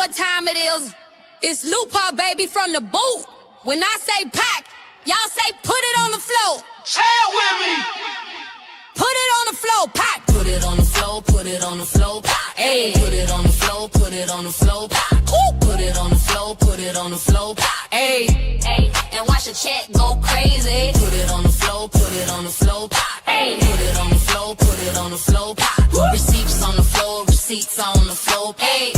what time it is. It's Lupa, baby, from the booth. When I say pack, y'all say put it on the floor. Say it with me. Put it on the floor, pack. Put it on the floor, put it on the floor, pack. Hey, put it on the floor, put it on the floor, pack. Put it on the floor, put it on the floor, pack. Hey, hey, and watch the chat go crazy. Put it on the floor, put it on the floor, pack. Hey, put it on the floor, put it on the floor, pack. Receipts on the floor, receipts on the floor, hey,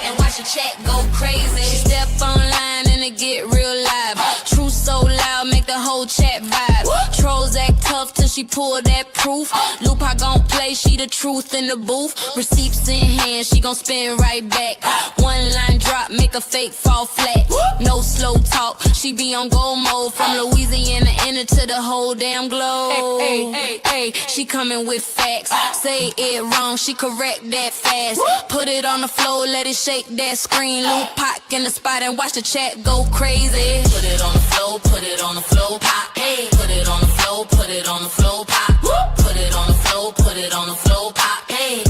and watch the chat go crazy. She step online and it get real live. Truth so loud, make the whole chat vibe. Trolls act tough till she pull that proof. Lupa gon' play, she the truth in the booth. Receipts in hand, she gon' spin right back. One line drop, make a fake fall flat. No slow talk, she be on gold mode. From Louisiana inner to the whole damn globe. Hey, hey, hey, she coming with facts. Say it wrong, she correct that fast. Put it on the floor, let it shake that screen. Lupa in the spot and watch the chat go crazy. Put it on the floor, put it on the floor, pop. Hey, put it on the floor, put it on the floor, pop. Put it on the floor, put it on the floor, pop. Hey,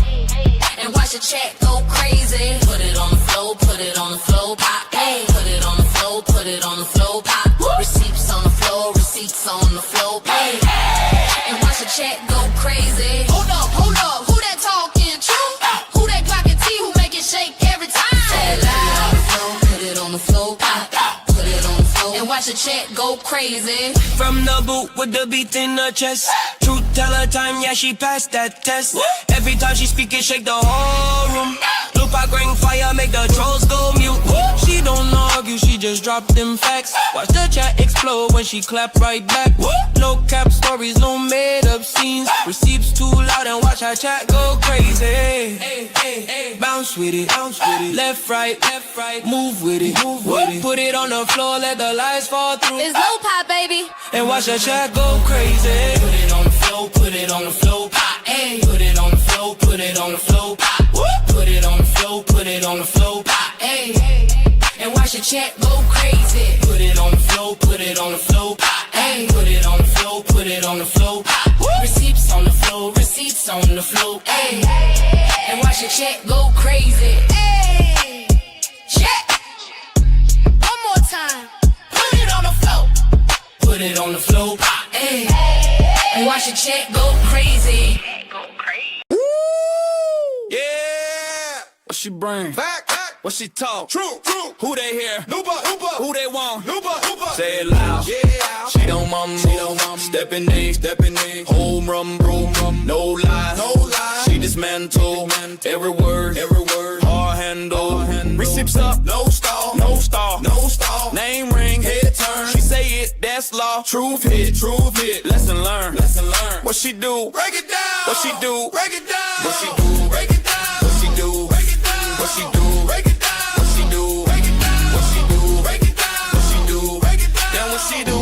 and watch the chat go crazy. Put it on the floor, put it on the floor, pop. Hey, put it on the floor, put it on the floor, pop. Receipts on the floor, receipts on the floor, hey, and watch the chat go crazy. Hold up, who that talking true? Who that clocking T? Who make it shake every time? Say it loud, put it on the floor, pop. Put it on the floor, and watch the chat go crazy. From the boot with the beat in her chest. Truth tell her time, yeah, she passed that test. Every time she speak it, shake the whole room. Lupa bring fire, make the trolls go mute. She don't argue, she just drop them facts. Watch the chat explode when she clap right back. No cap stories, no made up scenes. Receipts too loud and watch her chat go crazy. Bounce with it, left, right, move with it, Put it on the floor, let the lights fall through. It's Lupa, baby. And watch her chat go crazy. Put it on the floor, put it on the floor, pop. Hey, put it on the floor, put it on the floor, pop. Put it on the floor, put it on the floor, pop. Hey, and watch the chat go crazy. Put it on the floor, put it on the floor, pop. Hey, put it on the floor, put it on the floor, pop. Receipts on the floor, receipts on the floor, hey, and watch the chat go crazy. Hey, chat. One more time. put it on the floor. Put it on the floor, pop. Hey, and watch the chat go crazy. Yeah. What she bring? Back. What she talk? True. Who they hear? Lupa. Who they want? Lupa. Say it loud. Yeah. She don't mum. Stepping in. Home run, no lie. She dismantle every word. Hard handle. Receipts up. No stall. Name ring. Head turn. She say it. That's law. Truth hit. Lesson learned. What she do? Break it down. What she do? Break it down. What she do? Break it down. What she do? Break it down. What she do? Break it down. What she do? Break it down. What she do? Break it down. What she do? Break it down. Then what she do?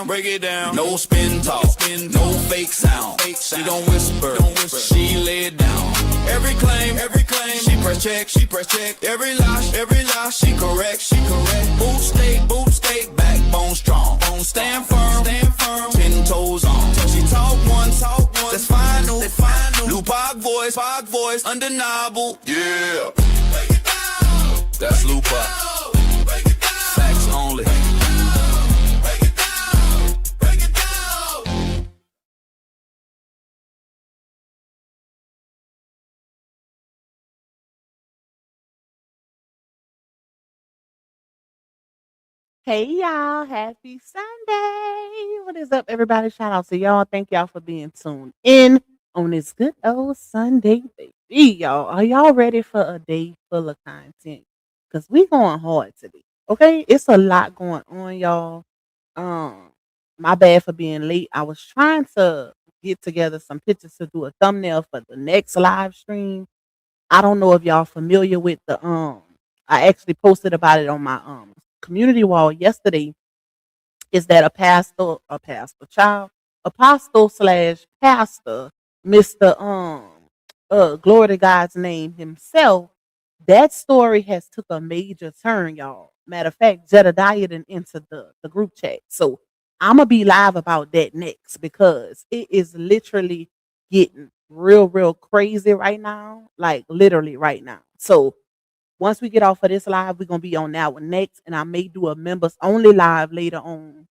Break it down. No spin talk. No fake sound. She don't whisper. She lay it down. Every claim. She press check. Every lie. She correct. Boot state. Backbone strong. Stand firm. 10 toes on. She talk one. That's final. Lupa voice. Undeniable. Yeah. Break it down. That's Lupa. Break it down. Facts only. Break it down. Break it down. Hey y'all, happy Sunday. What is up, everybody? Shout out to y'all. Thank y'all for being tuned in on this good old Sunday, baby. Y'all, are y'all ready for a day full of content? Because we going hard today. Okay? It's a lot going on, y'all. My bad for being late. I was trying to get together some pictures to do a thumbnail for the next live stream. I don't know if y'all familiar with the I actually posted about it on my community wall yesterday. Is that apostle slash pastor, Mr. Glory to God's name himself. That story has took a major turn, y'all. Matter of fact, Jedediah done into the group chat. So I'm gonna be live about that next because it is literally getting real crazy right now. Like literally right now. So Once we get off of this live, we're gonna be on that one next, and I may do a members only live later on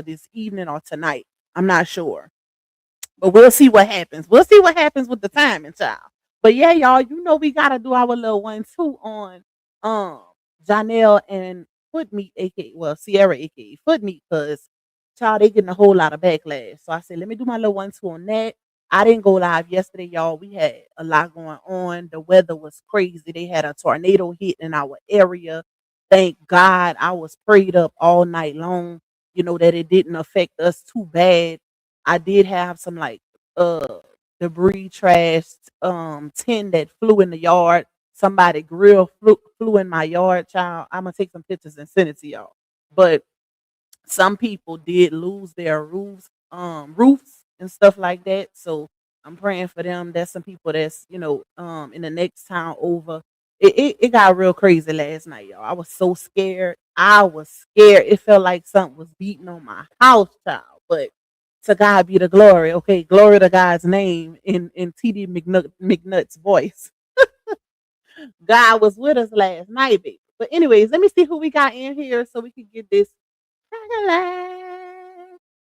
this evening or tonight. I'm not sure. But we'll see what happens. We'll see what happens with the timing, child. But yeah, y'all, we gotta do our little one too on um Johnell and Foot Meat, aka Ciera, aka Foot Meat, because child, they getting a whole lot of backlash. So I said, let me do my little one two on that. I didn't go live yesterday, y'all. We had a lot going on. The weather was crazy. They had a tornado hit in our area. Thank God I was prayed up all night long, that it didn't affect us too bad. I did have some like uh debris, trash, tin that flew in the yard. Somebody grill flew in my yard, child. I'm gonna take some pictures and send it to y'all. But some people did lose their roofs and stuff like that. So I'm praying for them. That's some people that's, in the next town over. It got real crazy last night, y'all. I was so scared. I was scared. It felt like something was beating on my house, child. But to God be the glory. Okay, glory to God's name in TD McNutt's voice. God was with us last night, baby. But anyways, let me see who we got in here so we can get this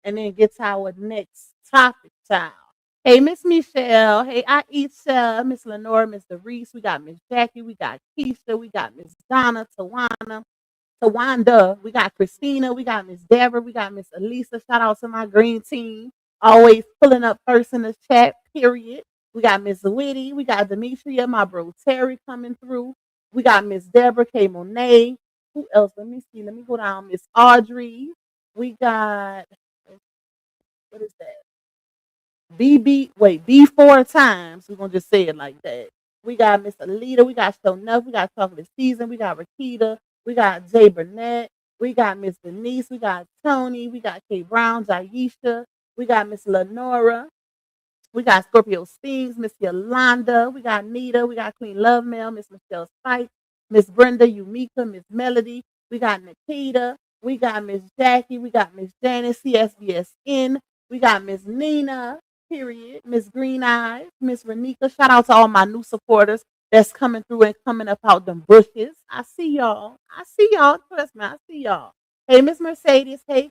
and then get to our next topic, child. Hey, Miss Michelle. Hey, Aisha, Miss Lenore, Mr. Reese. We got Miss Jackie. We got Keisha. We got Miss Donna, Tawanda. We got Christina. We got Miss Deborah. We got Miss Elisa. Shout out to my green team. Always pulling up first in the chat, period. We got Miss Witty. We got Demetria, my bro Terry coming through. We got Miss Deborah K. Monet. Who else? Let me see. Let me go down. Miss Audrey. We got, what is that? B four times. We're gonna just say it like that. We got Miss Alita, we got Show Enough, we got Chocolate Season, we got Rakita, we got Jay Burnett, we got Miss Denise, we got Tony, we got Kay Brown, Jaisha, we got Miss Lenora, we got Scorpio Stings, Miss Yolanda, we got Nita, we got Queen Love Mail, Miss Michelle Spike, Miss Brenda, Umika, Miss Melody, we got Nikita, we got Miss Jackie, we got Miss Janice, CSBSN, we got Miss Nina, period, Miss Green Eyes, Miss Renika. Shout out to all my new supporters that's coming through and coming up out them bushes. I see y'all. I see y'all. Trust me, I see y'all. Hey, Miss Mercedes. Hey,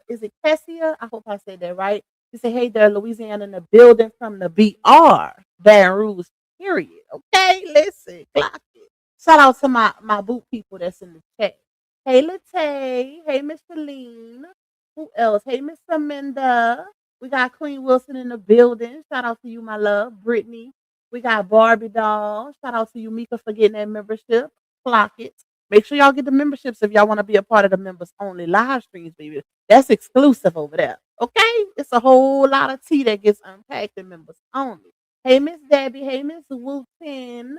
is it Cassia? I hope I said that right. She said, hey there, Louisiana in the building from the BR, Baton Rouge, period. Okay, listen, clock it. Shout out to my boot people that's in the chat. Hey, Latay. Hey, Miss Celine. Who else? Hey, Miss Amanda. We got Queen Wilson in the building. Shout out to you, my love. Brittany. We got Barbie Doll. Shout out to you, Mika, for getting that membership. Clock it. Make sure y'all get the memberships if y'all want to be a part of the members only live streams, baby. That's exclusive over there. Okay? It's a whole lot of tea that gets unpacked in members only. Hey, Miss Debbie. Hey, Miss Wooten.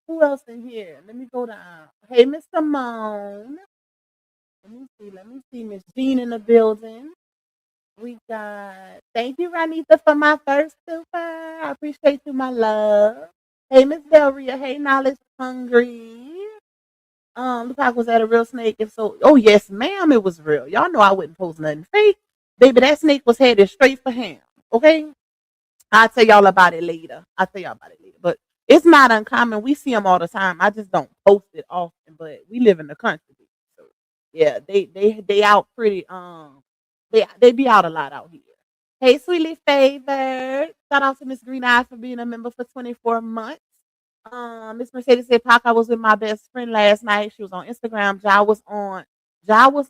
Who else in here? Let me go down. Hey, Miss Simone. Let me see. Miss Jean in the building. We got, thank you, Ranita, for my first super. I appreciate you, my love. Hey, Miss Del Ria. Hey, Knowledge Hungry. Look like was that a real snake? If so, oh yes, ma'am, it was real. Y'all know I wouldn't post nothing fake. Baby, that snake was headed straight for him. Okay? I'll tell y'all about it later. But it's not uncommon. We see them all the time. I just don't post it often, but we live in the country. So yeah, they out pretty they be out a lot out here. Hey, sweetly favored. Shout out to Miss Green Eyes for being a member for 24 months. Miss Mercedes said, Pac, I was with my best friend last night. She was on Instagram. Ja was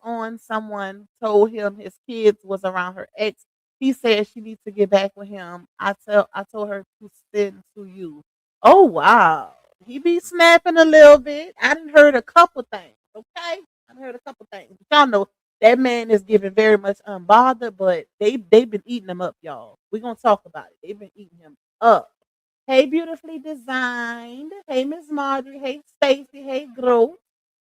on. Someone told him his kids was around her ex. He said she needs to get back with him. I told her to send to you. Oh wow. He be snapping a little bit. I done heard a couple things. Okay. I heard a couple things. But y'all know that man is giving very much unbothered, but they've been eating him up, y'all. We're gonna talk about it. They've been eating him up. Hey, beautifully designed. Hey, Miss Marjorie. Hey, Stacy. Hey, Growth.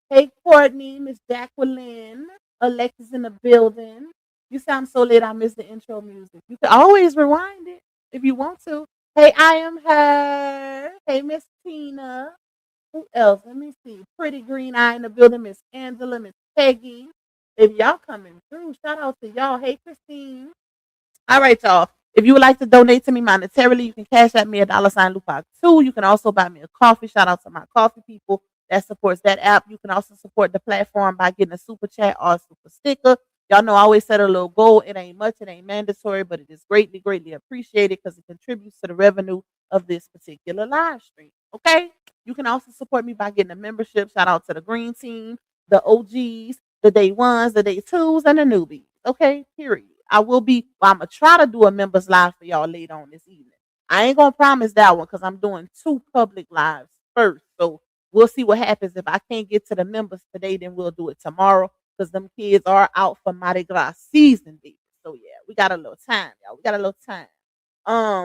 Hey, Courtney. Miss Jacqueline. Alexis in the building. You sound so late. I missed the intro music. You can always rewind it if you want to. Hey, I am her. Hey, Miss Tina. Who else? Let me see. Pretty Green Eye in the building. Miss Angela. Miss Peggy. If y'all coming through, shout out to y'all. Hey, Christine. All right, y'all. If you would like to donate to me monetarily, you can cash at me at $Lupac2. You can also buy me a coffee. Shout out to my coffee people that supports that app. You can also support the platform by getting a super chat or a super sticker. Y'all know I always set a little goal. It ain't much, it ain't mandatory, but it is greatly, greatly appreciated because it contributes to the revenue of this particular live stream. Okay. You can also support me by getting a membership. Shout out to the green team, the OGs, the day ones, the day twos, and the newbies. Okay, period. I'm gonna try to do a members live for y'all later on this evening. I ain't gonna promise that one because I'm doing 2 public lives first. So we'll see what happens. If I can't get to the members today, then we'll do it tomorrow because them kids are out for Mardi Gras season, baby. So yeah, we got a little time, y'all. We got a little time.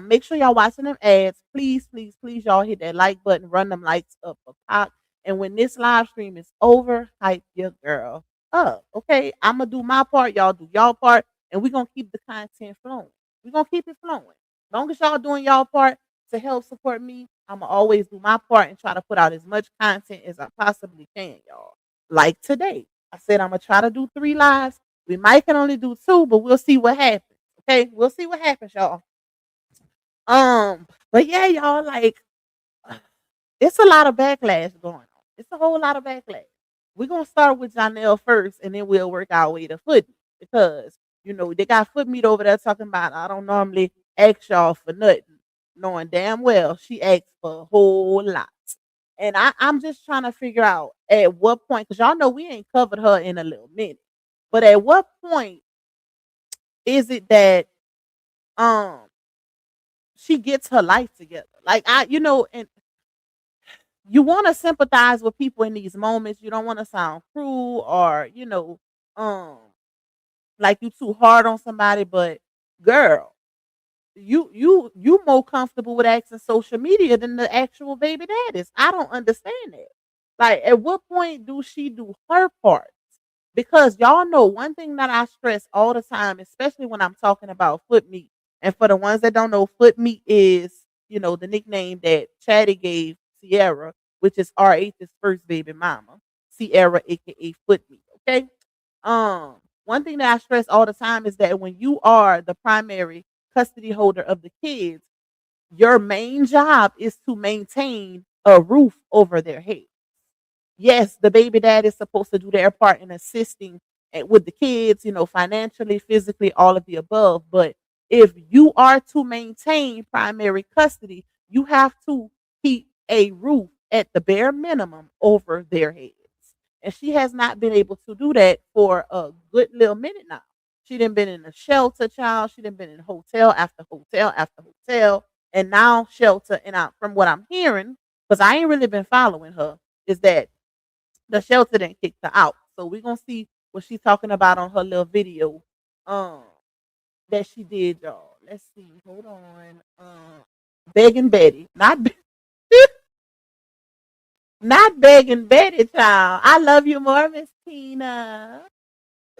Make sure y'all watching them ads. Please, please, please, y'all hit that like button, run them lights up for pop. And when this live stream is over, hype your girl up. Okay. I'ma do my part, y'all do y'all part, and we're gonna keep the content flowing. We're gonna keep it flowing. As long as y'all doing y'all part to help support me, I'ma always do my part and try to put out as much content as I possibly can, y'all. Like today. I said I'm gonna try to do 3 lives. We might can only do 2, but we'll see what happens. Okay, we'll see what happens, y'all. But yeah, y'all, like, it's a lot of backlash going on. It's a whole lot of backlash. We're gonna start with Johnell first, and then we'll work our way to foot meat because they got foot meat over there talking about I don't normally ask y'all for nothing, knowing damn well she asks for a whole lot. And I'm just trying to figure out at what point, because y'all know we ain't covered her in a little minute. But at what point is it that um she gets her life together? Like and you want to sympathize with people in these moments. You don't want to sound cruel or, um, like you too hard on somebody, but girl, you more comfortable with asking social media than the actual baby daddies. I don't understand that. Like, at what point do she do her part? Because y'all know one thing that I stress all the time, especially when I'm talking about foot meat. And for the ones that don't know, foot meat is, the nickname that Chatty gave Ciera, which is R8's first baby mama, Ciera, aka foot meat. Okay. One thing that I stress all the time is that when you are the primary custody holder of the kids, your main job is to maintain a roof over their head. Yes, the baby dad is supposed to do their part in assisting with the kids, financially, physically, all of the above. But if you are to maintain primary custody, you have to keep a roof at the bare minimum over their heads. And she has not been able to do that for a good little minute now. She done been in a shelter, child. She done been in hotel after hotel after hotel, and now shelter. And from what I'm hearing, because I ain't really been following her, is that the shelter didn't kick her out. So we're gonna see what she's talking about on her little video that she did, y'all. Let's see. Hold on. Begging Betty. Not begging Betty, child. I love you more, Miss Tina.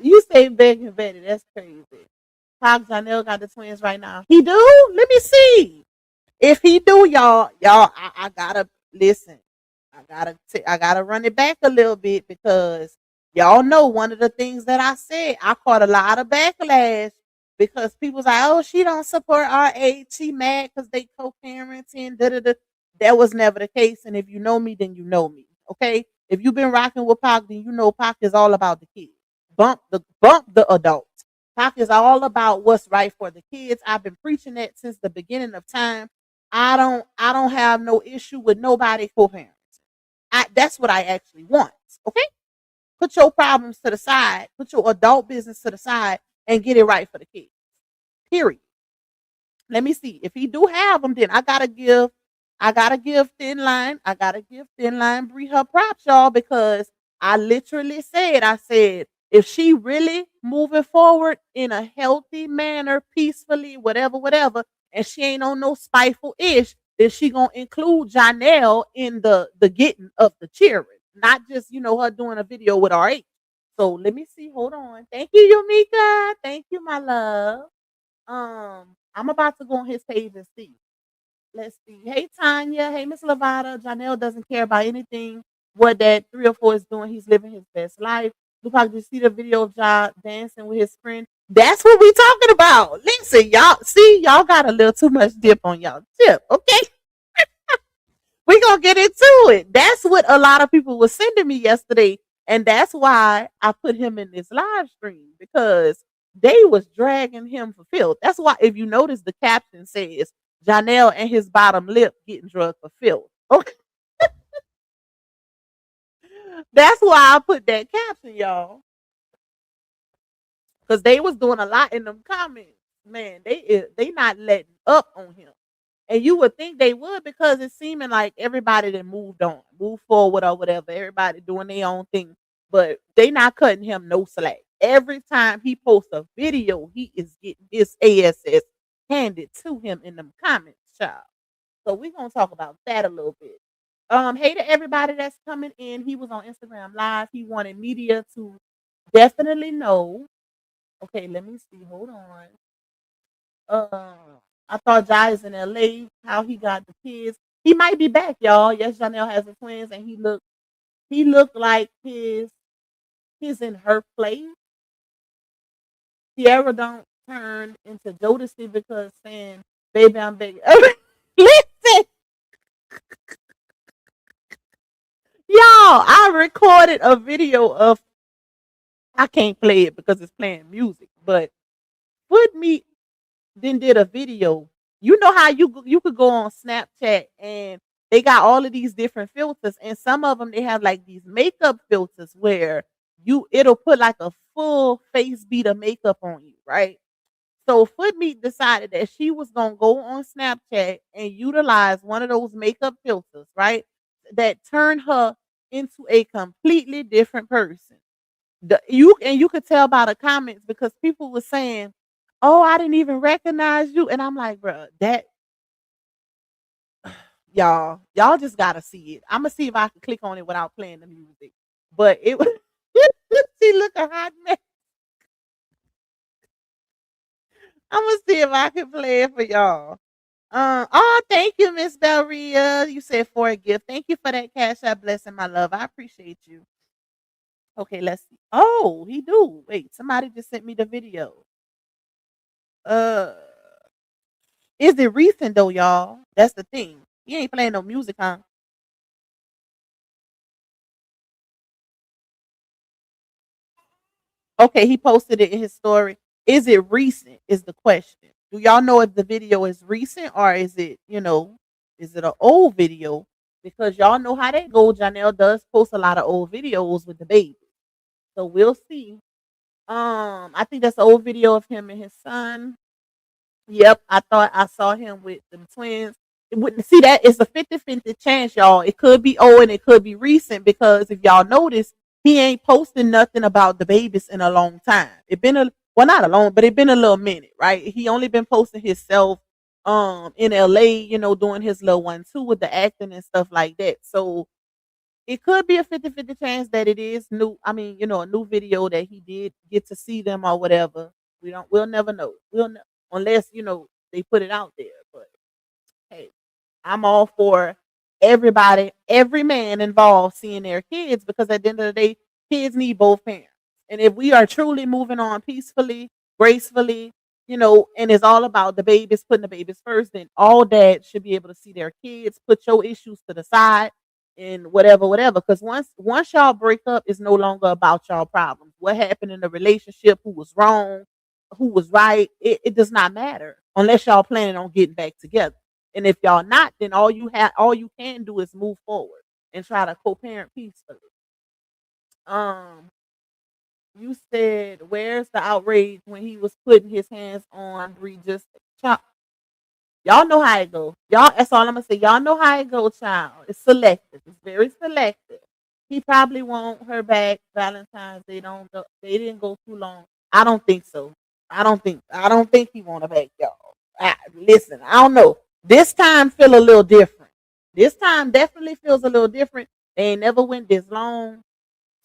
You say begging Betty. That's crazy. Pop Janelle got the twins right now. He do? Let me see. If he do, y'all, I gotta listen. I gotta run it back a little bit because y'all know one of the things that I said, I caught a lot of backlash because people's like, oh, she don't support our age. She mad because they co-parenting. Da, da, da. That was never the case. And if you know me, then you know me. Okay. If you've been rocking with Pac, then you know Pac is all about the kids. Bump the adult. Pac is all about what's right for the kids. I've been preaching that since the beginning of time. I don't have no issue with nobody co-parenting. That's what I actually want. Okay? Put your problems to the side, put your adult business to the side, and get it right for the kids. Period. Let me see. If he do have them, then I gotta give Thin Line. I gotta give Thin Line Bree her props, y'all, because I literally said, if she really moving forward in a healthy manner, peacefully, whatever, and she ain't on no spiteful ish, then she gonna include Janelle in the getting of the cheering, not just her doing a video with RH. So let me see. Hold on. Thank you, Yumika. Thank you, my love. I'm about to go on his page and see. Let's see. Hey, Tanya. Hey, Miss Lavada. Janelle doesn't care about anything what that 3 or 4 is doing. He's living his best life. Lupac, did you see the video of Ja dancing with his friend? That's what we talking about. Listen, y'all. See, y'all got a little too much dip on y'all tip. Okay. We gonna get into it. That's what a lot of people were sending me yesterday, and that's why I put him in this live stream because they was dragging him for filth. That's why if you notice the caption says Johnell and his bottom lip getting drugged for filth. Okay, that's why I put that caption, y'all, because they was doing a lot in them comments. Man, they not letting up on him. And you would think they would because it's seeming like everybody that moved on, moved forward or whatever. Everybody doing their own thing. But they not cutting him no slack. Every time he posts a video, he is getting his ASS handed to him in them comments, child. So we're gonna talk about that a little bit. Hey to everybody that's coming in. He was on Instagram Live. He wanted media to definitely know. Okay, let me see. Hold on. Uh, I thought Jai is in LA. How he got the kids? He might be back, y'all. Yes, Janelle has the twins, and he looked like he's in her place. Ciera don't turn into Jodeci because saying baby I'm big. Listen, y'all. I recorded a video of. I can't play it because it's playing music, but Foot Me then did a video. You know how you could go on Snapchat and they got all of these different filters, and some of them they have like these makeup filters where it'll put like a full face beat of makeup on you, right? So Footmeat decided that she was gonna go on Snapchat and utilize one of those makeup filters, right? That turned her into a completely different person. You could tell by the comments because people were saying, "Oh, I didn't even recognize you," and I'm like, "Bro, that y'all just gotta see it." I'm gonna see if I can click on it without playing the music, but it was she look a hot mess. I'm gonna see if I can play it for y'all. Oh, thank you, Miss Belria. You said for a gift. Thank you for that cash app blessing, my love. I appreciate you. Okay, let's see. Oh, he do. Wait, somebody just sent me the video. Uh, is it recent though, y'all? That's the thing. He ain't playing no music, huh? Okay, he posted it in his story. Is it recent? Is the question. Do y'all know if the video is recent or is it, is it an old video? Because y'all know how that goes. Janelle does post a lot of old videos with the baby. So we'll see. I think that's an old video of him and his son. Yep, I thought I saw him with them twins. It wouldn't see that it's a 50-50 chance, y'all. It could be old and it could be recent because if y'all notice, he ain't posting nothing about the babies in a long time. It been not a long, but it been a little minute, right? He only been posting himself in LA, doing his little one too with the acting and stuff like that. So it could be a 50-50 chance that it is new. I mean, a new video that he did get to see them or whatever. We'll never know. Unless, they put it out there. But hey, I'm all for everybody, every man involved seeing their kids because at the end of the day, kids need both parents. And if we are truly moving on peacefully, gracefully, and it's all about the babies, putting the babies first, then all dads should be able to see their kids, put your issues to the side and whatever. Because once y'all break up, it's no longer about y'all problems. What happened in the relationship, who was wrong, who was right, it does not matter unless y'all planning on getting back together. And if y'all not, then all you can do is move forward and try to co-parent peacefully. Um, you said, where's the outrage when he was putting his hands on Bree just chop? Y'all know how it go. Y'all, that's all I'm gonna say. Y'all know how it go, child. It's selective. It's very selective. He probably want her back Valentine's. They didn't go too long. I don't think so. I don't think he want her back, y'all. Listen, I don't know. This time feel a little different. This time definitely feels a little different. They ain't never went this long.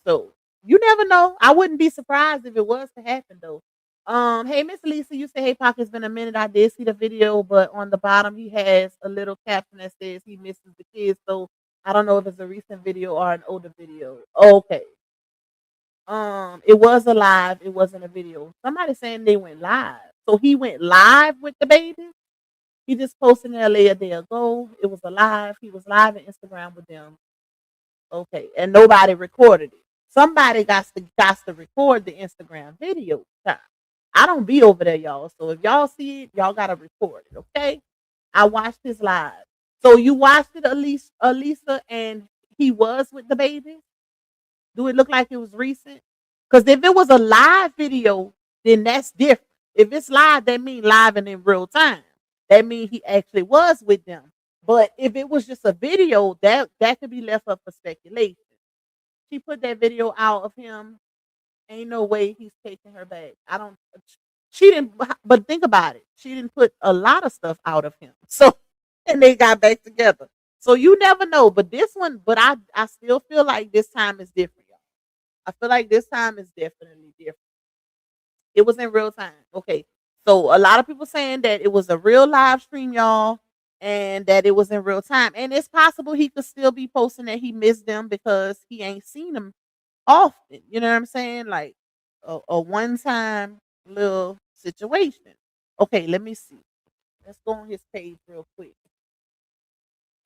So you never know. I wouldn't be surprised if it was to happen though. Hey Miss Lisa, you say hey Pac, it's been a minute. I did see the video, but on the bottom he has a little caption that says he misses the kids. So I don't know if it's a recent video or an older video. Okay. It was a live, it wasn't a video. Somebody saying they went live. So he went live with the baby? He just posted in LA a day ago. It was a live. He was live on Instagram with them. Okay, and nobody recorded it. Somebody got to record the Instagram video. I don't be over there, y'all. So if y'all see it, y'all gotta record it. Okay. I watched this live. So you watched it, Elisa, and he was with the baby. Do it look like it was recent? Because if it was a live video, then that's different. If it's live, that means live and in real time. That means he actually was with them. But if it was just a video, that could be left up for speculation. She put that video out of him. Ain't no way he's taking her back. I don't. She didn't. But think about it. She didn't put a lot of stuff out of him. So and they got back together. So you never know. But this one, but I still feel like this time is different, y'all. I feel like this time is definitely different. It was in real time. Okay. So a lot of people saying that it was a real live stream, y'all, and that it was in real time. And it's possible he could still be posting that he missed them because he ain't seen them often. You know what I'm saying? Like a one time little situation. Okay, let me see. Let's go on his page real quick.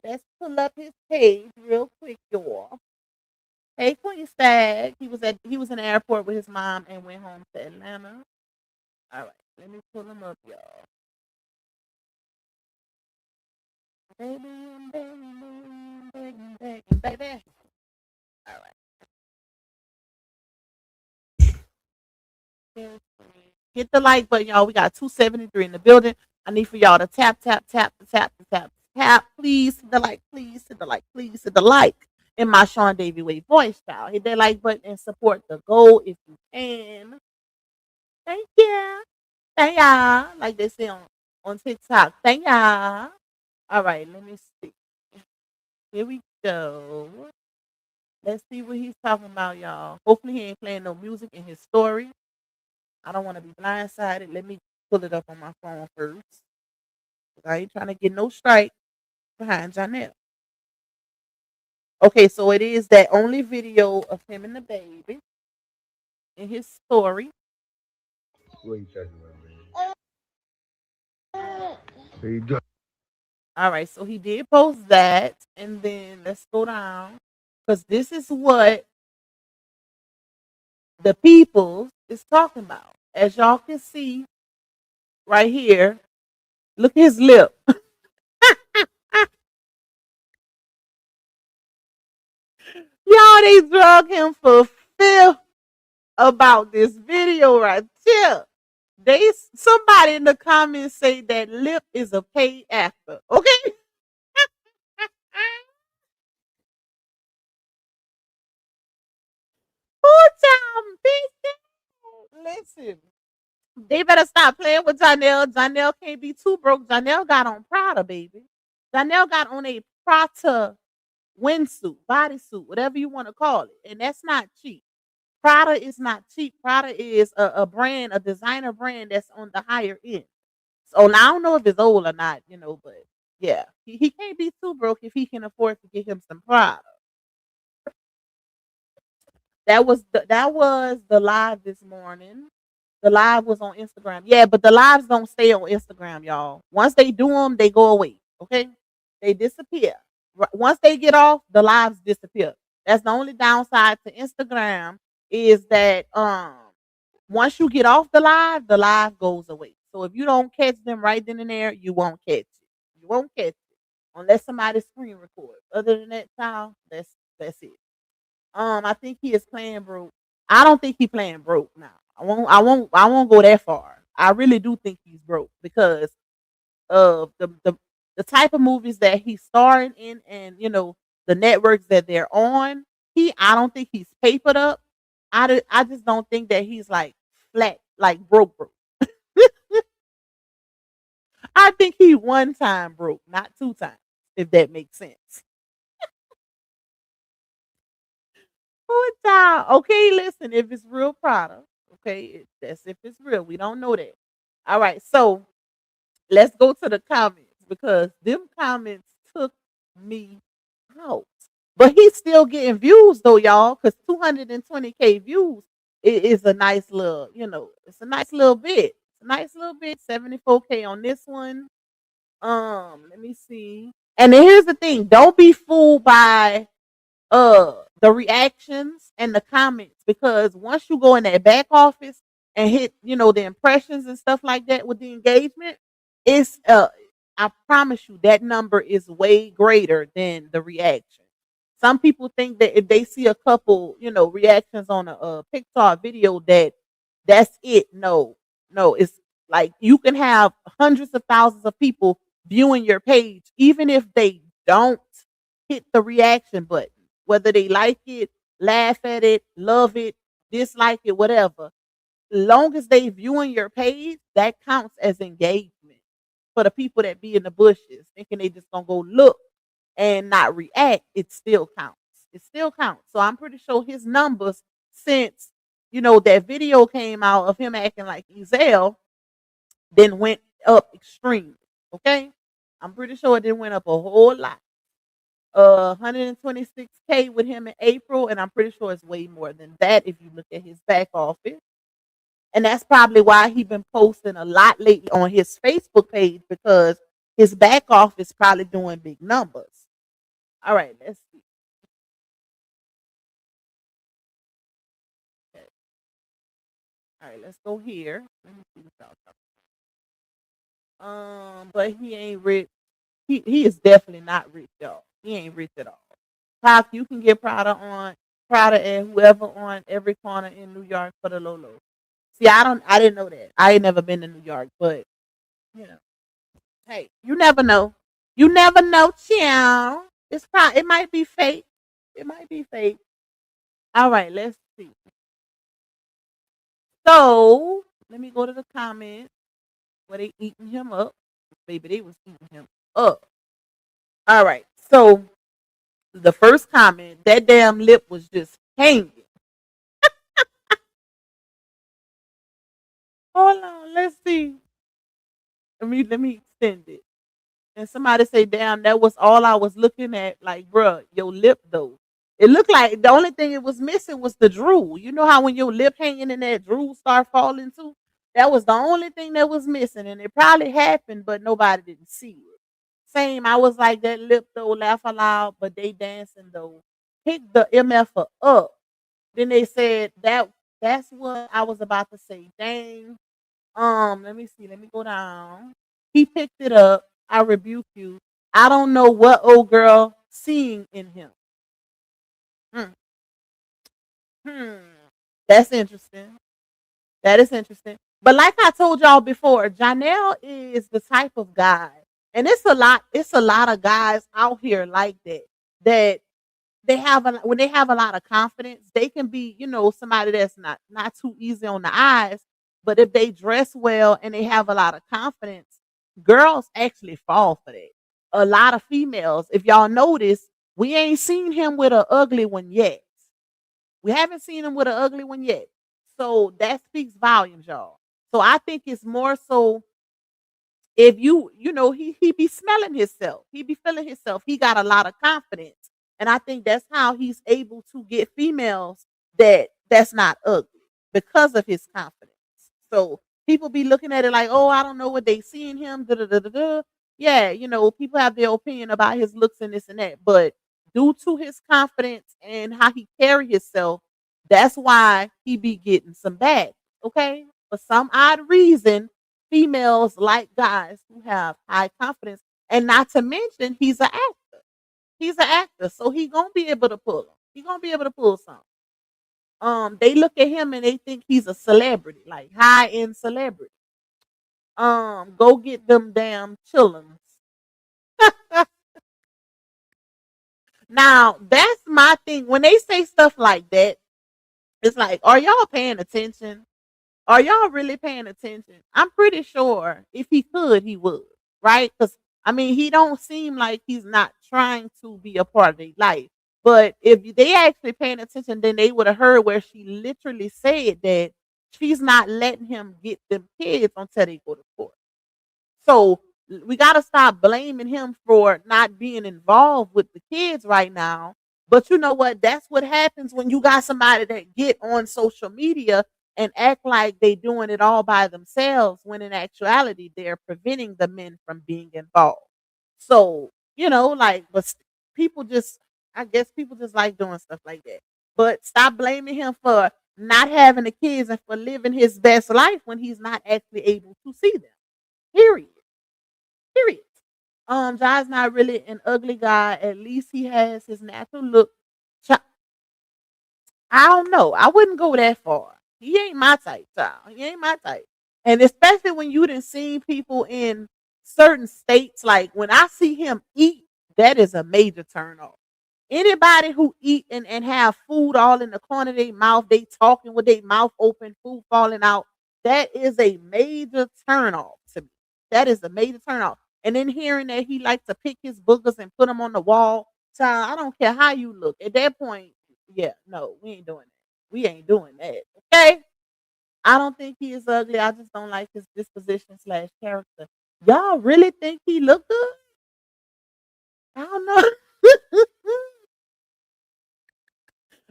Let's pull up his page real quick, y'all. Hey, Queen Stag. He was in the airport with his mom and went home to Atlanta. All right, let me pull him up, y'all. Baby, baby, baby. All right. Hit the like button, y'all. We got 273 in the building. I need for y'all to tap, tap, tap, tap, tap, tap. Please hit the like, please hit the like, please hit the like in my Sean Davy Way voice style. Hit that like button and support the goal if you can. Thank you. Thank y'all. Like they say on TikTok. Thank y'all. All right, let me see. Here we go. Let's see what he's talking about, y'all. Hopefully he ain't playing no music in his story. I don't want to be blindsided. Let me pull it up on my phone first. I ain't trying to get no strike behind Janelle. Okay, so it is that only video of him and the baby in his story. What are you talking about, man? There you go. All right, so he did post that, and then let's go down because this is what the people is talking about. As y'all can see right here, look at his lip. Y'all, they drug him for filth about this video right here. Somebody in the comments say that Lip is a paid actor. Okay. Who time, listen, they better stop playing with Janelle. Janelle can't be too broke. Janelle got on Prada, baby. Janelle got on a Prada windsuit, bodysuit, whatever you want to call it. And that's not cheap. Prada is not cheap. Prada is a brand, a designer brand that's on the higher end. So now I don't know if it's old or not, but yeah, he can't be too broke if he can afford to get him some Prada. That was the live this morning. The live was on Instagram. Yeah, but the lives don't stay on Instagram, y'all. Once they do them, they go away. Okay, they disappear. Once they get off, the lives disappear. That's the only downside to Instagram is that once you get off the live goes away. So if you don't catch them right then and there, you won't catch it. You won't catch it unless somebody screen records. Other than that, child, that's it. I think he is playing broke. I don't think he playing broke now. I won't go that far. I really do think he's broke because of the type of movies that he's starring in and the networks that they're on. I don't think he's papered up. I just don't think that he's like flat, like broke. I think he one time broke, not two times, if that makes sense. Oh, child. Okay, listen, if it's real product, okay, that's if it's real. We don't know that. All right, so let's go to the comments because them comments took me out. But he's still getting views though, y'all, because 220K views is a nice little, it's a nice little bit. It's a nice little bit. 74K on this one. Let me see. And then here's the thing: don't be fooled by the reactions and the comments, because once you go in that back office and hit, the impressions and stuff like that with the engagement, it's I promise you that number is way greater than the reaction. Some people think that if they see a couple, reactions on a TikTok video, that's it. No, no, it's like you can have hundreds of thousands of people viewing your page, even if they don't hit the reaction button, whether they like it, laugh at it, love it, dislike it, whatever. Long as they viewing your page, that counts as engagement. For the people that be in the bushes thinking they just gonna go look and not react, it still counts. It still counts. So I'm pretty sure his numbers, since that video came out of him acting like Ezel, then went up extremely. Okay, I'm pretty sure it then went up a whole lot. 126K with him in April, and I'm pretty sure it's way more than that if you look at his back office. And that's probably why he been posting a lot lately on his Facebook page, because his back office probably doing big numbers. All right, let's see. Okay. All right, let's go here. Let me see what y'all talking. But he ain't rich. He is definitely not rich, y'all. He ain't rich at all. Pac, you can get Prada and whoever on every corner in New York for the low low. See, I didn't know that. I ain't never been to New York, but you know, hey, you never know. You never know, Chiao. It might be fake. It might be fake. All right, let's see. So let me go to the comments where they eating him up. Baby, they was eating him up. All right. So the first comment, that damn lip was just hanging. Hold on, let's see. Let me extend it. And somebody say, damn, that was all I was looking at. Like, bruh, your lip though. It looked like the only thing it was missing was the drool. You know how when your lip hanging and that drool start falling too? That was the only thing that was missing. And it probably happened, but nobody didn't see it. Same, I was like that lip though, laugh aloud, but they dancing though. Pick the MF up. Then they said that's what I was about to say. Dang. Let me see. Let me go down. He picked it up. I rebuke you. I don't know what old girl seeing in him. Hmm. Hmm. That's interesting. That is interesting. But like I told y'all before, Janelle is the type of guy, and it's a lot of guys out here like that. That when they have a lot of confidence, they can be, somebody that's not too easy on the eyes. But if they dress well and they have a lot of confidence, girls actually fall for that. A lot of females, if y'all notice, we ain't seen him with an ugly one yet. We haven't seen him with an ugly one yet. So that speaks volumes, y'all. So I think it's more so, if he be smelling himself, he be feeling himself, he got a lot of confidence, and I think that's how he's able to get females that's not ugly, because of his confidence. So people be looking at it like, oh, I don't know what they see in him, da, da, da, da, da. Yeah, people have their opinion about his looks and this and that, but due to his confidence and how he carry himself, that's why he be getting some back. Okay, for some odd reason, females like guys who have high confidence, and not to mention he's an actor. He's an actor, so he gonna be able to pull them. He gonna be able to pull some. They look at him and they think he's a celebrity, like high end celebrity. Go get them damn chillums. Now that's my thing. When they say stuff like that, it's like, are y'all paying attention? Are y'all really paying attention? I'm pretty sure if he could, he would, right? Because I mean, he don't seem like he's not trying to be a part of their life. But if they actually paying attention, then they would have heard where she literally said that she's not letting him get them kids until they go to court. So we got to stop blaming him for not being involved with the kids right now. But you know what? That's what happens when you got somebody that get on social media and act like they doing it all by themselves when in actuality they're preventing the men from being involved. So, like, but people just, I guess people just like doing stuff like that. But stop blaming him for not having the kids and for living his best life when he's not actually able to see them. Period. Period. Jai's not really an ugly guy. At least he has his natural look. I don't know. I wouldn't go that far. He ain't my type, child. He ain't my type. And especially when you didn't see people in certain states, like when I see him eat, that is a major turn off. Anybody who eat and have food all in the corner of their mouth, they talking with their mouth open, food falling out, that is a major turn off to me. That is a major turn off. And then hearing that he likes to pick his boogers and put them on the wall, child, I don't care how you look. At that point, yeah, no, we ain't doing that. We ain't doing that. Okay? I don't think he is ugly. I just don't like his disposition slash character. Y'all really think he look good? I don't know.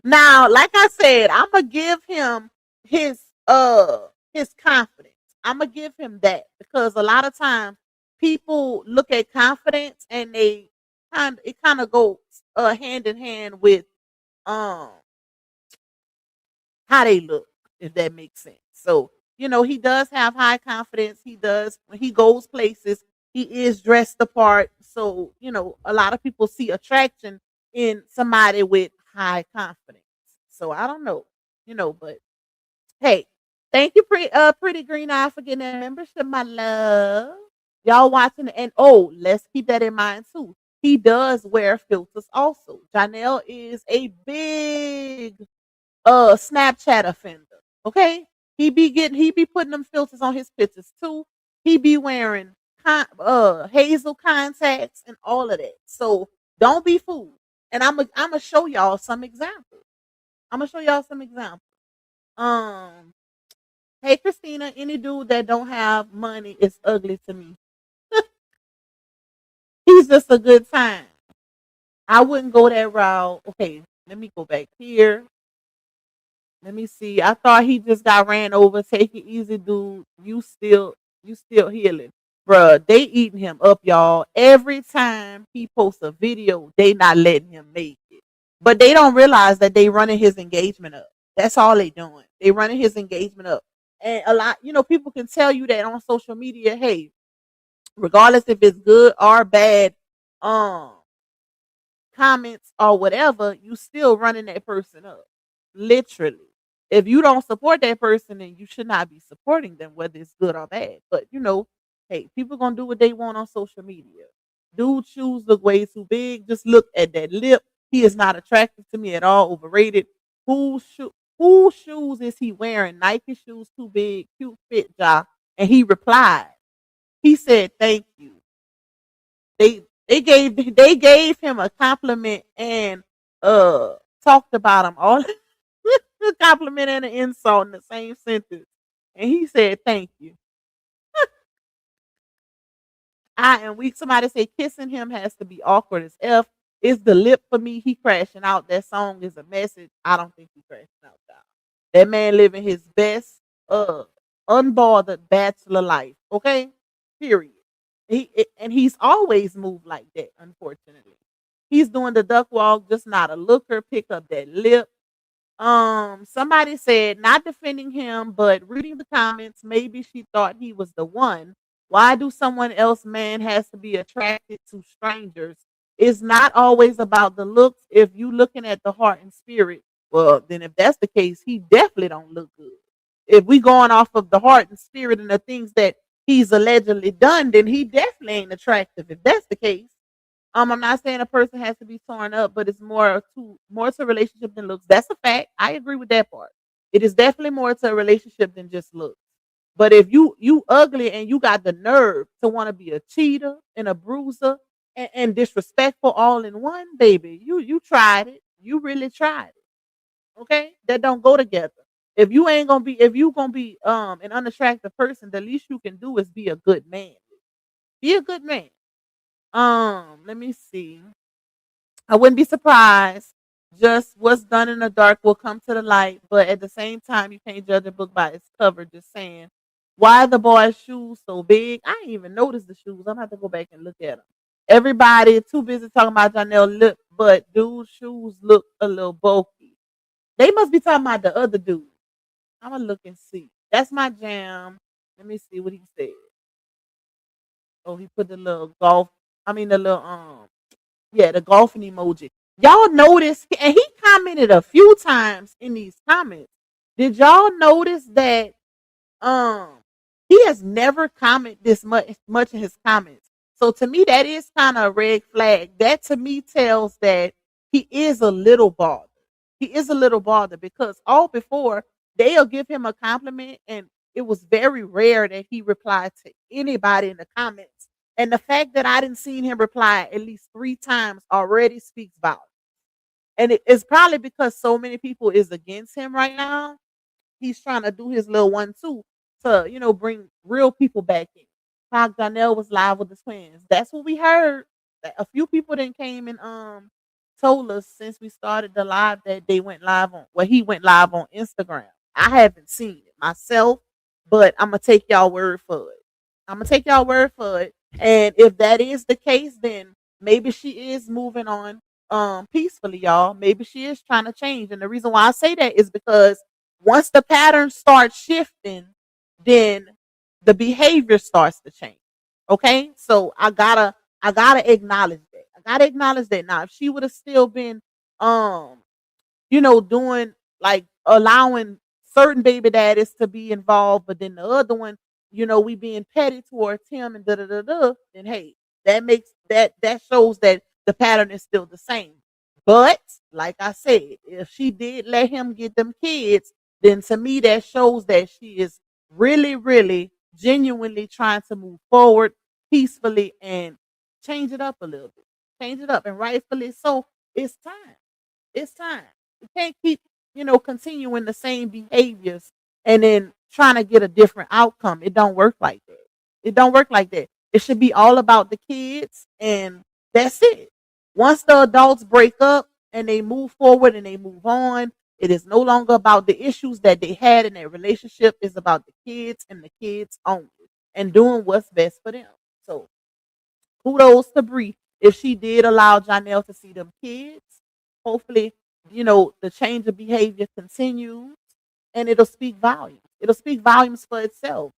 Now, like I said, I'm gonna give him his his confidence. I'm gonna give him that because a lot of times people look at confidence and it kind of goes hand in hand with um how they look, if that makes sense. So, he does have high confidence. He does when he goes places, he is dressed the part. So, a lot of people see attraction in somebody with high confidence. So I don't know, but hey, thank you, pretty green eye for getting that membership, my love. Y'all watching and oh, let's keep that in mind too. He does wear filters also. Janelle is a big Snapchat offender. Okay, he be putting them filters on his pictures too. He be wearing hazel contacts and all of that. So don't be fooled. And I'm gonna show y'all some examples. I'm gonna show y'all some examples. Um, hey Christina, any dude that don't have money is ugly to me. He's just a good time. I wouldn't go that route. Okay, let me go back here. Let me see. I thought he just got ran over. Take it easy, dude. You still healing. Bruh, they eating him up, y'all. Every time he posts a video, they not letting him make it. But they don't realize that they running his engagement up. That's all they doing. They running his engagement up. And a lot, people can tell you that on social media, hey, regardless if it's good or bad, um, comments or whatever, you still running that person up. Literally. If you don't support that person, then you should not be supporting them, whether it's good or bad. But hey, people gonna do what they want on social media. Dude shoes look way too big. Just look at that lip. He is not attractive to me at all. Overrated. Whose shoes is he wearing? Nike shoes too big, cute fit, Ja. And he replied. He said, "Thank you." They gave him a compliment and talked about him all a compliment and an insult in the same sentence. And he said, "Thank you." I am weak. Somebody said kissing him has to be awkward as F. It's the lip for me. He crashing out. That song is a message. I don't think he crashing out, y'all. That man living his best, unbothered bachelor life. Okay, period. And he's always moved like that. Unfortunately, he's doing the duck walk, just not a looker. Pick up that lip. Somebody said, not defending him, but reading the comments, maybe she thought he was the one. Why do someone else man has to be attracted to strangers? It's not always about the looks. If you looking at the heart and spirit, well, then if that's the case, he definitely don't look good. If we going off of the heart and spirit and the things that he's allegedly done, then he definitely ain't attractive. If that's the case. I'm not saying a person has to be torn up, but it's more to a relationship than looks. That's a fact. I agree with that part. It is definitely more to a relationship than just looks. But if you ugly and you got the nerve to want to be a cheater and a bruiser and disrespectful all in one, baby, you tried it. You really tried it. Okay, that don't go together. If you gonna be an unattractive person, the least you can do is be a good man. Be a good man. Let me see. I wouldn't be surprised. just what's done in the dark will come to the light. But at the same time, you can't judge a book by its cover. Just saying, why the boy's shoes so big? I didn't even notice the shoes. I'm gonna have to go back and look at them. Everybody too busy talking about Johnell lip, but dude's shoes look a little bulky. They must be talking about the other dude. I'm gonna look and see. That's my jam. Let me see what he said. Oh, he put the little golf. I mean the little yeah, the golfing emoji. Y'all notice, and he commented a few times in these comments. Did y'all notice that um he has never commented this much in his comments? So to me, that is kind of a red flag. That to me tells that he is a little bothered. He is a little bothered because all before they'll give him a compliment, and it was very rare that he replied to anybody in the comments. And the fact that I didn't see him reply at least 3 times already speaks volumes. And it's probably because so many people is against him right now. He's trying to do his little 1-2 to, bring real people back in. Pac Johnell was live with the twins. That's what we heard. A few people then came and told us since we started the live that they went live on he went live on Instagram. I haven't seen it myself, but I'm gonna take y'all word for it. I'm gonna take y'all word for it. And if that is the case, then maybe she is moving on peacefully, y'all. Maybe she is trying to change. And the reason why I say that is because once the pattern starts shifting, then the behavior starts to change. Okay? So I gotta acknowledge that. I gotta acknowledge that. Now, if she would have still been um doing like allowing certain baby daddies to be involved, but then the other one, we being petty towards him and da da da da, then hey, that shows that the pattern is still the same. But like I said, if she did let him get them kids, then to me that shows that she is really, really genuinely trying to move forward peacefully and change it up a little bit. Change it up. And rightfully so, it's time. It's time. You can't keep, continuing the same behaviors and then trying to get a different outcome. It don't work like that. It don't work like that. It should be all about the kids and that's it. Once the adults break up and they move forward and they move on, it is no longer about the issues that they had in their relationship. It's about the kids and the kids only and doing what's best for them. So kudos to Bree if she did allow Janelle to see them kids. Hopefully, the change of behavior continues and it'll speak volumes. It'll speak volumes for itself.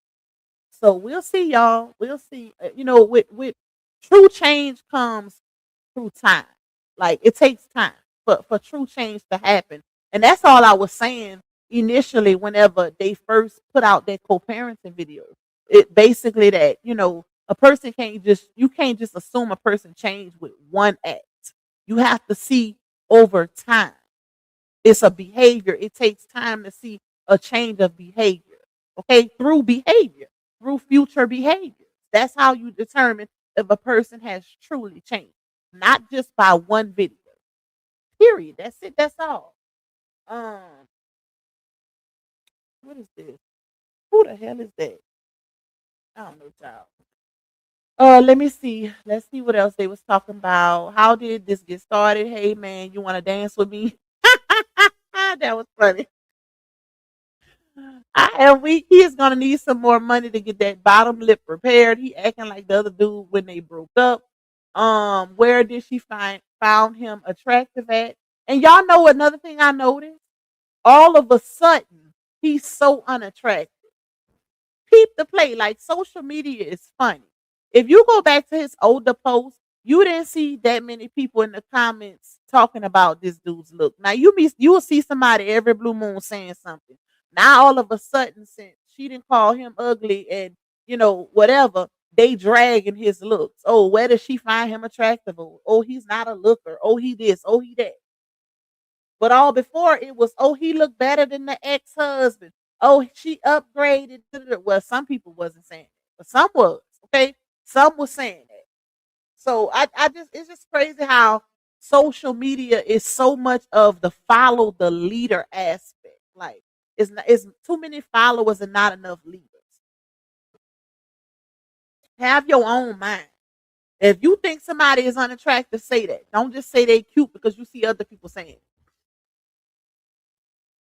So we'll see, y'all. We'll see. With true change comes through time. Like it takes time for true change to happen. And that's all I was saying initially whenever they first put out their co-parenting video. It basically that, a person you can't just assume a person changed with one act. You have to see over time. It's a behavior. It takes time to see a change of behavior. Okay, through behavior, through future behavior. That's how you determine if a person has truly changed, not just by one video. Period. That's it. That's all. Um, what is this? Who the hell is that? I don't know, child. Let me see. Let's see what else they was talking about. How did this get started? Hey man, you want to dance with me? That was funny. I am weak. He is gonna need some more money to get that bottom lip repaired. He acting like the other dude when they broke up. Where did she found him attractive at? And y'all know another thing I noticed? All of a sudden, he's so unattractive. Peep the play. Like social media is funny. If you go back to his older posts, you didn't see that many people in the comments talking about this dude's look. Now you will see somebody every blue moon saying something. Now all of a sudden, since she didn't call him ugly and whatever, they dragging his looks. Oh, where does she find him attractive? Oh, he's not a looker. Oh, he this. Oh, he that. But all before it was, oh, he looked better than the ex-husband. Oh, she upgraded. Well, some people wasn't saying that, but some was. Okay, some was saying that. So I just it's just crazy how social media is so much of the follow the leader aspect. Like it's too many followers and not enough leaders. Have your own mind. If you think somebody is unattractive, say that. Don't just say they cute because you see other people saying it.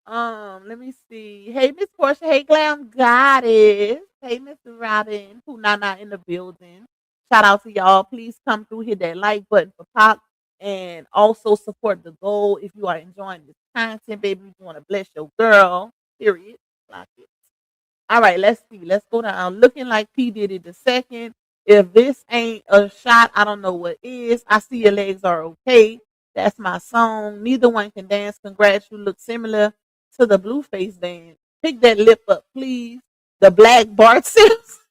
Let me see. Hey, Miss Portia. Hey, Glam Goddess. Hey, Miss Robin. Who not in the building. Shout out to y'all. Please come through, hit that like button for Pop, and also support the goal if you are enjoying this content, baby. If you want to bless your girl, period. Like it. All right, let's see. Let's go down. Looking like P Diddy the second. If this ain't a shot, I don't know what is. I see your legs are okay. That's my song. Neither one can dance. Congrats, you look similar to the Blueface band. Pick that lip up, please. The Black Bart Simpson.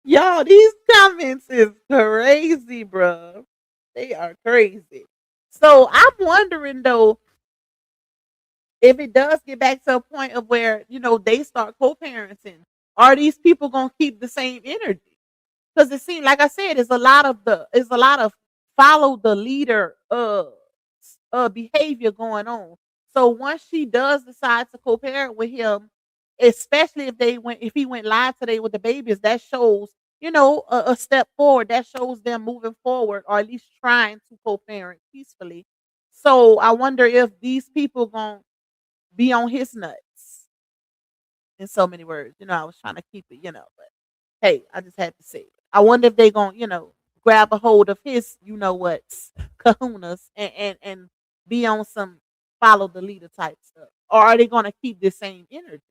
Y'all, these comments is crazy, bro. They are crazy. So I'm wondering though, if it does get back to a point of where they start co-parenting, are these people gonna keep the same energy? Because it seems like I said, it's a lot of follow the leader behavior going on. So once she does decide to co-parent with him, especially if he went live today with the babies, that shows a step forward. That shows them moving forward, or at least trying to co-parent peacefully. So I wonder if these people gonna be on his nuts in so many words. I was trying to keep it, but hey, I just had to say it. I wonder if they gonna, grab a hold of his, what's kahunas and be on some follow the leader type stuff. Or are they gonna keep the same energy?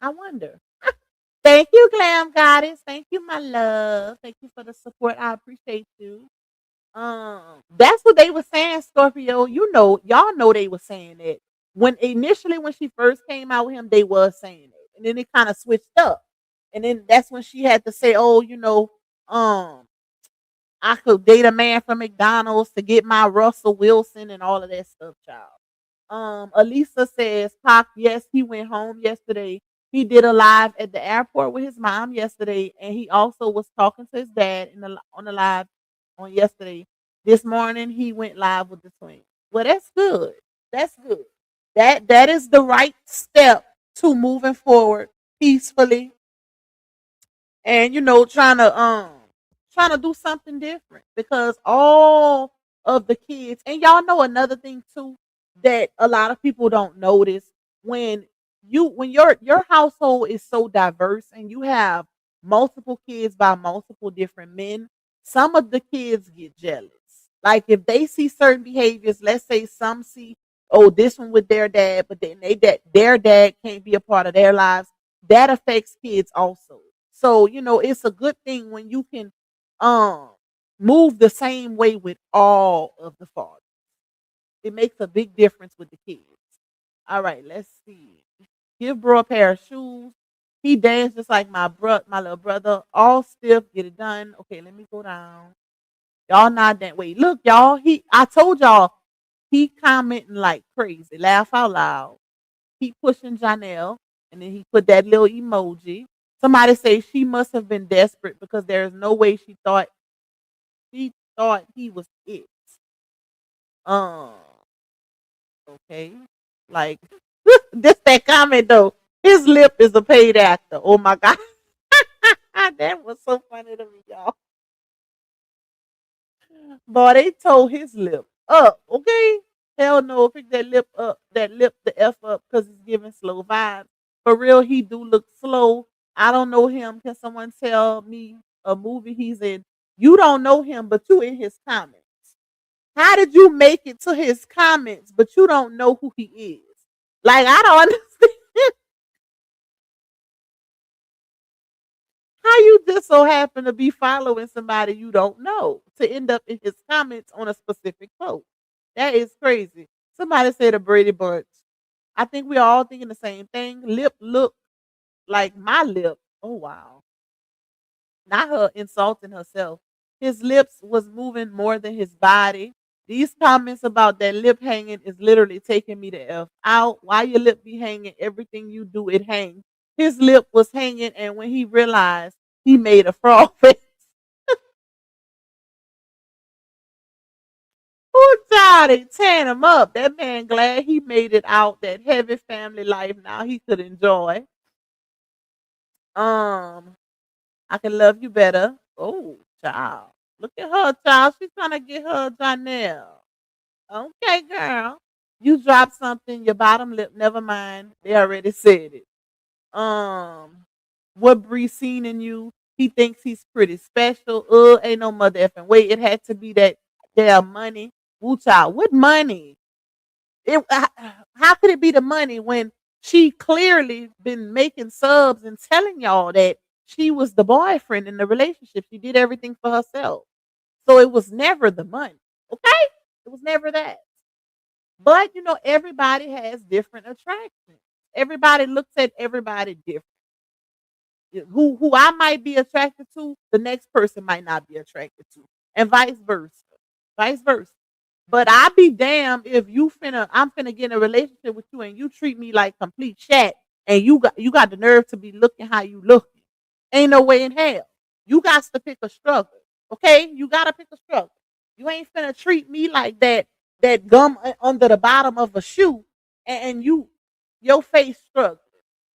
I wonder. Thank you, Glam Goddess. Thank you, my love. Thank you for the support. I appreciate you. That's what they were saying, Scorpio. Y'all know they were saying that. When she first came out with him, they was saying it. And then it kind of switched up. And then that's when she had to say, oh, I could date a man from McDonald's to get my Russell Wilson and all of that stuff, child. Elisa says, Pop, yes, he went home yesterday. He did a live at the airport with his mom yesterday, and he also was talking to his dad on the live on yesterday. This morning he went live with the twins. Well, that's good. That's good. That is the right step to moving forward peacefully, and trying to do something different, because all of the kids, and y'all know another thing too that a lot of people don't notice, when your household is so diverse and you have multiple kids by multiple different men, some of the kids get jealous. Like if they see certain behaviors, let's say some see, oh, this one with their dad, but then their dad can't be a part of their lives, that affects kids also. So, it's a good thing when you can um move the same way with all of the fathers. It makes a big difference with the kids. All right, let's see. Give bro a pair of shoes. He danced just like my little brother. All stiff, get it done. Okay, let me go down. Y'all not that way. Look, y'all. I told y'all he commenting like crazy. Laugh out loud. Keep pushing Janelle. And then he put that little emoji. Somebody say she must have been desperate because there is no way she thought he was it. Um, okay. Like this that comment though. His lip is a paid actor. Oh my god. That was so funny to me, y'all. Boy, they told his lip up, okay? Hell no, pick that lip up, that lip the F up, because it's giving slow vibes. For real, he do look slow. I don't know him. Can someone tell me a movie he's in? You don't know him, but you in his comments. How did you make it to his comments, but you don't know who he is? Like, I don't understand. How you just so happen to be following somebody you don't know to end up in his comments on a specific post? That is crazy. Somebody said a Brady Bunch. I think we're all thinking the same thing. Lip look like my lip. Oh wow. Not her insulting herself. His lips was moving more than his body. These comments about that lip hanging is literally taking me the F out. Why your lip be hanging? Everything you do, it hangs. His lip was hanging, and when he realized, he made a frog face. Poor child, they tearing him up. That man glad he made it out that heavy family life now he could enjoy. Um, I can love you better. Oh, child. Look at her, child. She's trying to get her Janelle. Okay, girl. You dropped something, your bottom lip, never mind. They already said it. What Bree seen in you, he thinks he's pretty special. Ain't no mother effing way. It had to be that damn money. Woo child, what money? How could it be the money when she clearly been making subs and telling y'all that she was the boyfriend in the relationship? She did everything for herself. So it was never the money. Okay? It was never that. But everybody has different attractions. Everybody looks at everybody different. Who I might be attracted to, the next person might not be attracted to, and vice versa. Vice versa. But I be damned if I'm finna get in a relationship with you and you treat me like complete shat and you got the nerve to be looking how you looking. Ain't no way in hell. You got to pick a struggle. Okay? You gotta pick a struggle. You ain't finna treat me like that gum under the bottom of a shoe and your face struggling.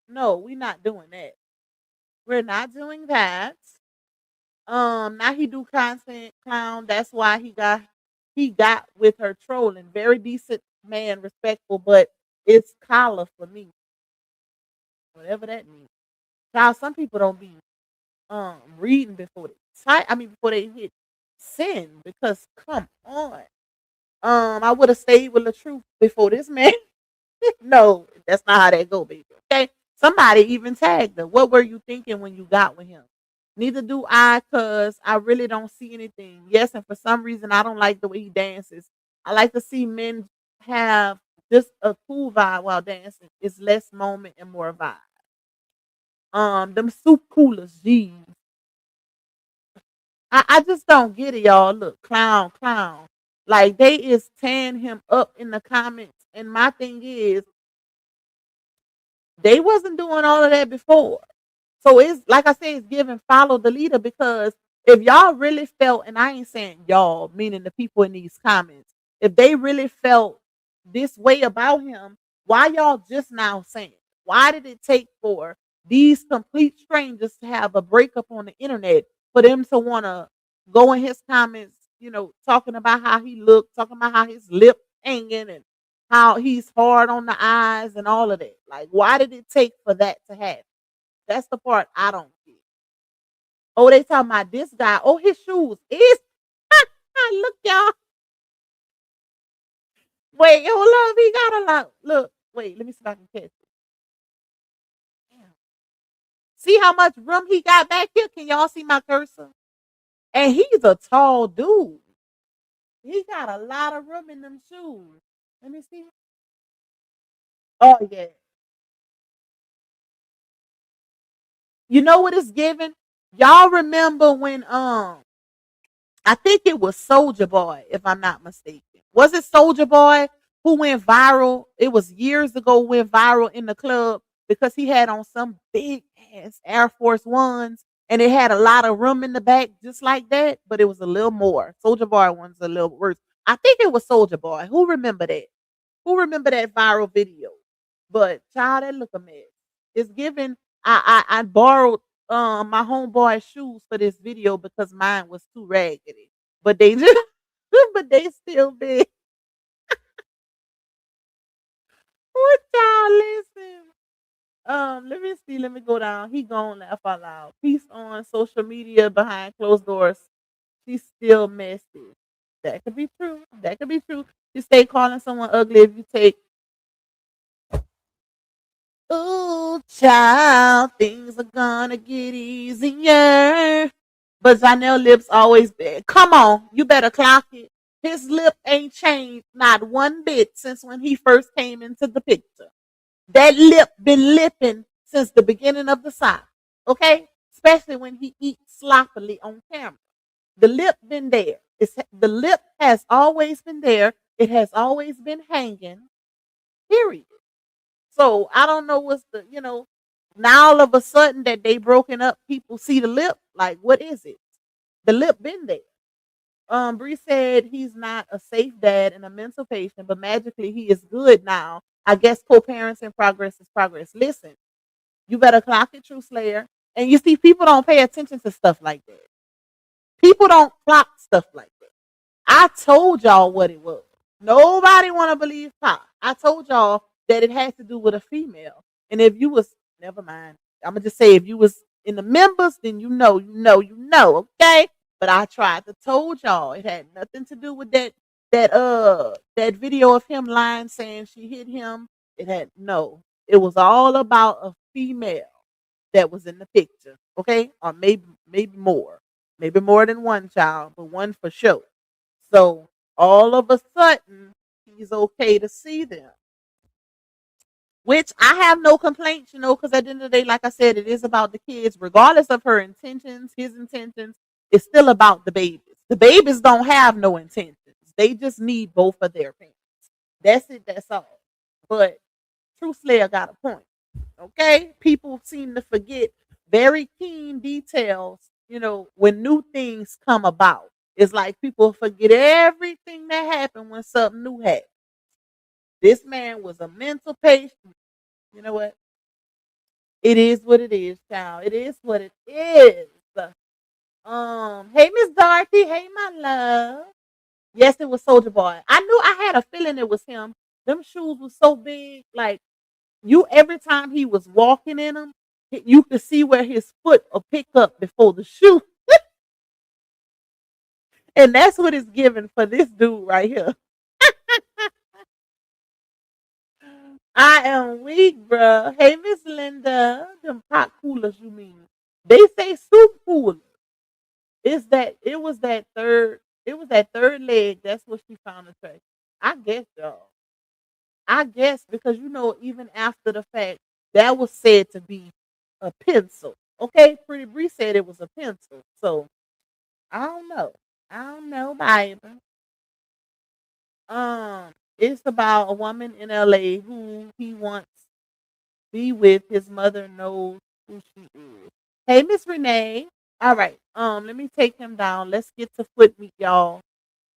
No, we not doing that. We're not doing that. Now he do content clown. That's why he got with her trolling. Very decent man, respectful, but it's collar for me. Whatever that means. Now some people don't be reading before they before they hit send because come on. I would have stayed with the truth before this man. No, that's not how that go, baby. Okay. Somebody even tagged her. What were you thinking when you got with him? Neither do I, cause I really don't see anything. Yes, and for some reason I don't like the way he dances. I like to see men have just a cool vibe while dancing. It's less moment and more vibe. Them soup coolers, geez. I just don't get it, y'all. Look, clown, clown. Like they is tearing him up in the comments. And my thing is, they wasn't doing all of that before. So it's like I said, it's giving follow the leader because if y'all really felt, and I ain't saying y'all, meaning the people in these comments, if they really felt this way about him, why y'all just now saying? Why did it take for these complete strangers to have a breakup on the internet for them to want to go in his comments, talking about how he looked, talking about how his lip hanging and how he's hard on the eyes and all of that? Like, why did it take for that to happen? That's the part I don't get. Oh, they talking about this guy. Oh, his shoes is. Look, y'all. Wait, hold up. He got a lot. Look, wait. Let me see if I can catch it. Damn. See how much room he got back here? Can y'all see my cursor? And he's a tall dude. He got a lot of room in them shoes. Let me see. Oh yeah. You know what it's giving? Y'all remember when I think it was Soldier Boy, if I'm not mistaken. Was it Soldier Boy who went viral? It was years ago, went viral in the club because he had on some big ass Air Force Ones and it had a lot of room in the back, just like that, but it was a little more. Soldier Boy one's a little worse. I think it was Soldier Boy. Who remember that? Who remember that viral video? But child, that look a mess. It's given. I borrowed my homeboy's shoes for this video because mine was too raggedy. But they just but they still big. What y'all listen? Let me see. Let me go down. He gone laugh out loud. Peace on social media behind closed doors. She's still messy. That could be true. That could be true. You stay calling someone ugly if you take. Ooh, child, things are gonna get easier. But Janelle lips always big. Come on, you better clock it. His lip ain't changed not one bit since when he first came into the picture. That lip been lipping since the beginning of the song. Okay? Especially when he eats sloppily on camera. The lip been there. The lip has always been there. It has always been hanging. Period. So I don't know what's now all of a sudden that they broken up, people see the lip. Like, what is it? The lip been there. Bree said he's not a safe dad and a mental patient, but magically he is good now. I guess co-parenting progress is progress. Listen, you better clock it, True Slayer. And you see, people don't pay attention to stuff like that. People don't clock stuff like that. I told y'all what it was. Nobody want to believe Pop. I told y'all that it has to do with a female. And if you was, never mind. I'm gonna just say if you was in the members, then okay. But I tried to told y'all it had nothing to do with that video of him lying saying she hit him. It had no. It was all about a female that was in the picture. Okay, or maybe more than one child, but one for sure. So all of a sudden, he's okay to see them, which I have no complaints, because at the end of the day, like I said, it is about the kids, regardless of her intentions, his intentions. It's still about the babies. The babies don't have no intentions. They just need both of their parents. That's it. That's all. But True Slayer got a point. Okay, people seem to forget very keen details. When new things come about, it's like people forget everything that happened when something new happened. This man was a mental patient. You know what? It is what it is, child. It is what it is. Hey, Miss Dorothy. Hey, my love. Yes, it was Soldier Boy. I knew I had a feeling it was him. Them shoes were so big, like every time he was walking in them, you could see where his foot will pick up before the shoe. And that's what it's given for this dude right here. I am weak, bruh. Hey, Miss Linda. Them pot coolers, you mean? They say soup cooler. It was that third leg. That's what she found attractive. I guess, y'all. I guess because even after the fact, that was said to be a pencil. Okay, Pretty Bree said it was a pencil. So I don't know. I don't know, baby. It's about a woman in LA who he wants to be with. His mother knows who she is. Hey, Miss Renee. All right. Let me take him down. Let's get to foot meet, y'all.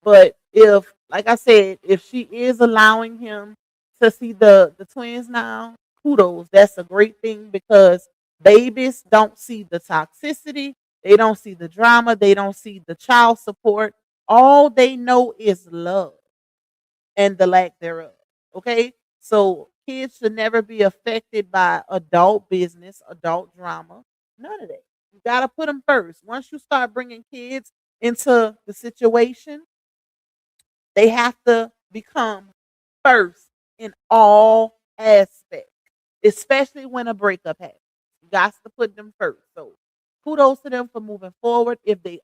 But if, like I said, if she is allowing him to see the twins now, kudos. That's a great thing because babies don't see the toxicity, they don't see the drama, they don't see the child support. All they know is love and the lack thereof. Okay? So kids should never be affected by adult business, adult drama. None of that. You got to put them first. Once you start bringing kids into the situation, they have to become first in all aspects, especially when a breakup happens. You got to put them first. So kudos to them for moving forward. If he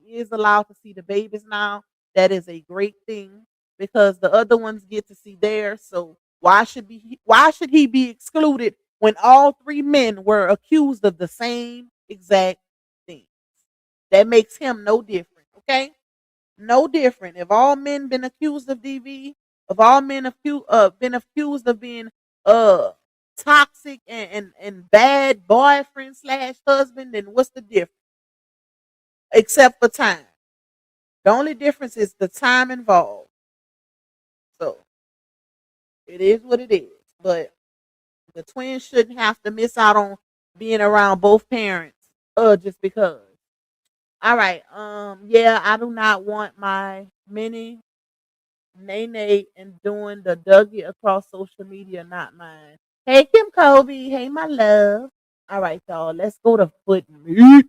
is allowed to see the babies now, that is a great thing because the other ones get to see theirs. So why should he be excluded when all three men were accused of the same exact thing? That makes him no different. Okay. No different. If all men been accused of DV, if all men been accused of being uh toxic and bad boyfriend slash husband, then what's the difference? Except for time. The only difference is the time involved. So it is what it is. But the twins shouldn't have to miss out on being around both parents. Just because. All right. Yeah, I do not want my mini Nene and doing the Dougie across social media, not mine. Hey, Kim Kobe. Hey, my love. All right, y'all. Let's go to foot meat.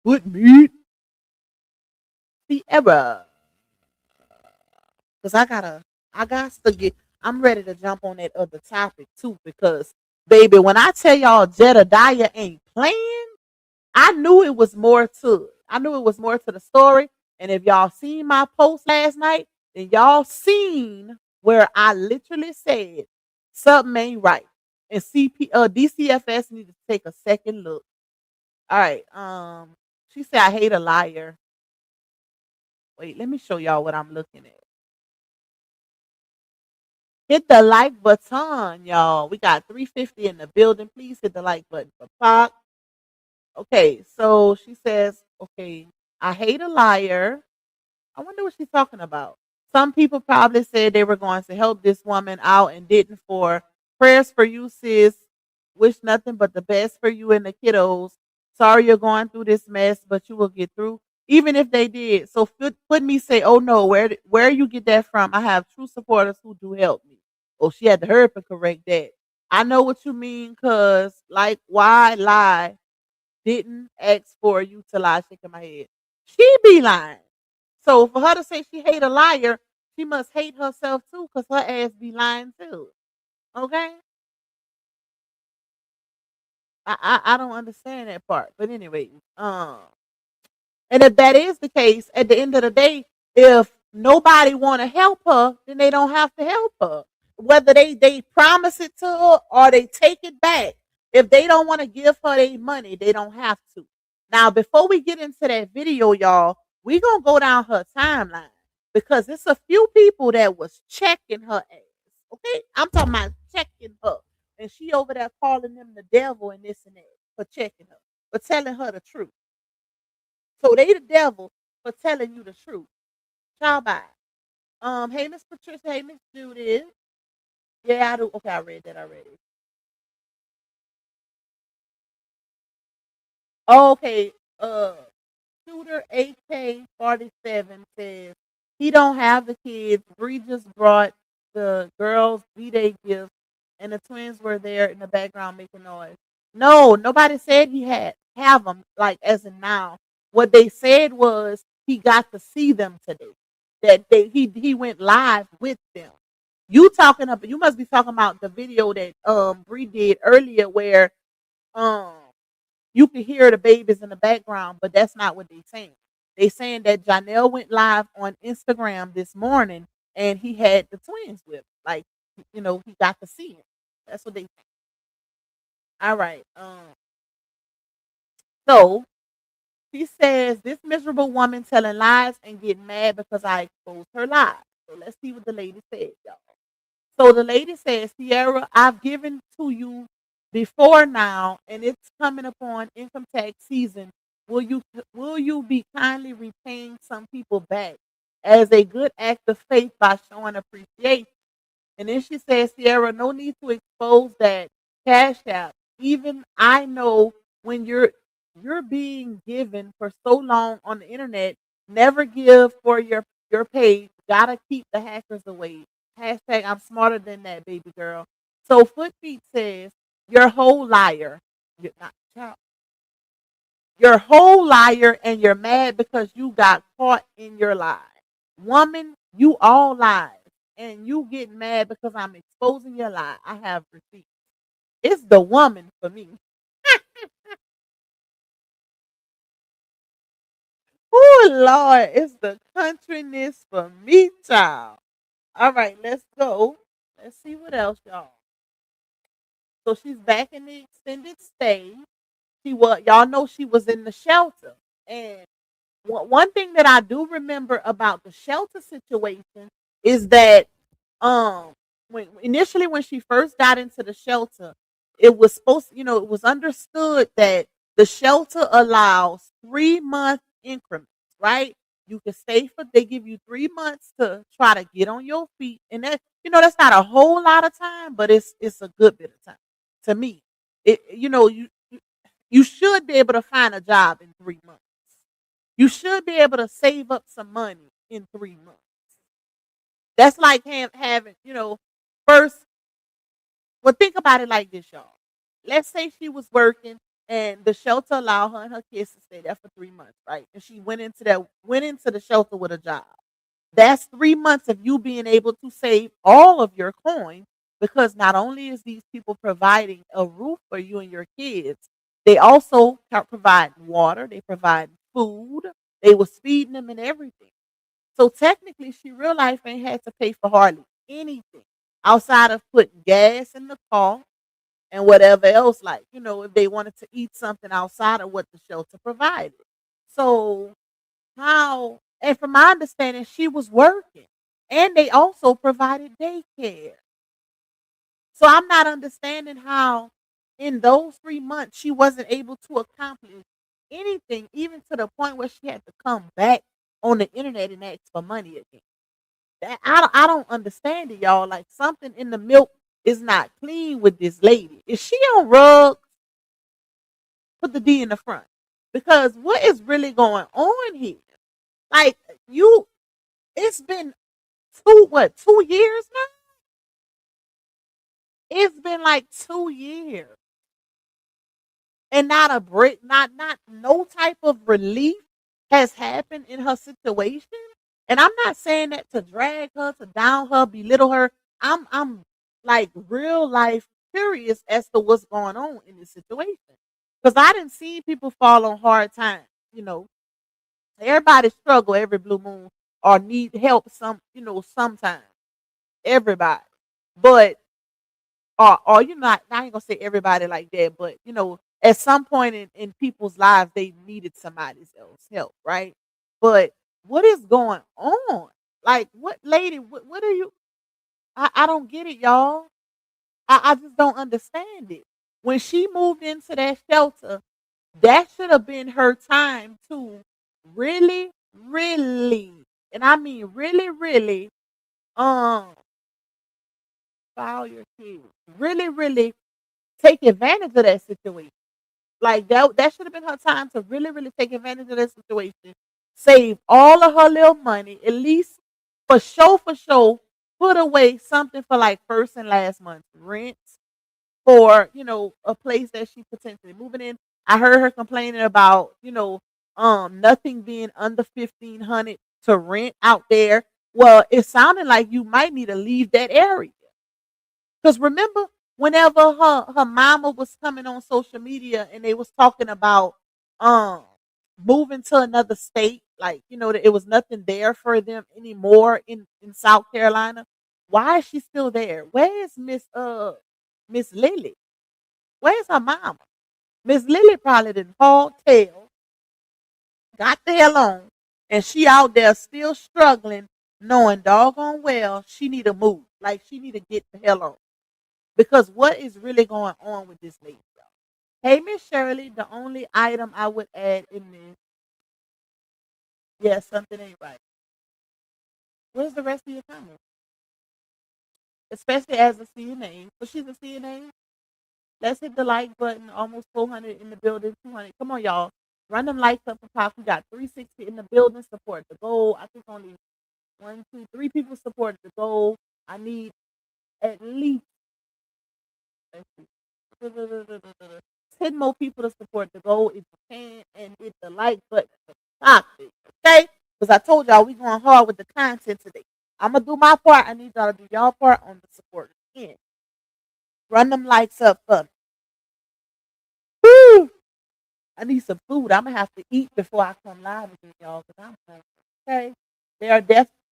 Foot meat. Ciera. Because I'm ready to jump on that other topic too. Because, baby, when I tell y'all Jedediah ain't playing, I knew it was more to it. I knew it was more to the story. And if y'all seen my post last night, then y'all seen where I literally said something ain't right. And DCFS needed to take a second look. All right. She said I hate a liar. Wait, let me show y'all what I'm looking at. Hit the like button, y'all. We got 350 in the building. Please hit the like button for Pop. Okay, so she says, okay, I hate a liar. I wonder what she's talking about. Some people probably said they were going to help this woman out and didn't. For prayers for you, sis. Wish nothing but the best for you and the kiddos. Sorry you're going through this mess, but you will get through. even if they did. So put me say, oh no, where you get that from? I have true supporters who do help me. Oh, she had to hurry up and correct that. I know what you mean, cause like why lie? Didn't ask for you to lie, shaking my head. She be lying. So for her to say she hate a liar, she must hate herself too, cause her ass be lying too. Okay? I don't understand that part. But anyway, and if that is the case, at the end of the day, if nobody want to help her, then they don't have to help her. Whether they promise it to her or they take it back. If they don't want to give her their money, they don't have to. Now, before we get into that video, y'all, we gonna go down her timeline because it's a few people that was checking her ass. Okay, I'm talking about checking her, and she over there calling them the devil and this and that for checking her, for telling her the truth. So they the devil for telling you the truth. Ciao, bye. Hey Miss Patricia, hey Miss Judith. Yeah, I do. Okay, I read that already. Okay, Shooter AK-47 says he don't have the kids. Bree just brought the girls' B-Day gifts, and the twins were there in the background making noise. No, nobody said he had have them. Like as in now, what they said was he got to see them today. That he went live with them. You talking about? You must be talking about the video that Bree did earlier, where um you can hear the babies in the background, but that's not what they're saying. They saying that Johnell went live on Instagram this morning and he had the twins with him. Like, he got to see him. That's what they think. All right. So she says this miserable woman telling lies and getting mad because I exposed her lies. So let's see what the lady said, y'all. So the lady says, Ciera, I've given to you before now, and it's coming upon income tax season. Will you be kindly repaying some people back as a good act of faith by showing appreciation? And then she says, Ciera, no need to expose that cash app. Even I know when you're being given for so long on the internet, never give for your page. Gotta keep the hackers away. Hashtag I'm smarter than that, baby girl. So Footfeet says, you're a whole liar. You're not child. You're a whole liar and you're mad because you got caught in your lie. Woman, you all lies. And you get mad because I'm exposing your lie. I have receipts. It's the woman for me. Oh Lord, it's the countryness for me, child. All right, let's go. Let's see what else, y'all. So she's back in the extended stay. Y'all know she was in the shelter. And one thing that I do remember about the shelter situation is that when she first got into the shelter, it was it was understood that the shelter allows 3-month increments, right? You can stay they give you 3 months to try to get on your feet. And that's not a whole lot of time, but it's a good bit of time to me. You should be able to find a job in 3 months. You should be able to save up some money in 3 months. That's like having, first. Well, think about it like this, y'all. Let's say she was working and the shelter allowed her and her kids to stay there for 3 months, right? And she went into the shelter with a job. That's 3 months of you being able to save all of your coins because not only is these people providing a roof for you and your kids, they also provide water, they provide food, they was feeding them and everything. So technically, she real life ain't had to pay for hardly anything outside of putting gas in the car and whatever else, like, if they wanted to eat something outside of what the shelter provided. So and from my understanding, she was working and they also provided daycare. So I'm not understanding how in those 3 months she wasn't able to accomplish anything, even to the point where she had to come back on the internet and ask for money again. I don't understand it, y'all. Like something in the milk is not clean with this lady. Is she on drugs? Put the D in the front. Because what is really going on here? Like you, it's been 2 years now? It's been like 2 years. And not a break, not no type of relief has happened in her situation. And I'm not saying that to drag her, to down her, belittle her. I'm like real life curious as to what's going on in this situation. Because I didn't see people fall on hard times. You know, everybody struggle every blue moon or need help sometimes. Everybody. But or you not I ain't gonna say everybody like that, but at some point in people's lives they needed somebody else's help, right? But what is going on? Like what lady, what are you I don't get it, y'all. I just don't understand it. When she moved into that shelter, that should have been her time to really, really, and I mean really, really, um, file your kids. Really, really take advantage of that situation. Like that should have been her time to really, really take advantage of that situation. Save all of her little money, at least for sure, put away something for like first and last month's rent for, a place that she potentially moving in. I heard her complaining about, nothing being under 1,500 to rent out there. Well, it sounded like you might need to leave that area. Because remember, whenever her mama was coming on social media and they was talking about um moving to another state, like that it was nothing there for them anymore in South Carolina. Why is she still there? Where is Miss Lily? Where's her mama? Miss Lily probably didn't haul tail, got the hell on, and she out there still struggling, knowing doggone well she need to move, like she need to get the hell on. Because what is really going on with this lady, y'all? Hey, Miss Shirley, the only item I would add in this, yeah, something ain't right. Where's the rest of your comment? Especially as a CNA. So she's a CNA. Let's hit the like button. Almost 400 in the building, 200. Come on, y'all. Run them likes up and pop. We got 360 in the building. Support the goal. I think only 3 people supported the goal. I need at least, let's see, 10 more people to support the goal if you can, and hit the like button. Stop it, okay? Because I told y'all we going hard with the content today. I'm gonna do my part. I need y'all to do y'all part on the support. Again, run them likes up for me. Woo! I need some food. I'm gonna have to eat before I come live again, y'all. Because I'm hungry. Okay.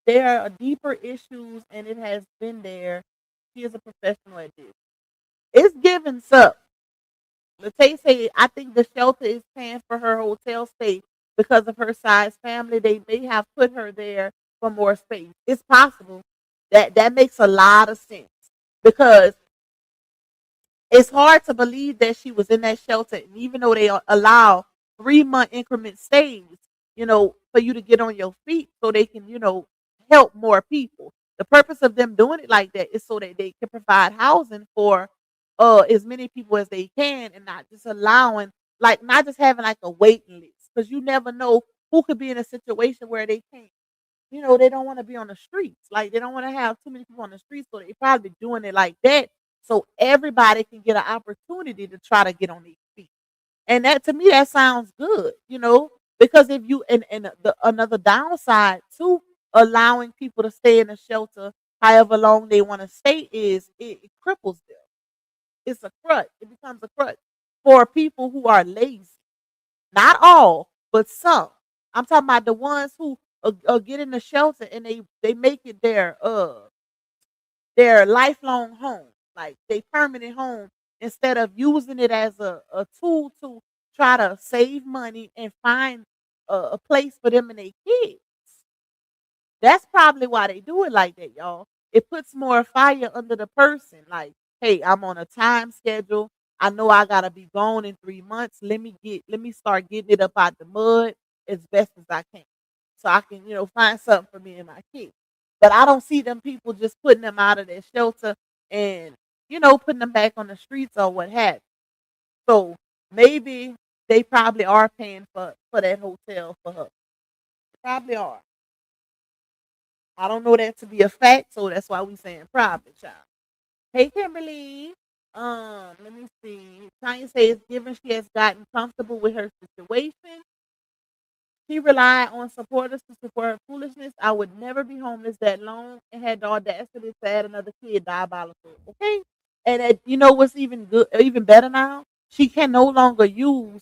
There are deeper issues, and it has been there. She is a professional at this. It's giving up. Latae say, I think the shelter is paying for her hotel stay because of her size family. They may have put her there for more space. It's possible. That makes a lot of sense because it's hard to believe that she was in that shelter, and even though they allow 3-month increment stays, for you to get on your feet so they can, help more people. The purpose of them doing it like that is so that they can provide housing for as many people as they can, and not just allowing, like, not just having like a waiting list, because you never know who could be in a situation where they can't, they don't want to be on the streets. Like, they don't want to have too many people on the streets, so they probably doing it like that so everybody can get an opportunity to try to get on their feet. And that, to me, that sounds good, because if you and the another downside to allowing people to stay in a shelter however long they want to stay is it cripples them. It's a crutch. It becomes a crutch for people who are lazy. Not all, but some. I'm talking about the ones who get in the shelter and they make it their lifelong home, like they permanent home, instead of using it as a tool to try to save money and find a place for them and their kids. That's probably why they do it like that, y'all. It puts more fire under the person. Like, hey, I'm on a time schedule. I know I gotta be gone in 3 months. Let me start getting it up out the mud as best as I can. So I can, find something for me and my kids. But I don't see them people just putting them out of their shelter and, putting them back on the streets or what have you. So maybe they probably are paying for that hotel for her. Probably are. I don't know that to be a fact, so that's why we saying probably, child. Hey, Kimberly. Let me see. Tanya says, given she has gotten comfortable with her situation, she relied on supporters to support her foolishness. I would never be homeless that long and had the audacity to add another kid diabolical. Okay? And you know what's even good, even better now? She can no longer use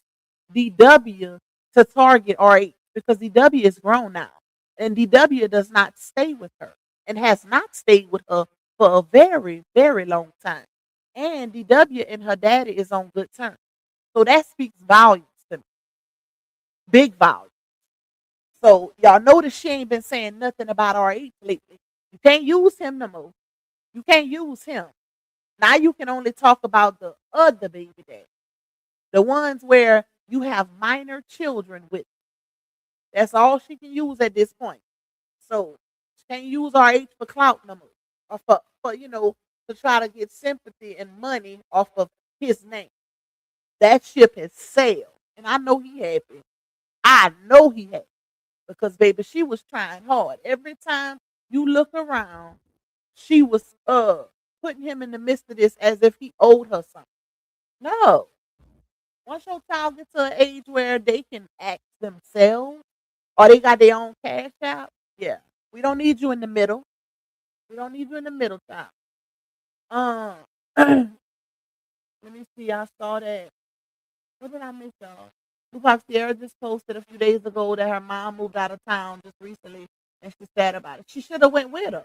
DW to target RH because DW is grown now. And DW does not stay with her and has not stayed with her for a very, very long time. And DW and her daddy is on good terms. So that speaks volumes to me. Big volumes. So y'all notice she ain't been saying nothing about RH lately. You can't use him no more. You can't use him. Now you can only talk about the other baby daddy. The ones where you have minor children with. That's all she can use at this point. So she can't use RH for clout no more. Or for to try to get sympathy and money off of his name. That ship has sailed. And I know he happy. I know he happy. Because baby, she was trying hard. Every time you look around, she was putting him in the midst of this as if he owed her something. No. Once your child gets to an age where they can act themselves or they got their own cash out, yeah. We don't need you in the middle. We don't need you in the middle, child. Um let me see. I saw that. What did I miss, y'all? Tupac Ciera just posted a few days ago that her mom moved out of town just recently, and she's sad about it. She should have went with her.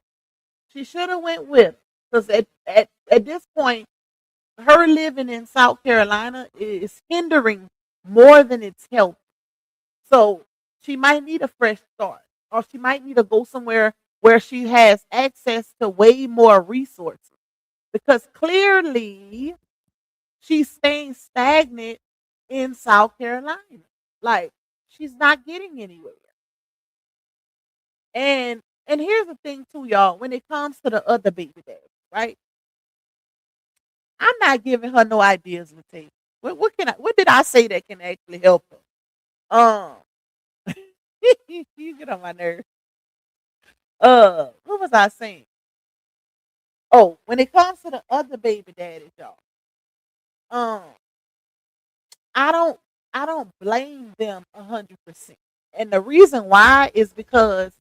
She should have went with her. Because at this point, her living in South Carolina is hindering more than it's helping. So she might need a fresh start, or she might need to go somewhere where she has access to way more resources. Because clearly she's staying stagnant in South Carolina. Like she's not getting anywhere. And here's the thing too, y'all. When it comes to the other baby daddy, right? I'm not giving her no ideas to take. What did I say that can actually help her? You get on my nerves. What was I saying? Oh, when it comes to the other baby daddies, y'all, um, I don't I don't blame them 100%. And the reason why is because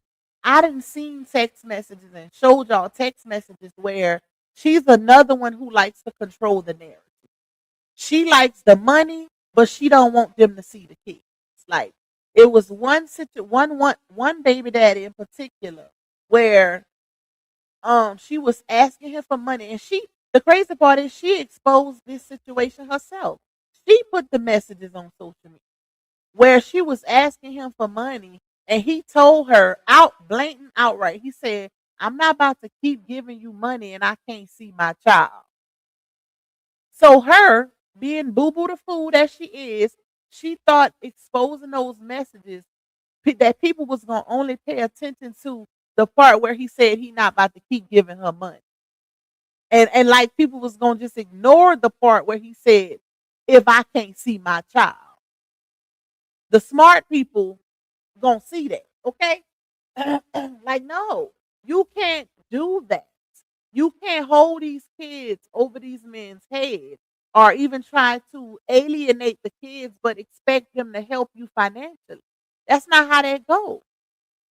I didn't seen text messages and showed y'all text messages where she's another one who likes to control the narrative. She likes the money, but she don't want them to see the kids. Like it was one baby daddy in particular where she was asking him for money, and the crazy part is she exposed this situation herself. She put the messages on social media where she was asking him for money, and he told her out blatant outright. He said, I'm not about to keep giving you money and I can't see my child. So her being boo boo the fool that she is, she thought exposing those messages that people was gonna only pay attention to the part where he said he not about to keep giving her money. And like people was gonna just ignore the part where he said, if I can't see my child. The smart people gonna see that, okay? Like, no, you can't do that. You can't hold these kids over these men's heads or even try to alienate the kids, but expect them to help you financially. That's not how that goes.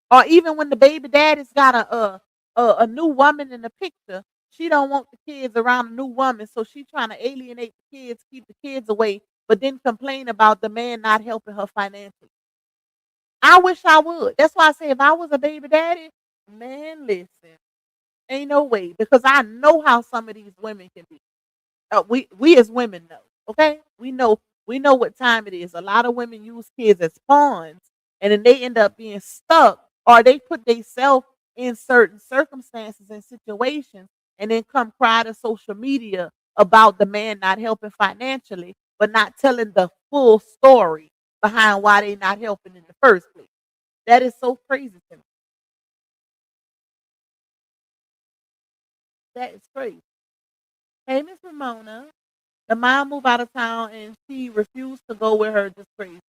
Or even when the baby daddy's got a new woman in the picture, she don't want the kids around a new woman, so she trying to alienate the kids, keep the kids away, but then complain about the man not helping her financially. I wish I would. That's why I say if I was a baby daddy, man, listen, ain't no way because I know how some of these women can be. We as women know, okay? We know what time it is. A lot of women use kids as pawns, and then they end up being stuck, or they put themselves in certain circumstances and situations, and then come cry to social media about the man not helping financially, but not telling the full story behind why they not helping in the first place. That is so crazy to me. That is crazy. Hey, Miss Ramona. The mom moved out of town and she refused to go with her, just crazy.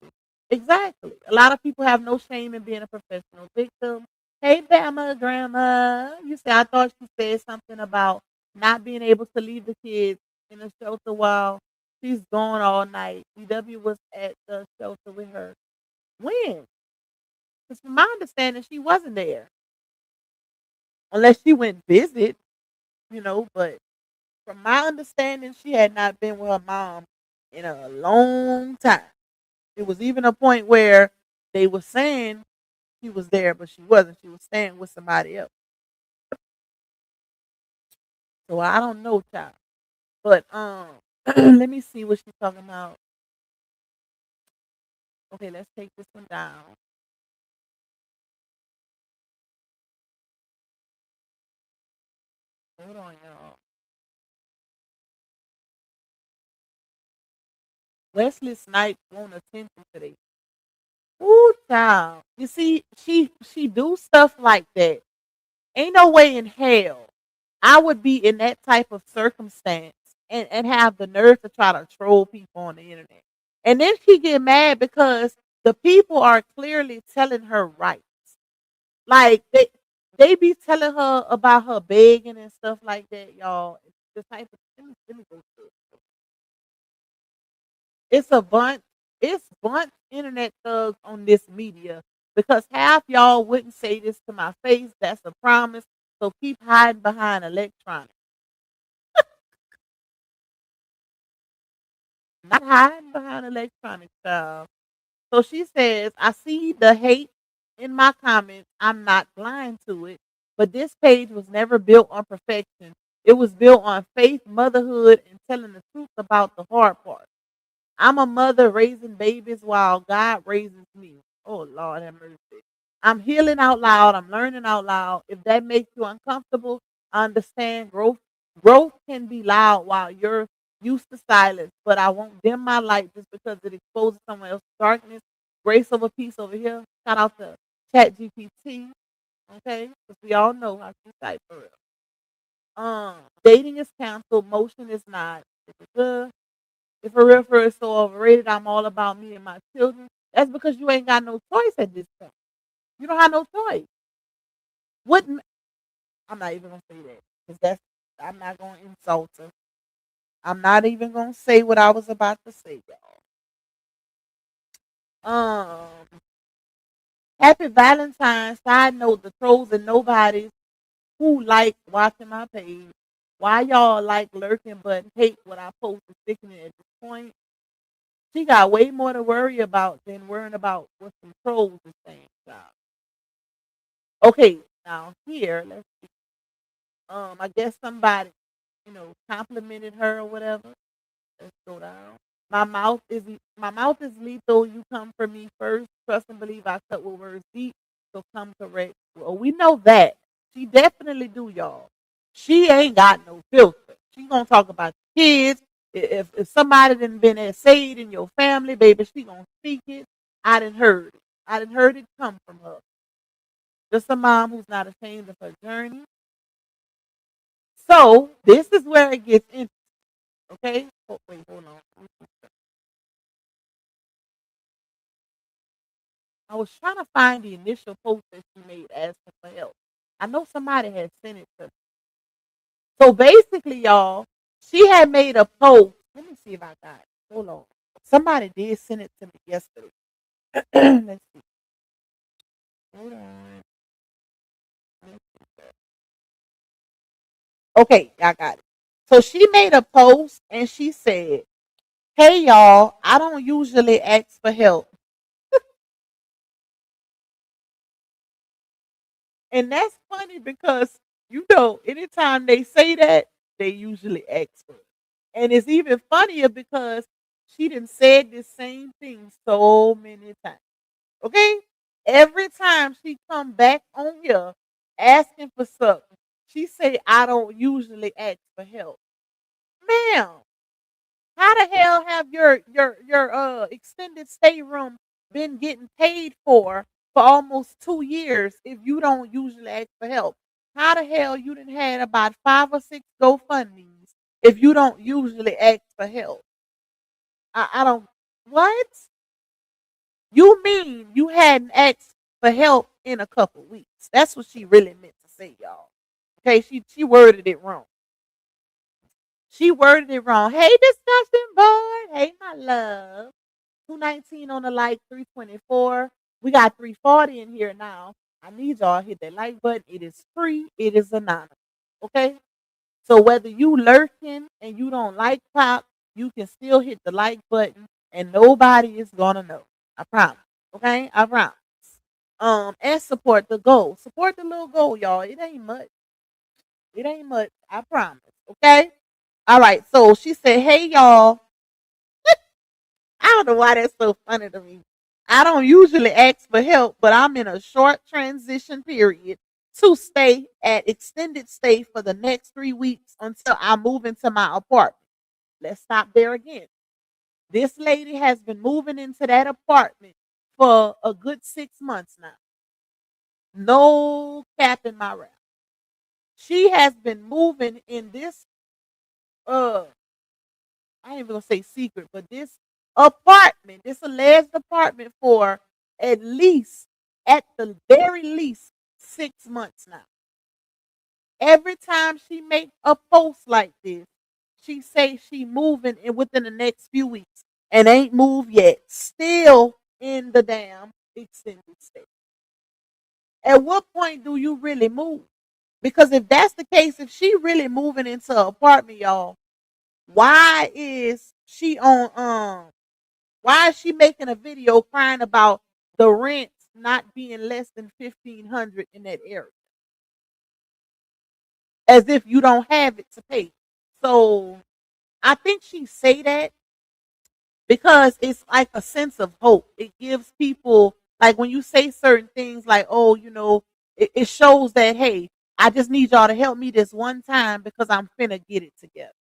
Exactly. A lot of people have no shame in being a professional victim. Hey, Bama, Grandma. You say, I thought she said something about not being able to leave the kids in the shelter while she's gone all night. DW was at the shelter with her. When? Because from my understanding, she wasn't there. Unless she went visit, but from my understanding, she had not been with her mom in a long time. It was even a point where they were saying she was there, but she wasn't. She was staying with somebody else. So I don't know, child. But let me see what she's talking about. Okay, let's take this one down. Hold on, y'all. Wesley Snipes won't attention today. Ooh, child. You see, she do stuff like that. Ain't no way in hell I would be in that type of circumstance and have the nerve to try to troll people on the internet. And then she get mad because the people are clearly telling her right. Like they be telling her about her begging and stuff like that, y'all. The type of let me go through it. It's bunch internet thugs on this media because half y'all wouldn't say this to my face. That's a promise. So keep hiding behind electronics. Not hiding behind electronics, child. So she says, I see the hate in my comments. I'm not blind to it. But this page was never built on perfection. It was built on faith, motherhood, and telling the truth about the hard part. I'm a mother raising babies while God raises me. Oh, Lord have mercy. I'm healing out loud. I'm learning out loud. If that makes you uncomfortable, I understand growth can be loud while you're used to silence, but I won't dim my light just because it exposes someone else's darkness. Grace over peace over here. Shout out to Chat GPT. Okay? Because we all know how to type for real. Dating is canceled, motion is not. If a real is so overrated, I'm all about me and my children. That's because you ain't got no choice at this point. You don't have no choice. Wouldn't I'm not even gonna say that because that's I'm not gonna insult her. I'm not even gonna say what I was about to say, y'all. Happy Valentine's. Side note: the trolls and nobodies who like watching my page. Why y'all like lurking but hate what I post and sticking it at this point? She got way more to worry about than worrying about what some trolls is saying. Child. Okay, now here, let's see. I guess somebody, complimented her or whatever. Let's go down. My mouth is lethal. You come for me first. Trust and believe I cut with words deep. So come correct. Well, we know that. She definitely do, y'all. She ain't got no filter. She gonna talk about the kids. If somebody done been essayed in your family, baby, she gonna speak it. I didn't heard it. I didn't heard it come from her. Just a mom who's not ashamed of her journey. So this is where it gets interesting. Okay. Oh, wait, hold on. I was trying to find the initial post that she made asking for help. I know somebody had sent it to me. So basically, y'all, she had made a post. Let me see if I got it. Hold on. Somebody did send it to me yesterday. Let's see. Hold on. Okay, I got it. So she made a post and she said, hey, y'all, I don't usually ask for help. And that's funny because, anytime they say that, they usually ask for it. And it's even funnier because she done said the same thing so many times. Okay? Every time she come back on here asking for something, she say, I don't usually ask for help. Ma'am, how the hell have your extended stay room been getting paid for almost 2 years if you don't usually ask for help? How the hell you done had about 5 or 6 GoFundMe's? if you don't usually ask for help? I don't. What? You mean you hadn't asked for help in a couple weeks? That's what she really meant to say, y'all. Okay, she worded it wrong. She worded it wrong. Hey, discussion board. Hey, my love. 219 on the like, 324. We got 340 in here now. I need y'all to hit that like button. It is free. It is anonymous. Okay? So whether you lurking and you don't like pop, you can still hit the like button and nobody is gonna know. I promise. Okay? I promise. And support the goal. Support the little goal, y'all. It ain't much. It ain't much. I promise. Okay? All right. So she said, hey y'all. I don't know why that's so funny to me. I don't usually ask for help, but I'm in a short transition period to stay at extended stay for the next 3 weeks until I move into my apartment. Let's stop there again. This lady has been moving into that apartment for a good 6 months now. No cap in my rap. She has been moving in this uh I ain't even gonna say secret, but this apartment, this alleged apartment for at the very least 6 months now. Every time she make a post like this, she say she moving in within the next few weeks and ain't moved yet. Still in the damn extended stay. At what point do you really move? Because if that's the case, if she really moving into an apartment, y'all, why is she on why is she making a video crying about the rent not being less than 1,500 in that area? As if you don't have it to pay. So I think she say that because it's like a sense of hope. It gives people, like when you say certain things like, oh, it shows that, hey, I just need y'all to help me this one time because I'm finna get it together.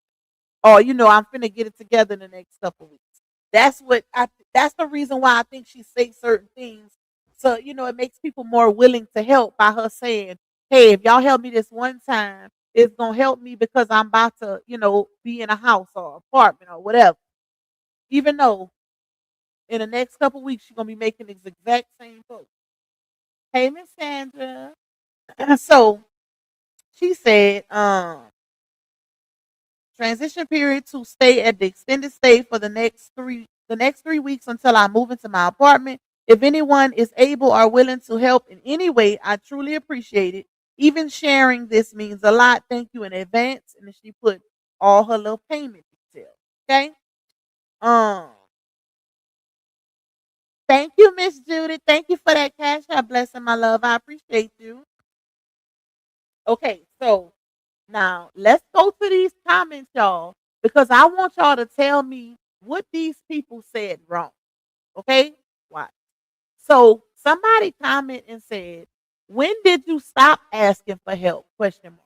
Or, I'm finna get it together in the next couple weeks. That's the reason why I think she say certain things. So, it makes people more willing to help by her saying, hey, if y'all help me this one time, it's gonna help me because I'm about to, be in a house or apartment or whatever. Even though in the next couple weeks she's gonna be making this exact same post. Hey, Miss Sandra. So she said, transition period to stay at the extended stay for the next 3 weeks until I move into my apartment. If anyone is able or willing to help in any way, I truly appreciate it. Even sharing this means a lot. Thank you in advance. And then she put all her little payment details. Okay. Um, Thank you, Miss Judith. Thank you for that cash app blessing, my love. I appreciate you. Okay, so now let's go to these comments, y'all, because I want y'all to tell me what these people said wrong. Okay? Watch. So somebody comment and said, when did you stop asking for help? Question mark.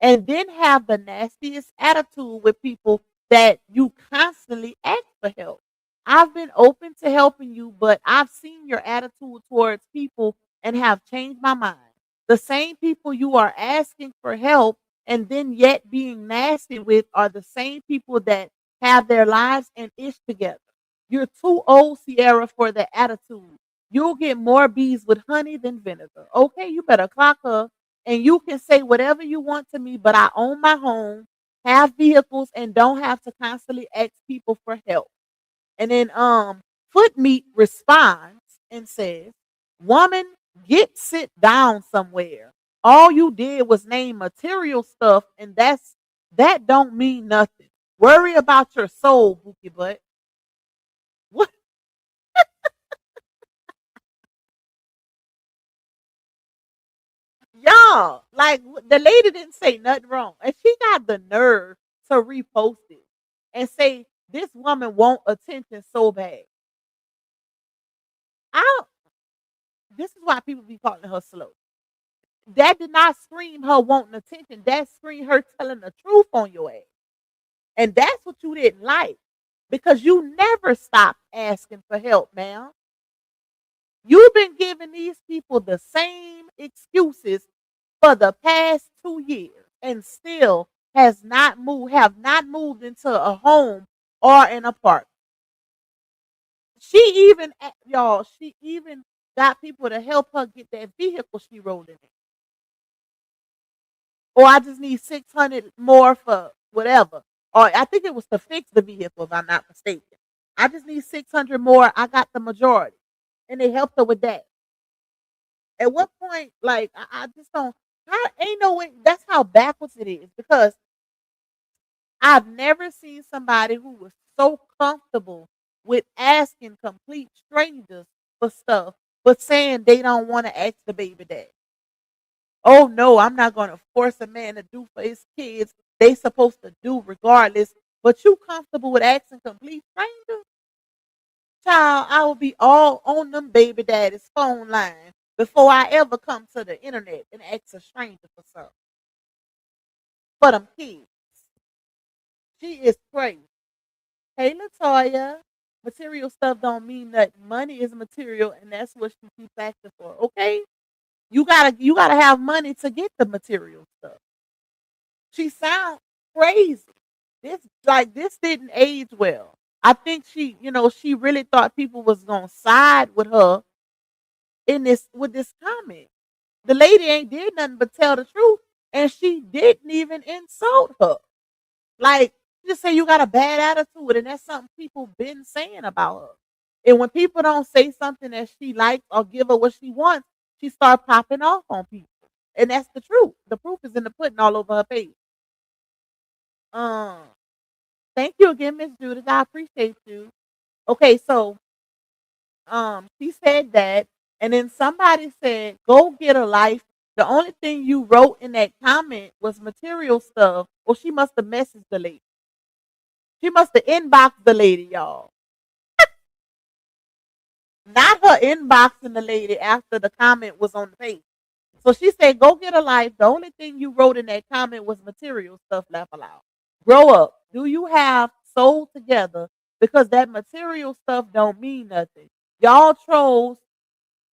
And then have the nastiest attitude with people that you constantly ask for help. I've been open to helping you, but I've seen your attitude towards people and have changed my mind. The same people you are asking for help and then yet being nasty with are the same people that have their lives and ish together. You're too old, Ciera, for the attitude. You'll get more bees with honey than vinegar. Okay, you better clock her and you can say whatever you want to me, but I own my home, have vehicles, and don't have to constantly ask people for help. And then Foot Meat responds and says, woman, sit down somewhere. All you did was name material stuff, and that don't mean nothing. Worry about your soul, Bookie Butt. What? Y'all, like the lady didn't say nothing wrong. And she got the nerve to repost it and say this woman want attention so bad. I don't, this is why people be calling her slow. That did not scream her wanting attention. That screamed her telling the truth on your ass. And that's what you didn't like. Because you never stopped asking for help, ma'am. You've been giving these people the same excuses for the past 2 years. And still have not moved into a home or an apartment. She even got people to help her get that vehicle she rode in. Or I just need 600 more for whatever. Or I think it was to fix the vehicle, if I'm not mistaken. I just need 600 more. I got the majority. And they helped her with that. At what point, like, I just don't, ain't no way, that's how backwards it is. Because I've never seen somebody who was so comfortable with asking complete strangers for stuff, but saying they don't want to ask the baby dad. Oh no, I'm not gonna force a man to do for his kids. They supposed to do regardless. But you comfortable with asking complete strangers? Child, I will be all on them baby daddy's phone line before I ever come to the internet and ask a stranger for something. For them kids. She is crazy. Hey Latoya. Material stuff don't mean that money is material and that's what she keeps asking for. Okay? You gotta have money to get the material stuff. She sounds crazy. This didn't age well. I think she really thought people was gonna side with her in this with this comment. The lady ain't did nothing but tell the truth, and she didn't even insult her. Like, just say you got a bad attitude, and that's something people been saying about her. And when people don't say something that she likes or give her what she wants, she start popping off on people. And that's the truth. The proof is in the pudding all over her face. Um, Thank you again, Miss Judith. I appreciate you. Okay, so she said that, and then somebody said, "Go get a life." The only thing you wrote in that comment was material stuff. Well, she must have messaged the lady. She must have inboxed the lady, y'all. Not her inboxing the lady after the comment was on the page. So she said, "Go get a life." The only thing you wrote in that comment was material stuff left aloud. Grow up. Do you have soul together? Because that material stuff don't mean nothing. Y'all trolls,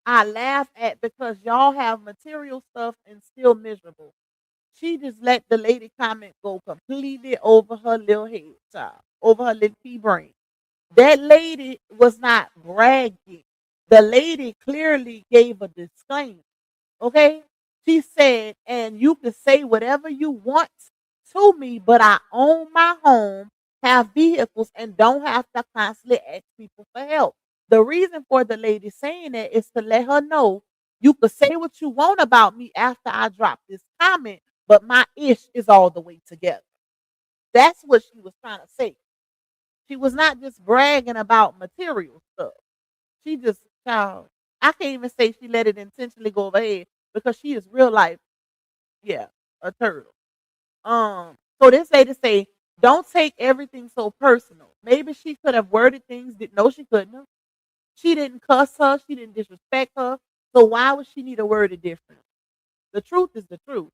I laugh at because y'all have material stuff and still miserable. She just let the lady comment go completely over her little head, child, over her little pea brain. That lady was not bragging. The lady clearly gave a disclaimer. Okay? She said, and you can say whatever you want to me, but I own my home, have vehicles, and don't have to constantly ask people for help. The reason for the lady saying that is to let her know you could say what you want about me after I drop this comment, but my ish is all the way together. That's what she was trying to say. She was not just bragging about material stuff. She just, child, I can't even say she let it intentionally go over her head because she is real life, yeah, a turtle. So this lady say, don't take everything so personal. Maybe she could have worded things that no, she couldn't have. She didn't cuss her, she didn't disrespect her. So why would she need to word it different? The truth is the truth.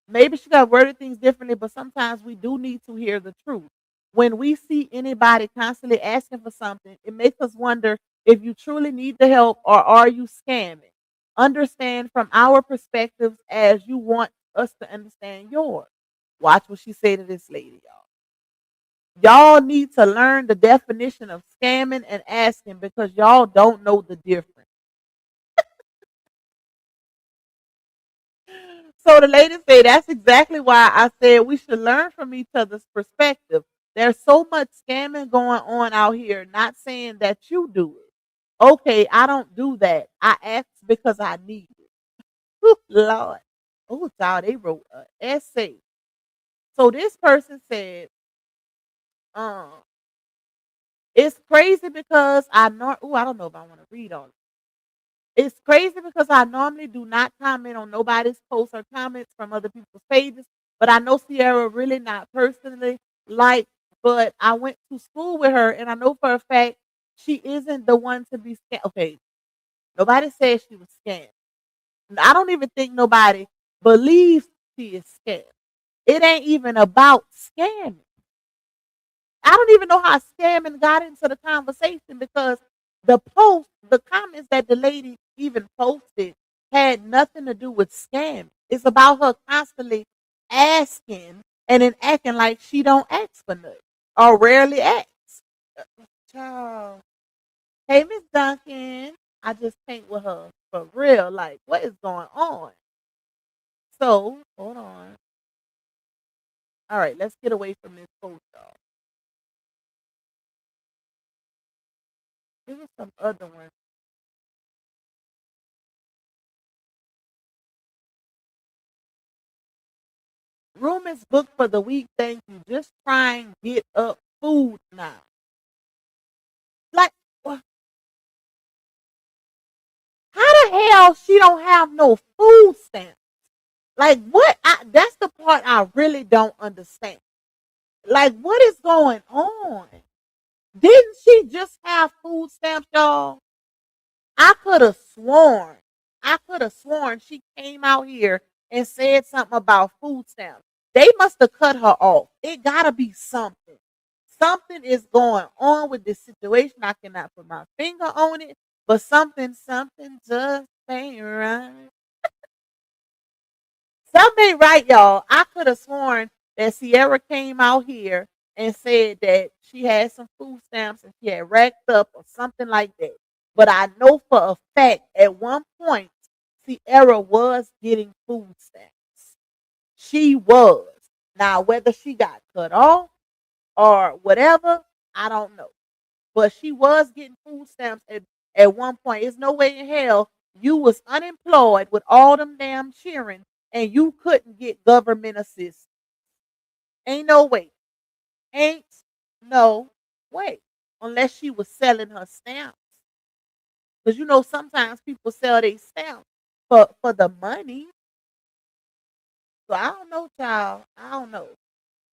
Maybe she got worded things differently, but sometimes we do need to hear the truth. When we see anybody constantly asking for something, it makes us wonder if you truly need the help or are you scamming? Understand from our perspectives as you want us to understand yours. Watch what she said to this lady, y'all. Y'all need to learn the definition of scamming and asking because y'all don't know the difference. So the lady said, that's exactly why I said we should learn from each other's perspective. There's so much scamming going on out here, not saying that you do it. Okay, I don't do that. I ask because I need it. Whew, Lord. Oh, child, they wrote an essay. So this person said, um, it's crazy because I know, I don't know if I want to read all of it. It's crazy because I normally do not comment on nobody's posts or comments from other people's pages, but I know Ciera really not personally like, but I went to school with her and I know for a fact she isn't the one to be scammed. Okay, nobody says she was scammed. I don't even think nobody believes she is scammed. It ain't even about scamming. I don't even know how scamming got into the conversation because the comments that the lady even posted had nothing to do with scamming. It's about her constantly asking and then acting like she don't ask for nothing or rarely asks. Child. Hey, Miss Duncan. I just paint with her for real. Like, what is going on? So, hold on. All right, let's get away from this post, y'all. There was some other one. Room is booked for the week. Thank you. Just try and get up food now. Like, how the hell she don't have no food stamps? Like, what? That's the part I really don't understand. Like, what is going on? Didn't she just have food stamps, y'all? I could have sworn. I could have sworn she came out here and said something about food stamps. They must have cut her off. It gotta be something. Something is going on with this situation. I cannot put my finger on it, but something just ain't right. Something ain't right, y'all. I could have sworn that Ciera came out here and said that she had some food stamps and she had racked up or something like that. But I know for a fact at one point, Ciera was getting food stamps. She was. Now, whether she got cut off or whatever, I don't know. But she was getting food stamps at one point. There's no way in hell you was unemployed with all them damn cheering and you couldn't get government assistance. Ain't no way. Ain't no way. Unless she was selling her stamps. Because sometimes people sell their stamps for the money. So I don't know, child. I don't know.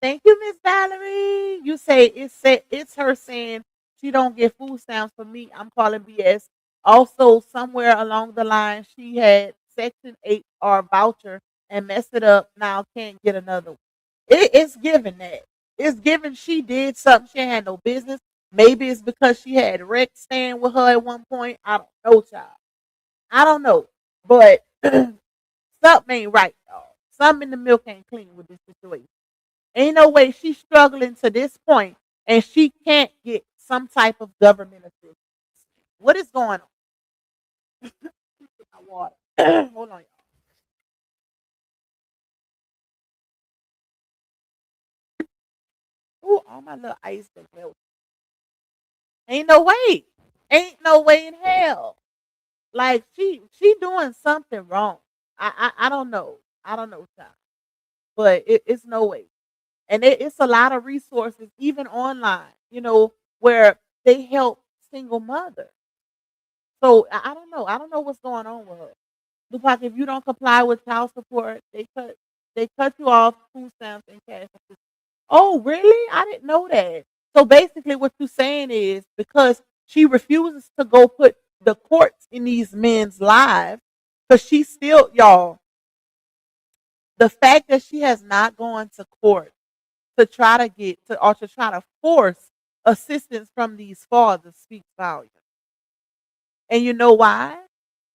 Thank you, Miss Valerie. You say it's her saying she don't get food stamps for me. I'm calling BS. Also, somewhere along the line, she had Section 8 or voucher and messed it up. Now can't get another one. It's given that. It's given she did something she had no business. Maybe it's because she had Rex staying with her at one point. I don't know, child. I don't know. But something ain't right, y'all. Something in the milk ain't clean with this situation. Ain't no way she's struggling to this point and she can't get some type of government assistance. What is going on? My water. Hold on, y'all. Ooh, all my little ice been melted. Ain't no way. Ain't no way in hell. Like she doing something wrong. I don't know. I don't know, child. But it's no way. And it's a lot of resources, even online, where they help single mothers. So I don't know. I don't know what's going on with her. Look like if you don't comply with child support, they cut you off food stamps and cash assistance. Oh, really? I didn't know that. So basically, what you're saying is because she refuses to go put the courts in these men's lives, because she still, y'all, the fact that she has not gone to court to try to get to or to try to force assistance from these fathers speaks volumes. And you know why?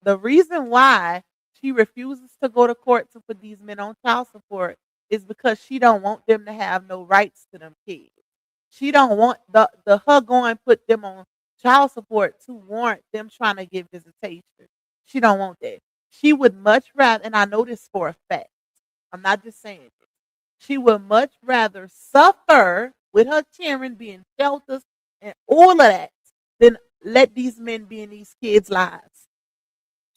The reason why she refuses to go to court to put these men on child support is because she don't want them to have no rights to them kids. She don't want the her going put them on child support to warrant them trying to get visitation. She don't want that. She would much rather, and I know this for a fact. I'm not just saying this. She would much rather suffer with her children being shelters and all of that than let these men be in these kids' lives.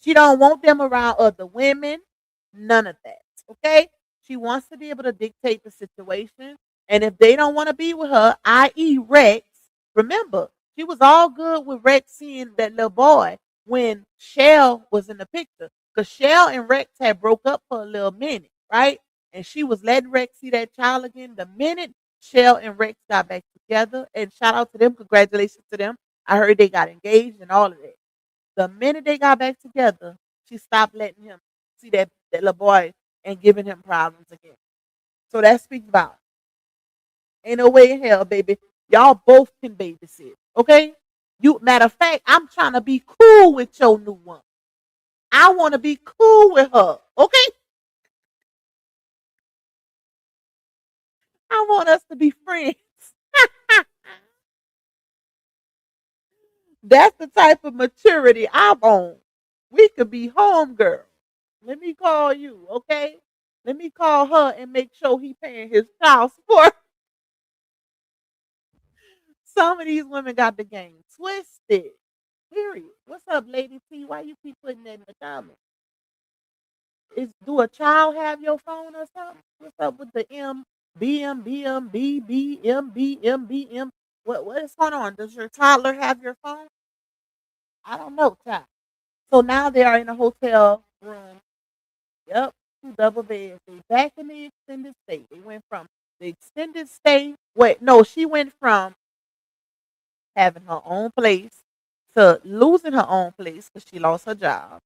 She don't want them around other women. None of that. Okay? She wants to be able to dictate the situation. And if they don't want to be with her, i.e. Rex, remember, she was all good with Rex seeing that little boy when Shell was in the picture. Because Shell and Rex had broke up for a little minute, right? And she was letting Rex see that child again. The minute Shell and Rex got back together, and shout out to them, congratulations to them. I heard they got engaged and all of that. The minute they got back together, she stopped letting him see that little boy and giving him problems again. So that speaks about ain't no way in hell, baby. Y'all both can babysit. Okay? You matter of fact, I'm trying to be cool with your new one. I want to be cool with her. Okay? want us to be friends. That's the type of maturity I'm on. We could be home girl. Let me call you, okay? Let me call her and make sure he paying his child support. Some of these women got the game twisted. Period. What's up, Lady T? Why you keep putting that in the comments? Do a child have your phone or something? What's up with the M? What is going on? Does your toddler have your phone? I don't know, child. So now they are in a hotel room. Yep, two double beds. They back in the extended stay. They went from the extended stay. Wait, no, she went from having her own place to losing her own place because she lost her job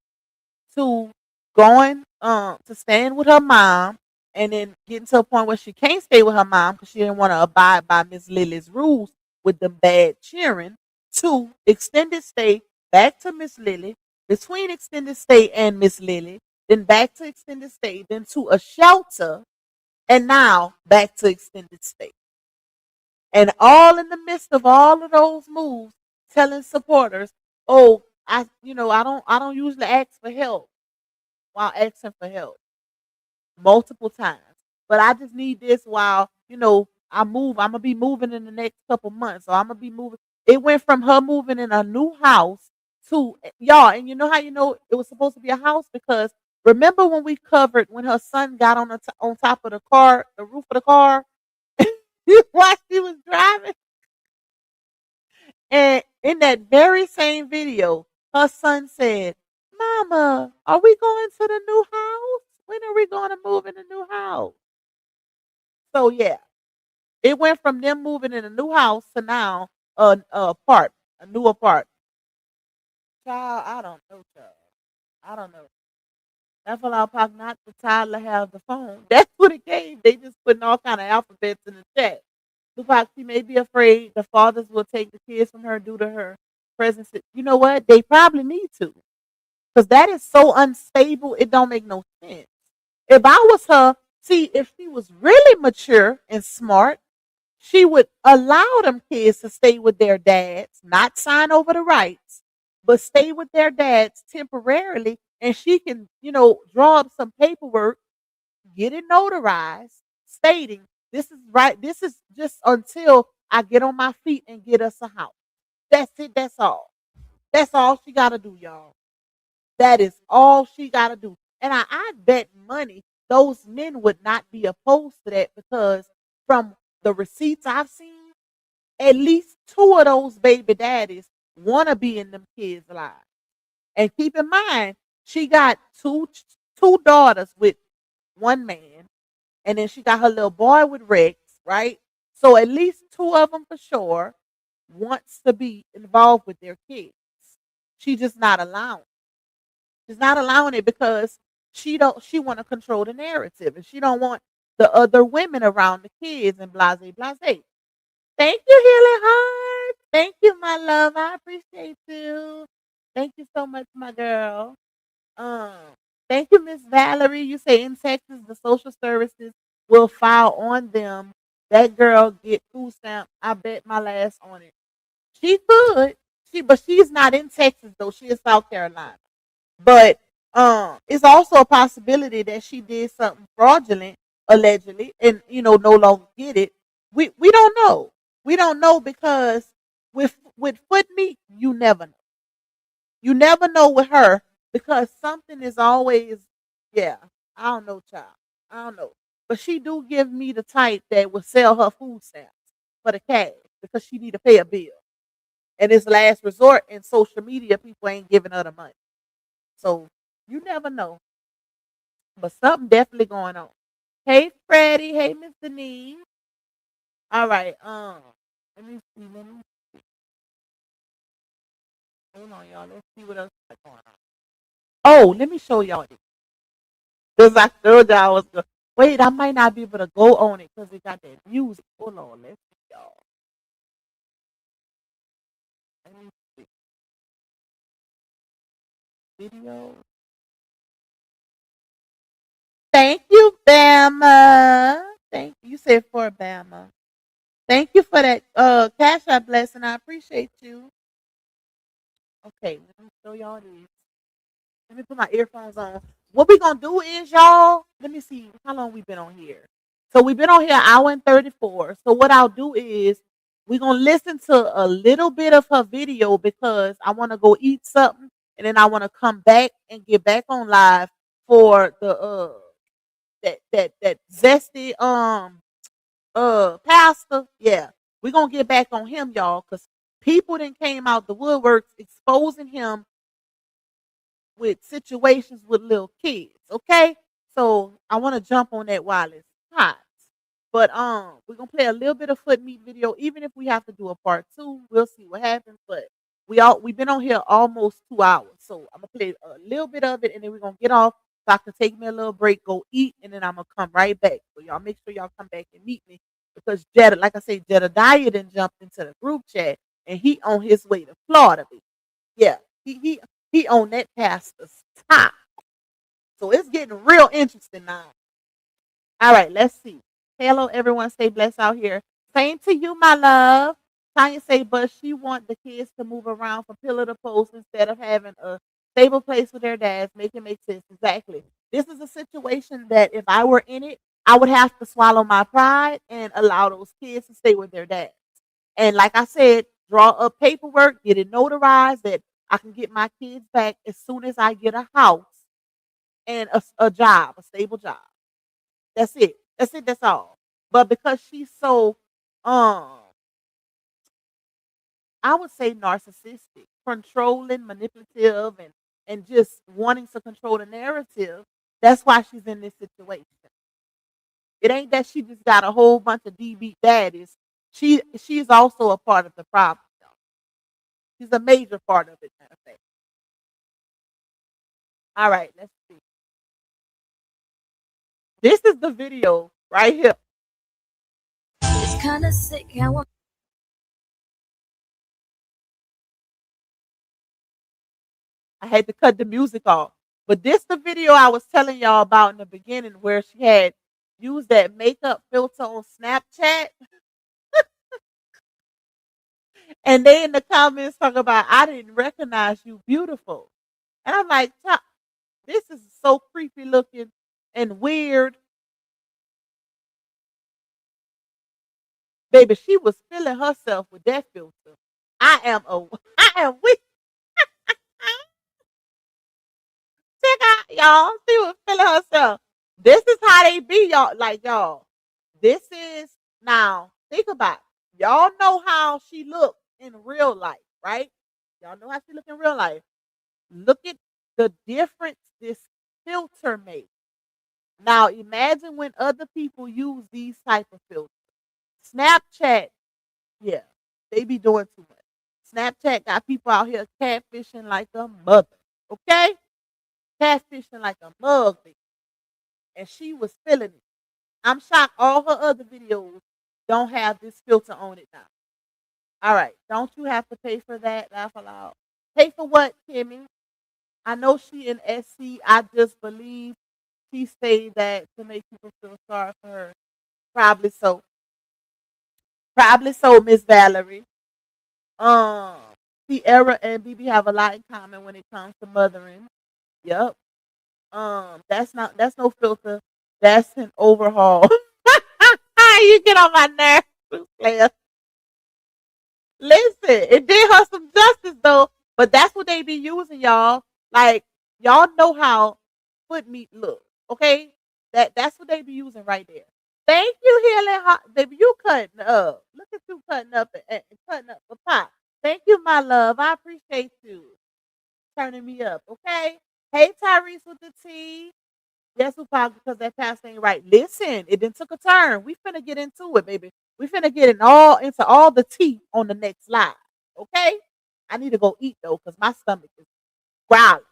to going to staying with her mom and then getting to a point where she can't stay with her mom because she didn't want to abide by Miss Lily's rules with the bad cheering to extended stay back to Miss Lily, between extended stay and Miss Lily, then back to extended stay, then to a shelter, and now back to extended stay. And all in the midst of all of those moves, telling supporters, "Oh, I don't usually ask for help while asking for help multiple times, but I just need this while I move. I'm gonna be moving in the next couple months, so I'm gonna be moving." It went from her moving in a new house to y'all, and you know how it was supposed to be a house because remember when we covered when her son got on top of the car, the roof of the car, while she was driving. And in that very same video, her son said, "Mama, are we going to the new house? When are we going to move in the new house?" So yeah, it went from them moving in a new house to now a new apartment. Child, I don't know, child. I don't know. That's what I'll probably not the toddler have the phone. That's what it gave. They just putting all kind of alphabets in the chat. Tupac, she may be afraid the fathers will take the kids from her due to her presence. You know what? They probably need to. Because that is so unstable, it don't make no sense. If I was her, see, if she was really mature and smart, she would allow them kids to stay with their dads, not sign over the rights, but stay with their dads temporarily. And she can, draw up some paperwork, get it notarized, stating this is right. This is just until I get on my feet and get us a house. That's it. That's all. That's all she got to do, y'all. That is all she got to do. And I bet money those men would not be opposed to that because from the receipts I've seen, at least two of those baby daddies want to be in them kids' lives. And keep in mind, she got two daughters with one man, and then she got her little boy with Rex, right? So at least two of them for sure wants to be involved with their kids. She just not allowing. She's not allowing it because she want to control the narrative and she don't want the other women around the kids and blase blase. Thank you, Healing Heart. Thank you, my love. I appreciate you. Thank you so much, my girl. Um, Thank you, Miss Valerie. You say in Texas the social services will file on them. That girl get food stamp. I bet my last on it. She could. But she's not in Texas though. She is South Carolina. But it's also a possibility that she did something fraudulent, allegedly, and no longer get it. We don't know. We don't know because with foot meat, you never know. You never know with her because something is always, yeah. I don't know, child. I don't know, but she do give me the type that will sell her food stamps for the cash because she need to pay a bill, and it's last resort. In social media, people ain't giving her the money. So you never know. But something definitely going on. Hey Freddie. Hey Miss Denise. All right. Let me see. Hold on, y'all. Let's see what else is going on. Oh, let me show y'all this. Because I told y'all I was going. Wait, I might not be able to go on it because it got that music. Hold on. Let's see, y'all. Let me see. Video. Thank you, Bama. Thank you. said for Bama. Thank you for that cash app blessing. I appreciate you. Okay, let me show y'all this. Let me put my earphones on. What we gonna do is, y'all, let me see how long we been on here. So we've been on here an hour and 34. So what I'll do is we're gonna listen to a little bit of her video because I wanna go eat something and then I wanna come back and get back on live for the that zesty pastor. Yeah. We're gonna get back on him, y'all, because people then came out the woodworks exposing him with situations with little kids. Okay, so I want to jump on that while it's hot. But we're gonna play a little bit of foot meat video, even if we have to do a part two. We'll see what happens. But we've been on here almost 2 hours, so I'm gonna play a little bit of it, and then we're gonna get off so I can take me a little break, go eat, and then I'm gonna come right back. So y'all make sure y'all come back and meet me because Jetta, like I said, Jedediah then jumped into the group chat and he on his way to Florida. Yeah, he on that pastor's top. So it's getting real interesting now. All right, let's see. Hello, everyone. Stay blessed out here. Same to you, my love. Tanya say, but she want the kids to move around from pillar to post instead of having a stable place with their dads. Make it make sense. Exactly. This is a situation that if I were in it, I would have to swallow my pride and allow those kids to stay with their dads. And like I said, draw up paperwork, get it notarized that I can get my kids back as soon as I get a house and a job, a stable job. That's it. That's it. That's all. But because she's so, I would say narcissistic, controlling, manipulative, and just wanting to control the narrative, that's why she's in this situation. It ain't that she just got a whole bunch of DB daddies. She's also a part of the problem. She's a major part of it, matter of fact. All right, let's see. This is the video right here. It's kinda sick how I had to cut the music off. But this the video I was telling y'all about in the beginning where she had used that makeup filter on Snapchat. And they in the comments talk about, I didn't recognize you beautiful. And I'm like, this is so creepy looking and weird. Baby, she was feeling herself with that filter. I am weak. Check out, y'all. She was feeling herself. This is how they be, y'all. Like, y'all. This is now. Think about it. Y'all know how she looked in real life, right? Y'all know how she look in real life. Look at the difference this filter makes. Now, imagine when other people use these type of filters. Snapchat, yeah, they be doing too much. Snapchat got people out here catfishing like a mother, okay? Catfishing like a mug, and she was feeling it. I'm shocked all her other videos don't have this filter on it now. All right, don't you have to pay for that? Laugh aloud. Pay for what, Kimmy? I know she in SC. I just believe she say that to make people feel sorry for her. Probably so. Probably so, Miss Valerie. Um, Ciera and BB have a lot in common when it comes to mothering. Yep. That's no filter. That's an overhaul. You get on my nerves, player. Listen, it did her some justice though, but that's what they be using, y'all. Like y'all know how foot meat look, okay? That's what they be using right there. Thank you, Healing, baby. You cutting up. Look at you cutting up and cutting up the pot. Thank you, my love. I appreciate you turning me up, okay? Hey, Tyrese with the T. Yes, probably because that pastor ain't right. Listen, it then took a turn. We finna get into it, baby. We finna get into all the tea on the next live. Okay? I need to go eat though, because my stomach is growling.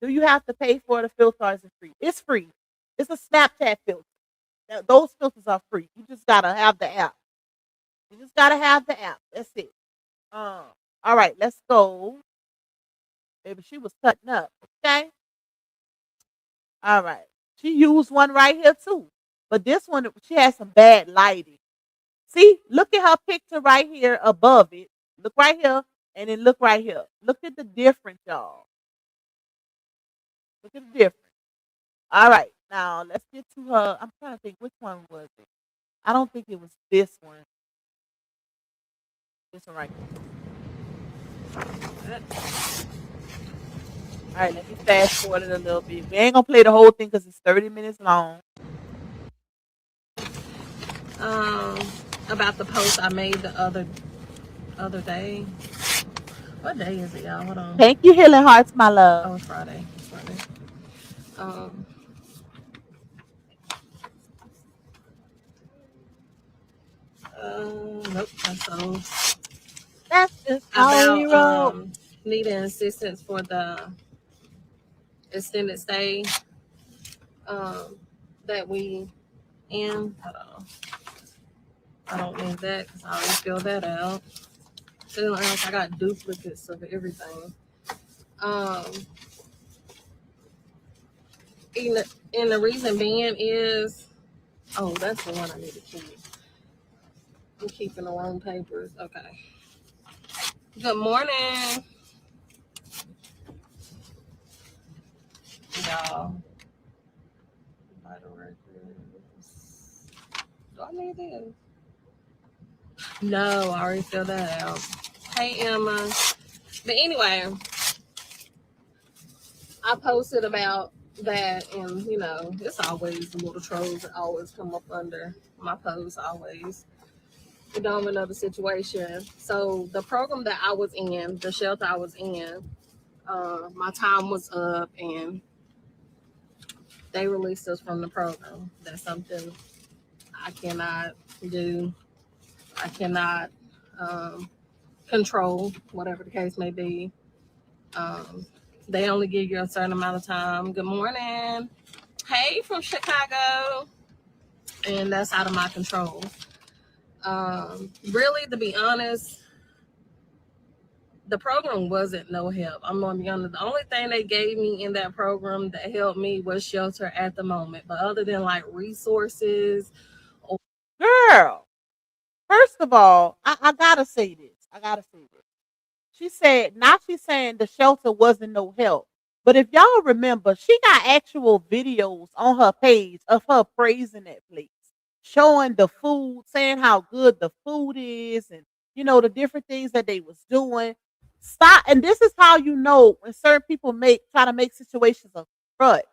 Do you have to pay for the filter? Is it free? It's free. It's a Snapchat filter. Now, those filters are free. You just gotta have the app. You just gotta have the app. That's it. All right, let's go. Baby, she was cutting up. Okay. All right. She used one right here too. But this one, she has some bad lighting. See, look at her picture right here above it. Look right here, and then look right here. Look at the difference, y'all. Look at the difference. All right, now let's get to her. I'm trying to think, which one was it? I don't think it was this one. This one right here. All right, let me fast forward it a little bit. We ain't gonna play the whole thing because it's 30 minutes long. About the post I made the other day. What day is it, y'all? Hold on. Thank you, Healing Hearts, my love. Oh, it's Friday. It's Friday. Nope, that's old. That's just how we roll. About needing assistance for the extended stay that we in. Hold on. I don't need that because I already filled that out. Feeling like I got duplicates of everything. And the reason being is, oh, that's the one I need to keep. I'm keeping the wrong papers. Okay. Good morning, y'all. Vital records. Do I need this? No, I already filled that out. Hey, Emma. But anyway, I posted about that, and you know, it's always the little trolls that always come up under my posts, always. We don't have another situation. So the program that I was in, the shelter I was in, my time was up, and they released us from the program. That's something I cannot do. I cannot control, whatever the case may be. They only give you a certain amount of time. Good morning. Hey, from Chicago. And that's out of my control. Really, to be honest, the program wasn't no help. I'm going to be honest. The only thing they gave me in that program that helped me was shelter at the moment. But other than like resources. Girl, first of all, I got to say this. She said, now she's saying the shelter wasn't no help. But if y'all remember, she got actual videos on her page of her praising that place, showing the food, saying how good the food is, and you know the different things that they was doing. Stop, and this is how you know when certain people try to make situations a crutch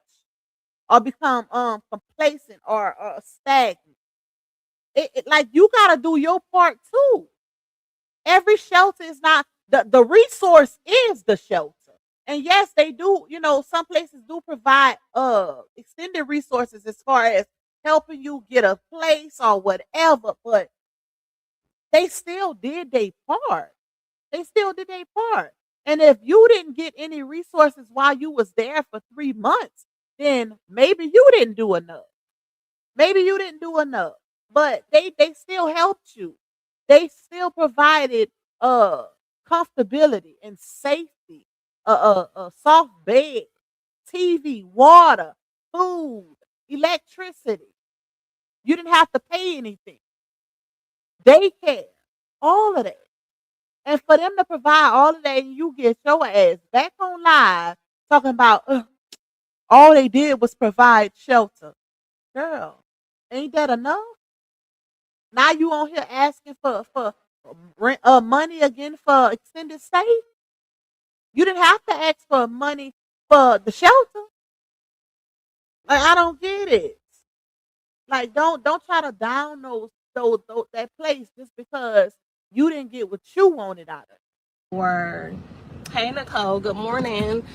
or become complacent or stagnant. Like you gotta do your part too. Every shelter is not the resource is the shelter. And yes, they do, you know, some places do provide extended resources as far as helping you get a place or whatever, but they still did their part. And if you didn't get any resources while you was there for 3 months, then maybe you didn't do enough. But they still helped you. They still provided comfortability and safety, a soft bed, TV, water, food, electricity. You didn't have to pay anything. Daycare, all of that. And for them to provide all of that, and you get your ass back on live talking about all they did was provide shelter. Girl, ain't that enough? Now you on here asking for rent, money again for extended stay. You didn't have to ask for money for the shelter. Like I don't get it. Like don't try to down those that place just because you didn't get what you wanted out of it. Or hey Nicole, good morning,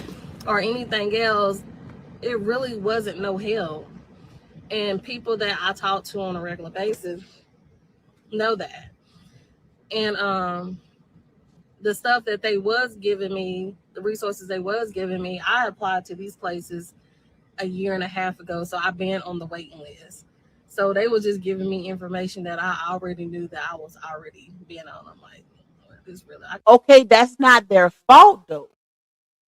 or anything else. It really wasn't no help. And people that I talk to on a regular basis know that. And the stuff that they was giving me, the resources they was giving me, I applied to these places a year and a half ago. So I've been on the waiting list. So they were just giving me information that I already knew that I was already being on. I'm like, this really. Okay, that's not their fault though.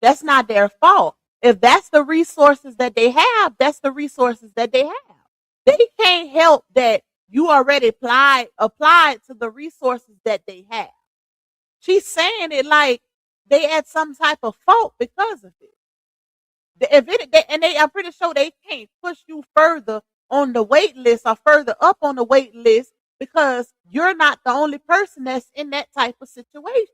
That's not their fault. If that's the resources that they have, that's the resources that they have. They can't help that you already applied to the resources that they have. She's saying it like they had some type of fault because of it. I'm pretty sure they can't push you further on the wait list or further up on the wait list because you're not the only person that's in that type of situation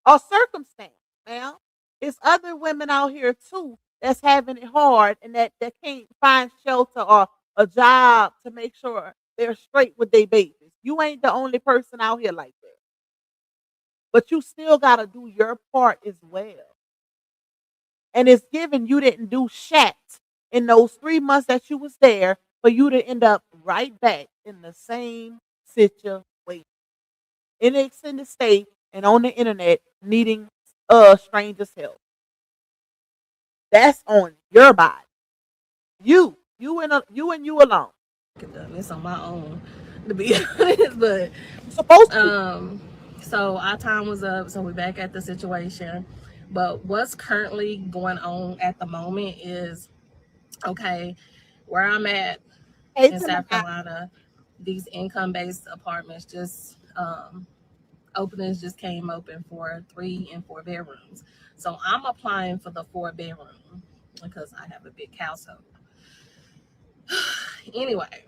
or circumstance. Now, it's other women out here too that's having it hard and that can't find shelter or a job to make sure they're straight with their babies. You ain't the only person out here like that. But you still gotta do your part as well. And it's given you didn't do shat in those 3 months that you was there for you to end up right back in the same situation in an extended state and on the internet needing strangers' help. That's on your body. You and you alone. I've done this on my own, to be honest. But Supposed to. so our time was up, so we're back at the situation. But what's currently going on at the moment is, okay, where I'm at in South Carolina, these income-based apartments just openings just came open for 3 and 4 bedrooms. So I'm applying for the 4-bedroom because I have a big household. Anyway,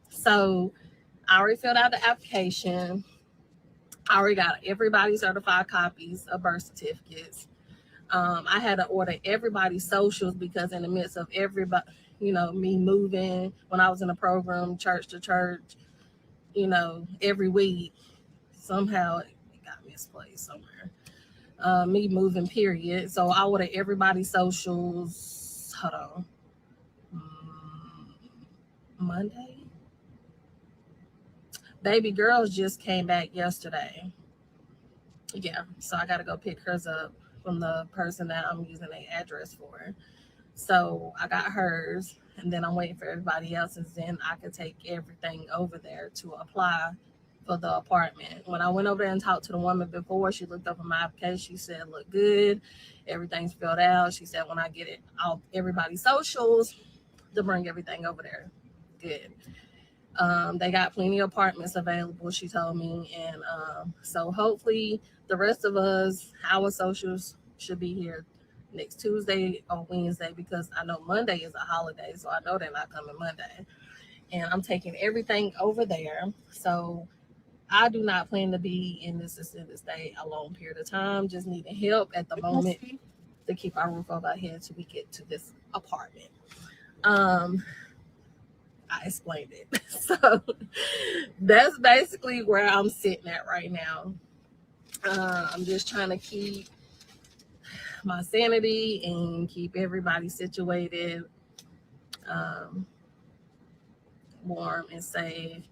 so I already filled out the application. I already got everybody's certified copies of birth certificates. I had to order everybody's socials because in the midst of everybody, me moving when I was in a program, church to church, every week, somehow it got misplaced somewhere. Me moving, period. So I ordered everybody's socials. Hold on. Monday? Baby girls just came back yesterday. Yeah, so I got to go pick hers up from the person that I'm using the address for. So I got hers, and then I'm waiting for everybody else's. Then I could take everything over there to apply for the apartment. When I went over there and talked to the woman before, she looked over my application. She said, "Look good. Everything's filled out." She said, "When I get it, everybody's socials to bring everything over there." Good. They got plenty of apartments available, she told me. And so hopefully the rest of us, our socials should be here next Tuesday or Wednesday, because I know Monday is a holiday. So I know they're not coming Monday. And I'm taking everything over there. So I do not plan to be in this extended stay a long period of time. Just needing help at the moment to keep our roof over our head till we get to this apartment. I explained it. So that's basically where I'm sitting at right now. I'm just trying to keep my sanity and keep everybody situated, warm and safe,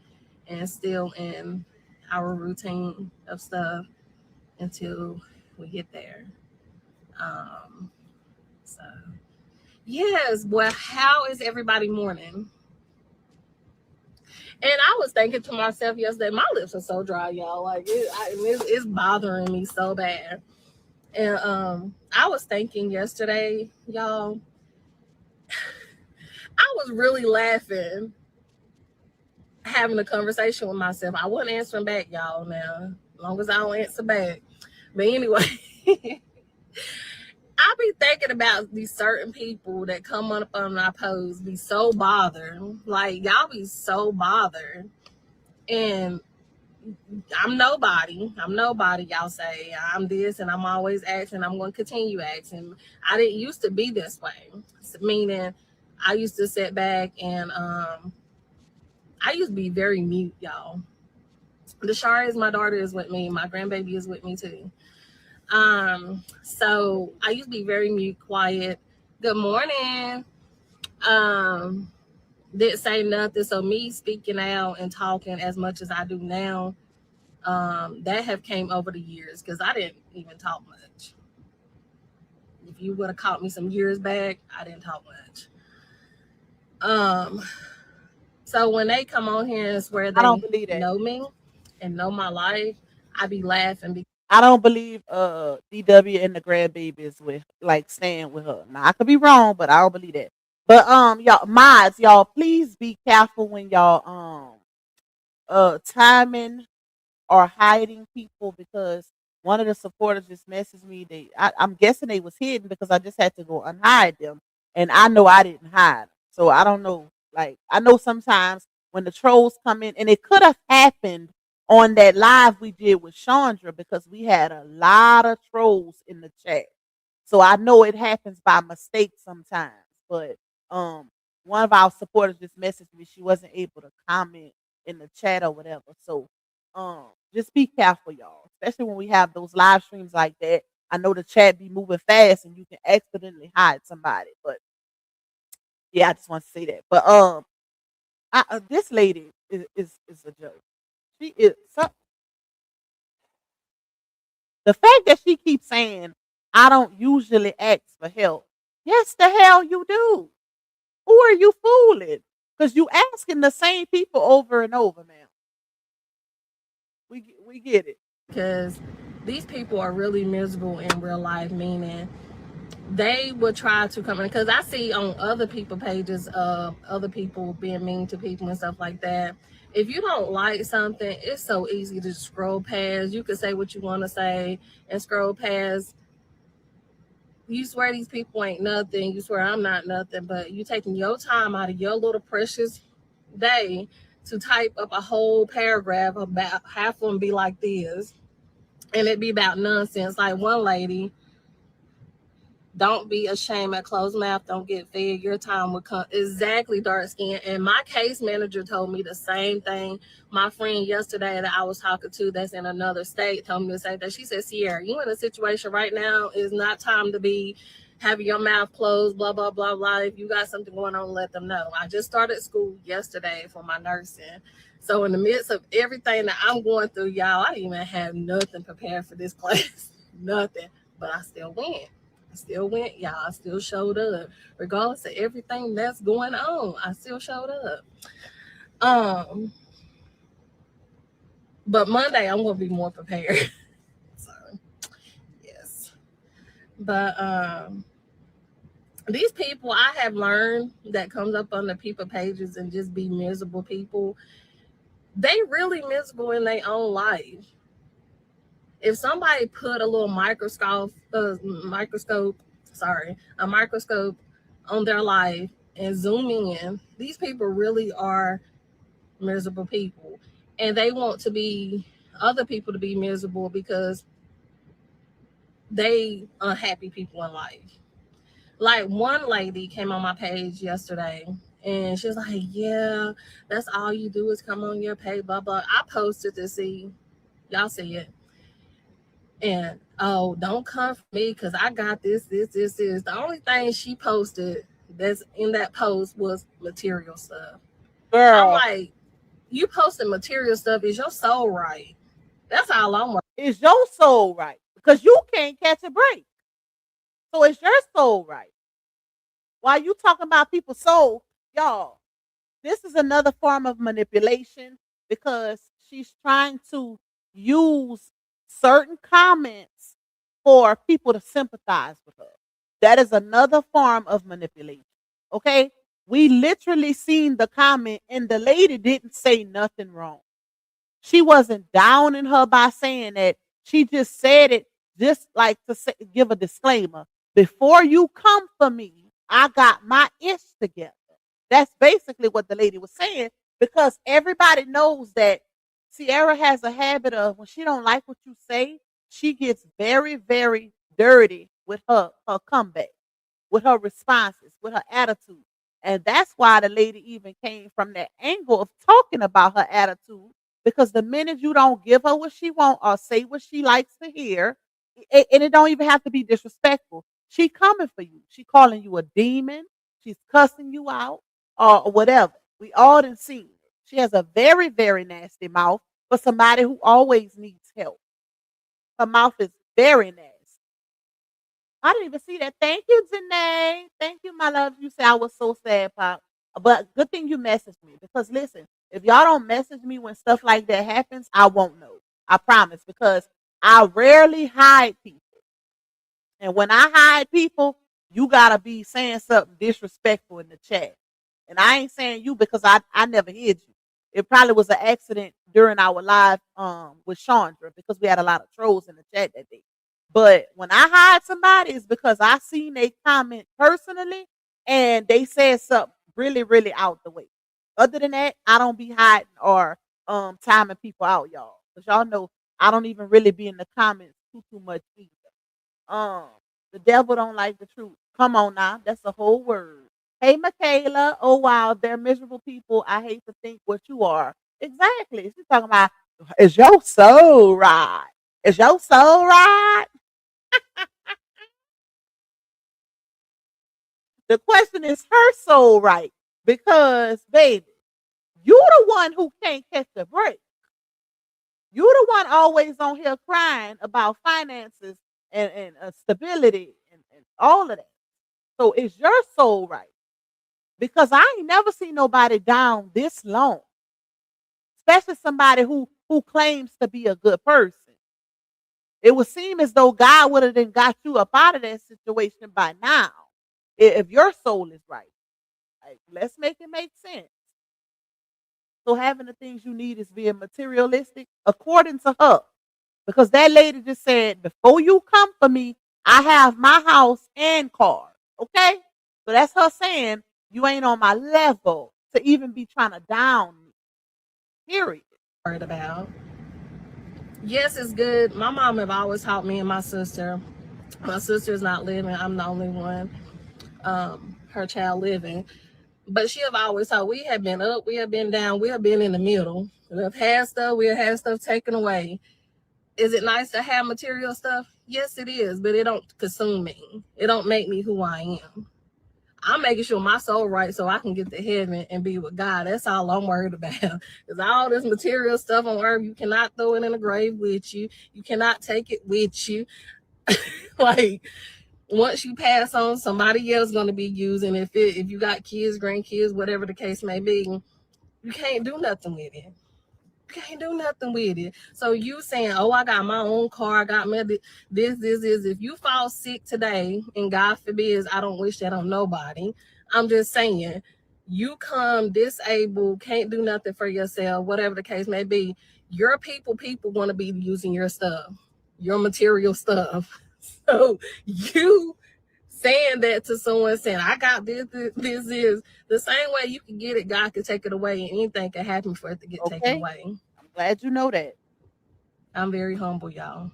and still in our routine of stuff until we get there. So yes, well, how is everybody morning? And I was thinking to myself yesterday, my lips are so dry, y'all. Like it's bothering me so bad. And I was thinking yesterday, y'all, I was really laughing, having a conversation with myself. I wasn't answering back, y'all, now, as long as I don't answer back. But anyway, I be thinking about these certain people that come up on my posts, be so bothered. Like, y'all be so bothered. And I'm nobody, y'all say. I'm this, and I'm always asking. I'm going to continue asking. I didn't used to be this way. Meaning, I used to sit back and I used to be very mute, y'all. Deshara, my daughter, is with me. My grandbaby is with me too. So I used to be very mute, quiet. Good morning. Didn't say nothing. So me speaking out and talking as much as I do now, that have came over the years, because I didn't even talk much. If you would have caught me some years back, I didn't talk much. So when they come on here and swear they know me and know my life, I be laughing. I don't believe DW and the grandbaby is with, like, staying with her. Now I could be wrong, but I don't believe that. But y'all mods, y'all please be careful when y'all timing or hiding people, because one of the supporters just messaged me. I'm guessing they was hidden because I just had to go unhide them, and I know I didn't hide them. So I don't know. Like I know sometimes when the trolls come in, and it could have happened on that live we did with Chandra because we had a lot of trolls in the chat. So I know it happens by mistake sometimes. But um, one of our supporters just messaged me. She wasn't able to comment in the chat or whatever. So just be careful, y'all, especially when we have those live streams like that. I know the chat be moving fast and you can accidentally hide somebody. But yeah, I just want to say that. But this lady is a joke. She is so, the fact that she keeps saying I don't usually ask for help. Yes, the hell you do. Who are you fooling? Because you asking the same people over and over, man. We get it. Because these people are really miserable in real life, meaning they would try to come in, because I see on other people pages other people being mean to people and stuff like that. If you don't like something, it's so easy to scroll past. You can say what you want to say and scroll past. You swear these people ain't nothing, you swear I'm not nothing, but you taking your time out of your little precious day to type up a whole paragraph about half of them be like this, and it be about nonsense. Like one lady, don't be ashamed at closed mouth, don't get fed, your time will come. Exactly, dark skin. And my case manager told me the same thing. My friend yesterday that I was talking to that's in another state told me the same thing. She said, Ciera, you in a situation right now, is not time to be having your mouth closed, blah, blah, blah, blah. If you got something going on, let them know. I just started school yesterday for my nursing. So in the midst of everything that I'm going through, y'all, I didn't even have nothing prepared for this class. Nothing. But I still went. Y'all. I still showed up. Regardless of everything that's going on, I still showed up. But Monday I'm gonna be more prepared. So yes. But these people I have learned that comes up on the people pages and just be miserable people, they really miserable in their own life. If somebody put a little microscope on their life and zoom in, these people really are miserable people, and they want to be other people to be miserable because they unhappy people in life. Like one lady came on my page yesterday and she was like, yeah, that's all you do is come on your page, blah blah. I posted to see, y'all see it, and oh, don't come for me because I got this. The only thing she posted that's in that post was material stuff. I'm Girl, like, you posting material stuff, is your soul right? That's all I'm worried. is your soul right? Because you can't catch a break. So is your soul right? While you talking about people's soul, y'all, this is another form of manipulation because she's trying to use certain comments for people to sympathize with her. That is another form of manipulation. Okay? We literally seen the comment and the lady didn't say nothing wrong. She wasn't downing her by saying that. She just said it just like to say, give a disclaimer. Before you come for me, I got my ish together. That's basically what the lady was saying because everybody knows that Ciera has a habit of when she don't like what you say, she gets very, very dirty with her comeback, with her responses, with her attitude. And that's why the lady even came from that angle of talking about her attitude. Because the minute you don't give her what she wants or say what she likes to hear, and it don't even have to be disrespectful, she coming for you. She calling you a demon. She's cussing you out or whatever. We all done seen it. She has a very, very nasty mouth for somebody who always needs help. Her mouth is very nasty. I didn't even see that. Thank you, Janelle. Thank you, my love. You say I was so sad, Pop. But good thing you messaged me because listen, if y'all don't message me when stuff like that happens, I won't know. I promise because I rarely hide people. And when I hide people, you gotta be saying something disrespectful in the chat. And I ain't saying you because I never hid you. It probably was an accident during our live with Chandra because we had a lot of trolls in the chat that day. But when I hide somebody, it's because I seen a comment personally and they said something really, really out the way. Other than that, I don't be hiding or timing people out, y'all. Because y'all know I don't even really be in the comments too much either. Um, the devil don't like the truth. Come on now, that's a whole word. Hey, Michaela. Oh wow, they're miserable people. I hate to think what you are. Exactly. She's talking about is your soul right? Is your soul right? The question is her soul right? Because baby, you the one who can't catch a break. You the one always on here crying about finances and stability and all of that. So is your soul right? Because I ain't never seen nobody down this long, especially somebody who claims to be a good person. It would seem as though God would have then got you up out of that situation by now, if your soul is right. Like, let's make it make sense. So having the things you need is being materialistic, according to her. Because that lady just said, before you come for me, I have my house and car. Okay? So that's her saying you ain't on my level to even be trying to down me. Period. Worried about. Yes, it's good. My mom have always taught me and my sister. My sister's not living. I'm the only one, her child living. But she have always taught we have been up, we have been down, we have been in the middle. We have had stuff, we have had stuff taken away. Is it nice to have material stuff? Yes, it is, but it don't consume me. It don't make me who I am. I'm making sure my soul right so I can get to heaven and be with God. That's all I'm worried about. Because all this material stuff on earth, you cannot throw it in the grave with you. You cannot take it with you. Like, once you pass on, somebody else is going to be using. If you got kids, grandkids, whatever the case may be, you can't do nothing with it. Can't do nothing with it. So you saying, oh, I got my own car, I got my this is, if you fall sick today, and God forbid, I don't wish that on nobody, I'm just saying, you come disabled, can't do nothing for yourself, whatever the case may be, your people want to be using your stuff, your material stuff. So you saying that to someone, saying I got this is the same way you can get it, God can take it away, and anything can happen for it to get taken away. I'm glad you know that. I'm very humble, y'all.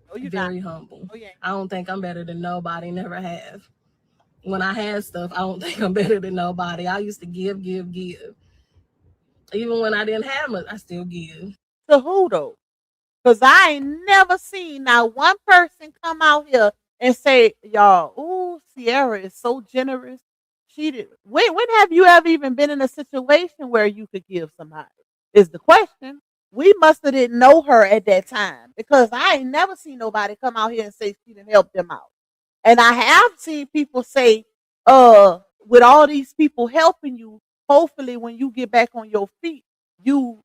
No, you're very not. humble. Oh, yeah. I don't think I'm better than nobody, never have. When I had stuff, I don't think I'm better than nobody. I used to give. Even when I didn't have much, I still give. To who though? Because I ain't never seen not one person come out here and say, y'all, ooh, Ciera is so generous. She did. When have you ever even been in a situation where you could give somebody? Is the question. We must have didn't know her at that time because I ain't never seen nobody come out here and say she didn't help them out. And I have seen people say, with all these people helping you, hopefully when you get back on your feet, you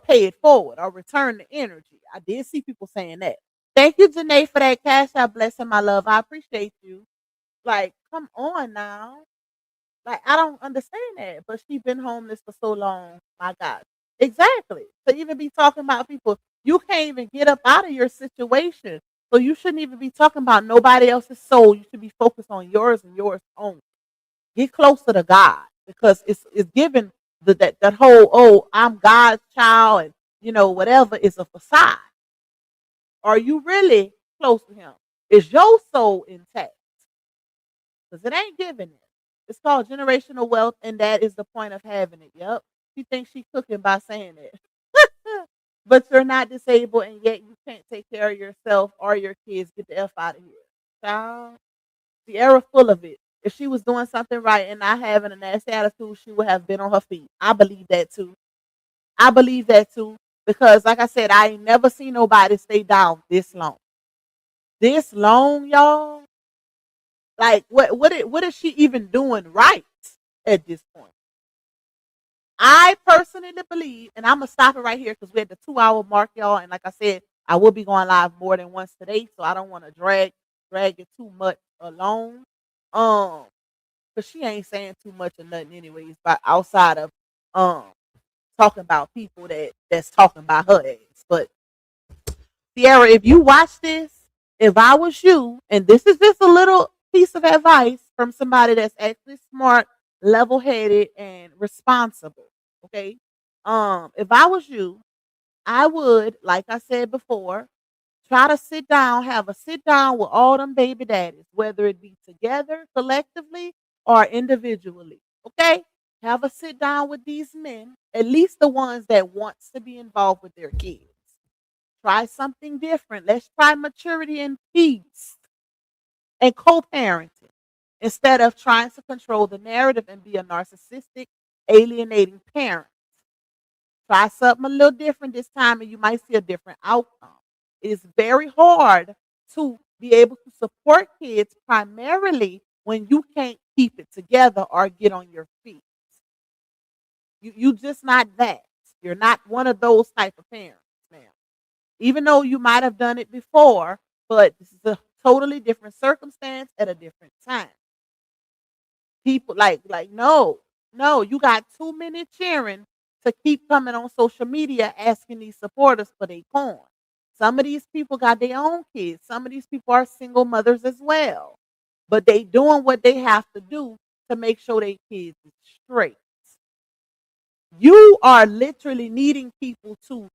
pay it forward or return the energy. I did see people saying that. Thank you, Janae, for that cash out blessing, my love. I appreciate you. Like, come on now. Like, I don't understand that. But she been homeless for so long. My God. Exactly. To even be talking about people, you can't even get up out of your situation. So you shouldn't even be talking about nobody else's soul. You should be focused on yours and yours only. Get closer to God because it's given that whole, oh, I'm God's child and whatever is a facade. Are you really close to him? Is your soul intact? Because it ain't giving it. It's called generational wealth, and that is the point of having it. Yep. She thinks she's cooking by saying it. But you're not disabled, and yet you can't take care of yourself or your kids. Get the F out of here. Child. The era full of it. If she was doing something right and not having a nasty attitude, she would have been on her feet. I believe that too. I believe that too. Because like I said, I ain't never seen nobody stay down this long. This long, y'all. Like what is she even doing right at this point? I personally believe, and I'm gonna stop it right here because we're at the 2-hour mark, y'all. And like I said, I will be going live more than once today, so I don't want to drag it too much alone. Cause she ain't saying too much or nothing anyways, but outside of um talking about people that's talking about her ass. But Ciera, if you watch this, if I was you, and this is just a little piece of advice from somebody that's actually smart, level headed, and responsible. Okay. If I was you, I would, like I said before, try to sit down, have a sit down with all them baby daddies, whether it be together, collectively, or individually. Okay? Have a sit down with these men, at least the ones that wants to be involved with their kids. Try something different. Let's try maturity and peace and co-parenting instead of trying to control the narrative and be a narcissistic, alienating parent. Try something a little different this time and you might see a different outcome. It is very hard to be able to support kids primarily when you can't keep it together or get on your feet. You just not that. You're not one of those type of parents now. Even though you might have done it before, but this is a totally different circumstance at a different time. People like no, you got too many cheering to keep coming on social media asking these supporters for their coin. Some of these people got their own kids. Some of these people are single mothers as well. But they doing what they have to do to make sure their kids is straight. You are literally needing people to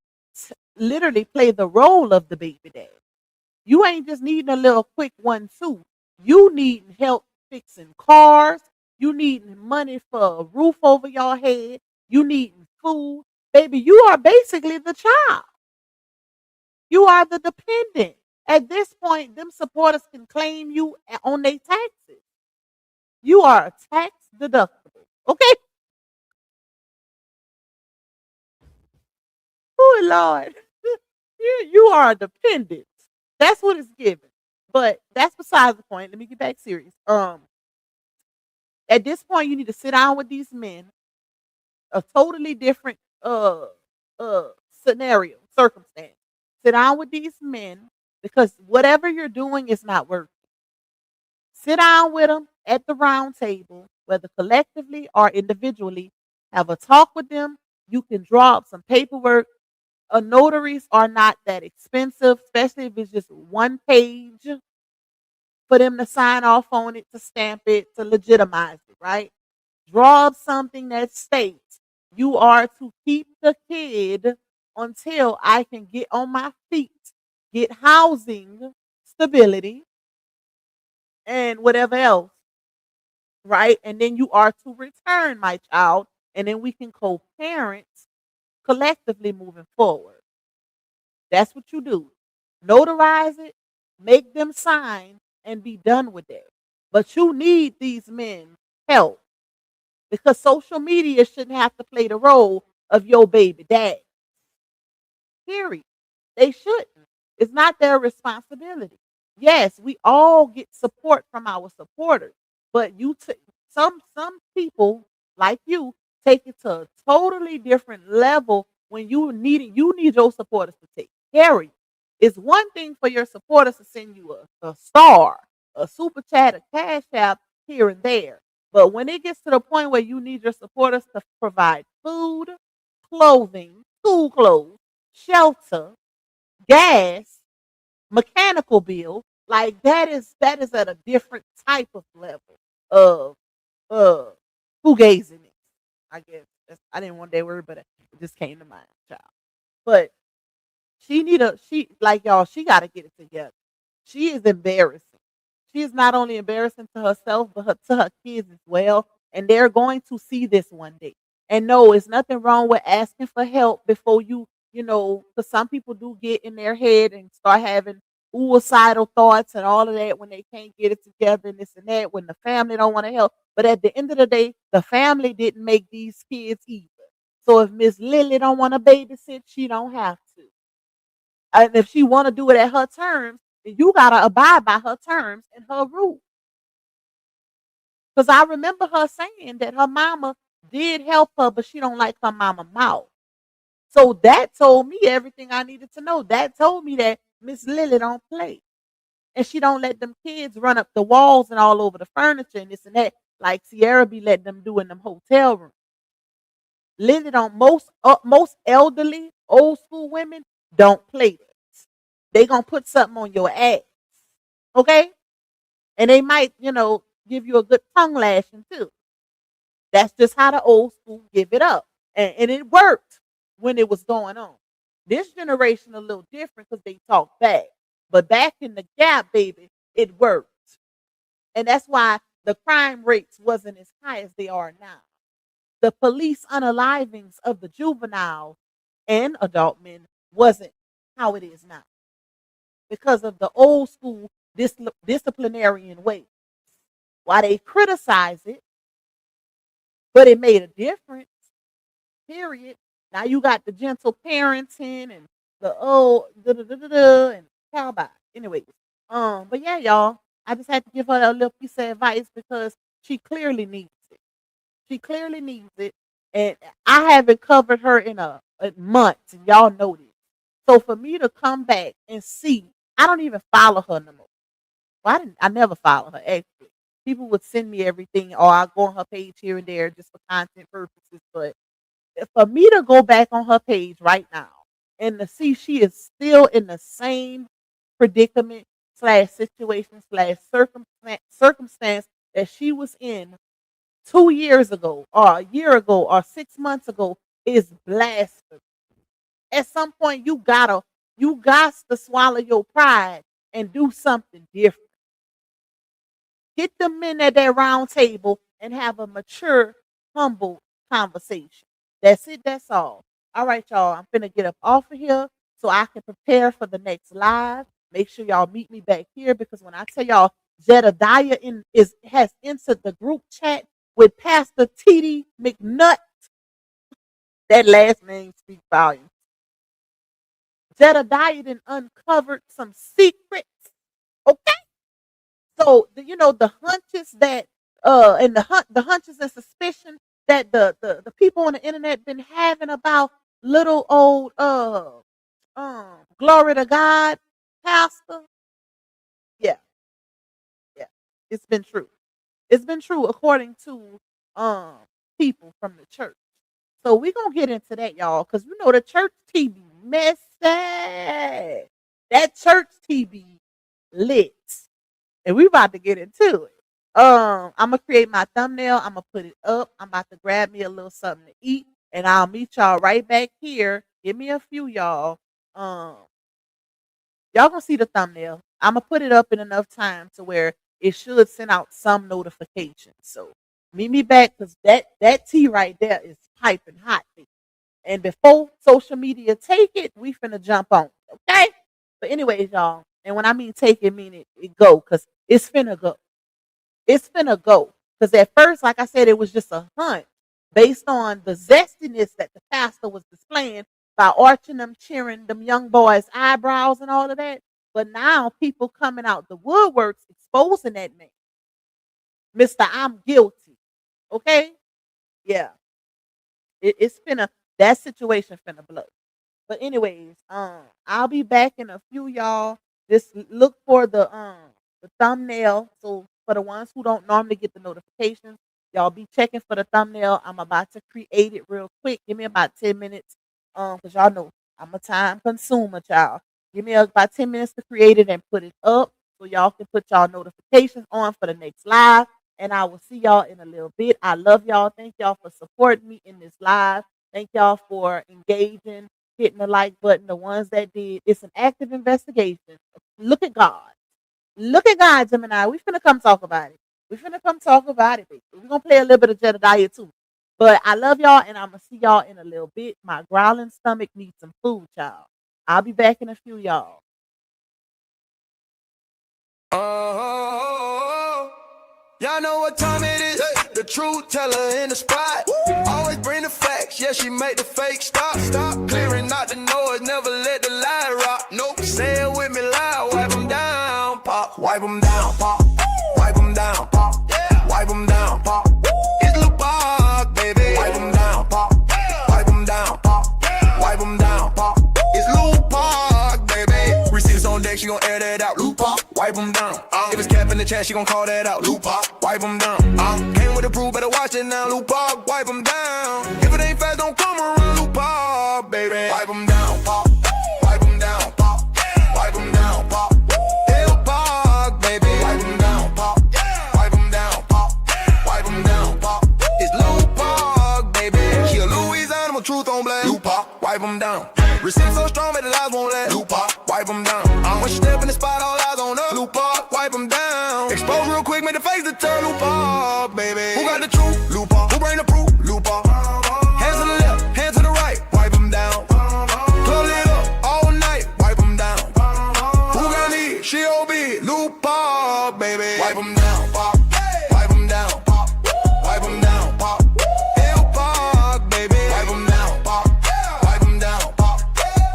literally play the role of the baby dad. You ain't just needing a little quick 1-2. You needing help fixing cars. You needing money for a roof over your head. You needing food. Baby, you are basically the child. You are the dependent. At this point, them supporters can claim you on their taxes. You are a tax deductible. Okay? Oh, Lord. You are a dependent. That's what it's given. But that's besides the point. Let me get back serious. At this point, you need to sit down with these men, a totally different uh scenario, circumstance. Sit down with these men because whatever you're doing is not working. Sit down with them at the round table, whether collectively or individually. Have a talk with them. You can draw up some paperwork. Notaries are not that expensive, especially if it's just one page for them to sign off on it, to stamp it, to legitimize it, right? Draw up something that states you are to keep the kid until I can get on my feet, get housing, stability, and whatever else, right? And then you are to return my child, and then we can co parent collectively moving forward. That's what you do. Notarize it, make them sign, and be done with it. But you need these men help because social media shouldn't have to play the role of your baby dad. Period. They shouldn't. It's not their responsibility. Yes, we all get support from our supporters, but some people like you take it to a totally different level when you need your supporters to take care of you. It's one thing for your supporters to send you a star, a super chat, a cash app here and there. But when it gets to the point where you need your supporters to provide food, clothing, school clothes, shelter, gas, mechanical bill, like that is at a different type of level of uh fugaziness. I guess I didn't want that word, but it just came to mind, child. But she like y'all, she gotta get it together. She is embarrassing. She is not only embarrassing to herself, but to her kids as well. And they're going to see this one day. And no, it's nothing wrong with asking for help before because some people do get in their head and start having suicidal thoughts and all of that when they can't get it together and this and that, when the family don't want to help. But at the end of the day, the family didn't make these kids either. So if Miss Lily don't want to babysit, she don't have to. And if she want to do it at her terms, then you gotta abide by her terms and her rules. Because I remember her saying that her mama did help her, but she don't like her mama mouth. So that told me everything I needed to know. That told me that Miss Lily don't play. And she don't let them kids run up the walls and all over the furniture and this and that, like Ciera be letting them do in them hotel rooms. Living on most elderly, old school women don't play this. They gonna put something on your ass, okay? And they might, give you a good tongue lashing too. That's just how the old school give it up, and it worked when it was going on. This generation a little different because they talk back, but back in the gap, baby, it worked, and that's why the crime rates wasn't as high as they are now. The police unalivings of the juvenile and adult men wasn't how it is now because of the old school disciplinarian way. Why they criticize it, but it made a difference, period. Now you got the gentle parenting and the and how about anyways. But yeah, y'all, I just had to give her a little piece of advice because she clearly needs it. She clearly needs it. And I haven't covered her in a month, and y'all know this. So for me to come back and see, I don't even follow her no more. Well, I never follow her, actually. People would send me everything, or I'll go on her page here and there just for content purposes. But for me to go back on her page right now and to see she is still in the same predicament / situation / circumstance that she was in 2 years ago or a year ago or 6 months ago is blasphemy. At some point you got to swallow your pride and do something different. Get the men at that round table and have a mature, humble conversation. That's it. That's all. All right, y'all. I'm finna get up off of here so I can prepare for the next live. Make sure y'all meet me back here because when I tell y'all Jedediah has entered the group chat with Pastor T.D. McNutt, that last name speaks volumes. Jedediah then uncovered some secrets. Okay. So the hunches that and the hunches and suspicion that the people on the internet been having about little old glory to God pastor. Yeah. It's been true. It's been true according to people from the church. So we're gonna get into that, y'all, because the church TV messy. That church TV lit. And we about to get into it. I'm gonna create my thumbnail. I'm gonna put it up. I'm about to grab me a little something to eat, and I'll meet y'all right back here. Give me a few, y'all. Y'all gonna see the thumbnail. I'm gonna put it up in enough time to where it should send out some notifications. So meet me back because that tea right there is piping hot. And before social media take it, we finna jump on it, okay? But anyways, y'all, and when I mean take it, mean it go, because it's finna go. It's finna go. Because at first, like I said, it was just a hunch based on the zestiness that the pastor was displaying by arching them, cheering them young boys' eyebrows and all of that. But now people coming out the woodworks exposing that man. Mr. I'm guilty. Okay? Yeah. It's finna, that situation finna blow. But anyways, I'll be back in a few, y'all. Just look for the thumbnail. So for the ones who don't normally get the notifications, y'all be checking for the thumbnail. I'm about to create it real quick. Give me about 10 minutes. Because y'all know I'm a time consumer, y'all. Give me about 10 minutes to create it and put it up so y'all can put y'all notifications on for the next live. And I will see y'all in a little bit. I love y'all. Thank y'all for supporting me in this live. Thank y'all for engaging, hitting the like button, the ones that did. It's an active investigation. Look at God. Look at God, Gemini. We finna come talk about it. We finna come talk about it, baby. We're going to play a little bit of Jedediah too. But I love y'all, and I'm going to see y'all in a little bit. My growling stomach needs some food, y'all. I'll be back in a few, y'all. Oh, y'all know what time it is. The truth teller in the spot. Always bring the facts. Yeah, she make the fake stop. Stop clearing out the noise. Never let the lie rock. Nope. Say it with me loud. Wipe them down, pop. Wipe them down, pop. Wipe them down, pop. Yeah. Wipe them down, pop. It's Lil Park, baby. Wipe them down, pop. Wipe them down, pop. Wipe them down, pop. It's Lil Park, baby. Receipts on deck. She gon' air that out. Lil Park. Wipe wipe them down. If it's cap in the chat, she gon' call that out. Loop pop, wipe them down. Came with the proof, better watch it now. Loop pop, wipe them down. If it ain't fast, don't come around. Loop pop, baby. Wipe them down, pop. Wipe them down, pop. Wipe them down, pop. Hell pop, baby. Wipe them down, pop. Wipe them down, pop. Wipe them down, pop. It's Loop pop, baby. She a Louisiana, my truth on blast. Loop pop, wipe them down. Receipt so strong, but the lies won't last. Loop pop, wipe them down. When she step in the spot, all eyes on her. Loop pop, wipe them down. Expose real quick, make the face to turn. Loop pop, baby. Who got the truth? Loop pop. Who bring the proof? Loop pop. Hands to the left, hands to the right, wipe them down. Club lit up all night, wipe them down. Who got need? She OB. Loop pop, baby. Wipe them down, pop. Wipe them down, pop. Wipe them down, pop. Hell pop, baby. Wipe them down, pop. Wipe them down, pop.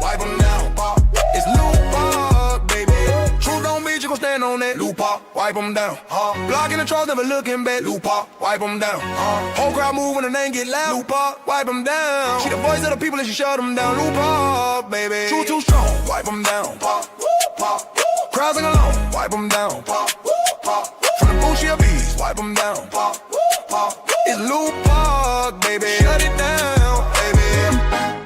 Wipe them down, pop. It's Loop pop, baby. Truth don't beat, you gon' stand on that. Loop pop, wipe them down. Blocking the trolls, never looking back. Loop pop, wipe them down. Whole crowd move when the name get loud. Loop pop, wipe them down. She the voice of the people and she shut them down. Loop pop, baby. Truth too strong, wipe them down. Pop, pop. Crowds sing along, wipe them down. Pop, pop. From the booth, she a beast, wipe them down. Pop, pop. It's Loop pop, baby. Shut it down, baby.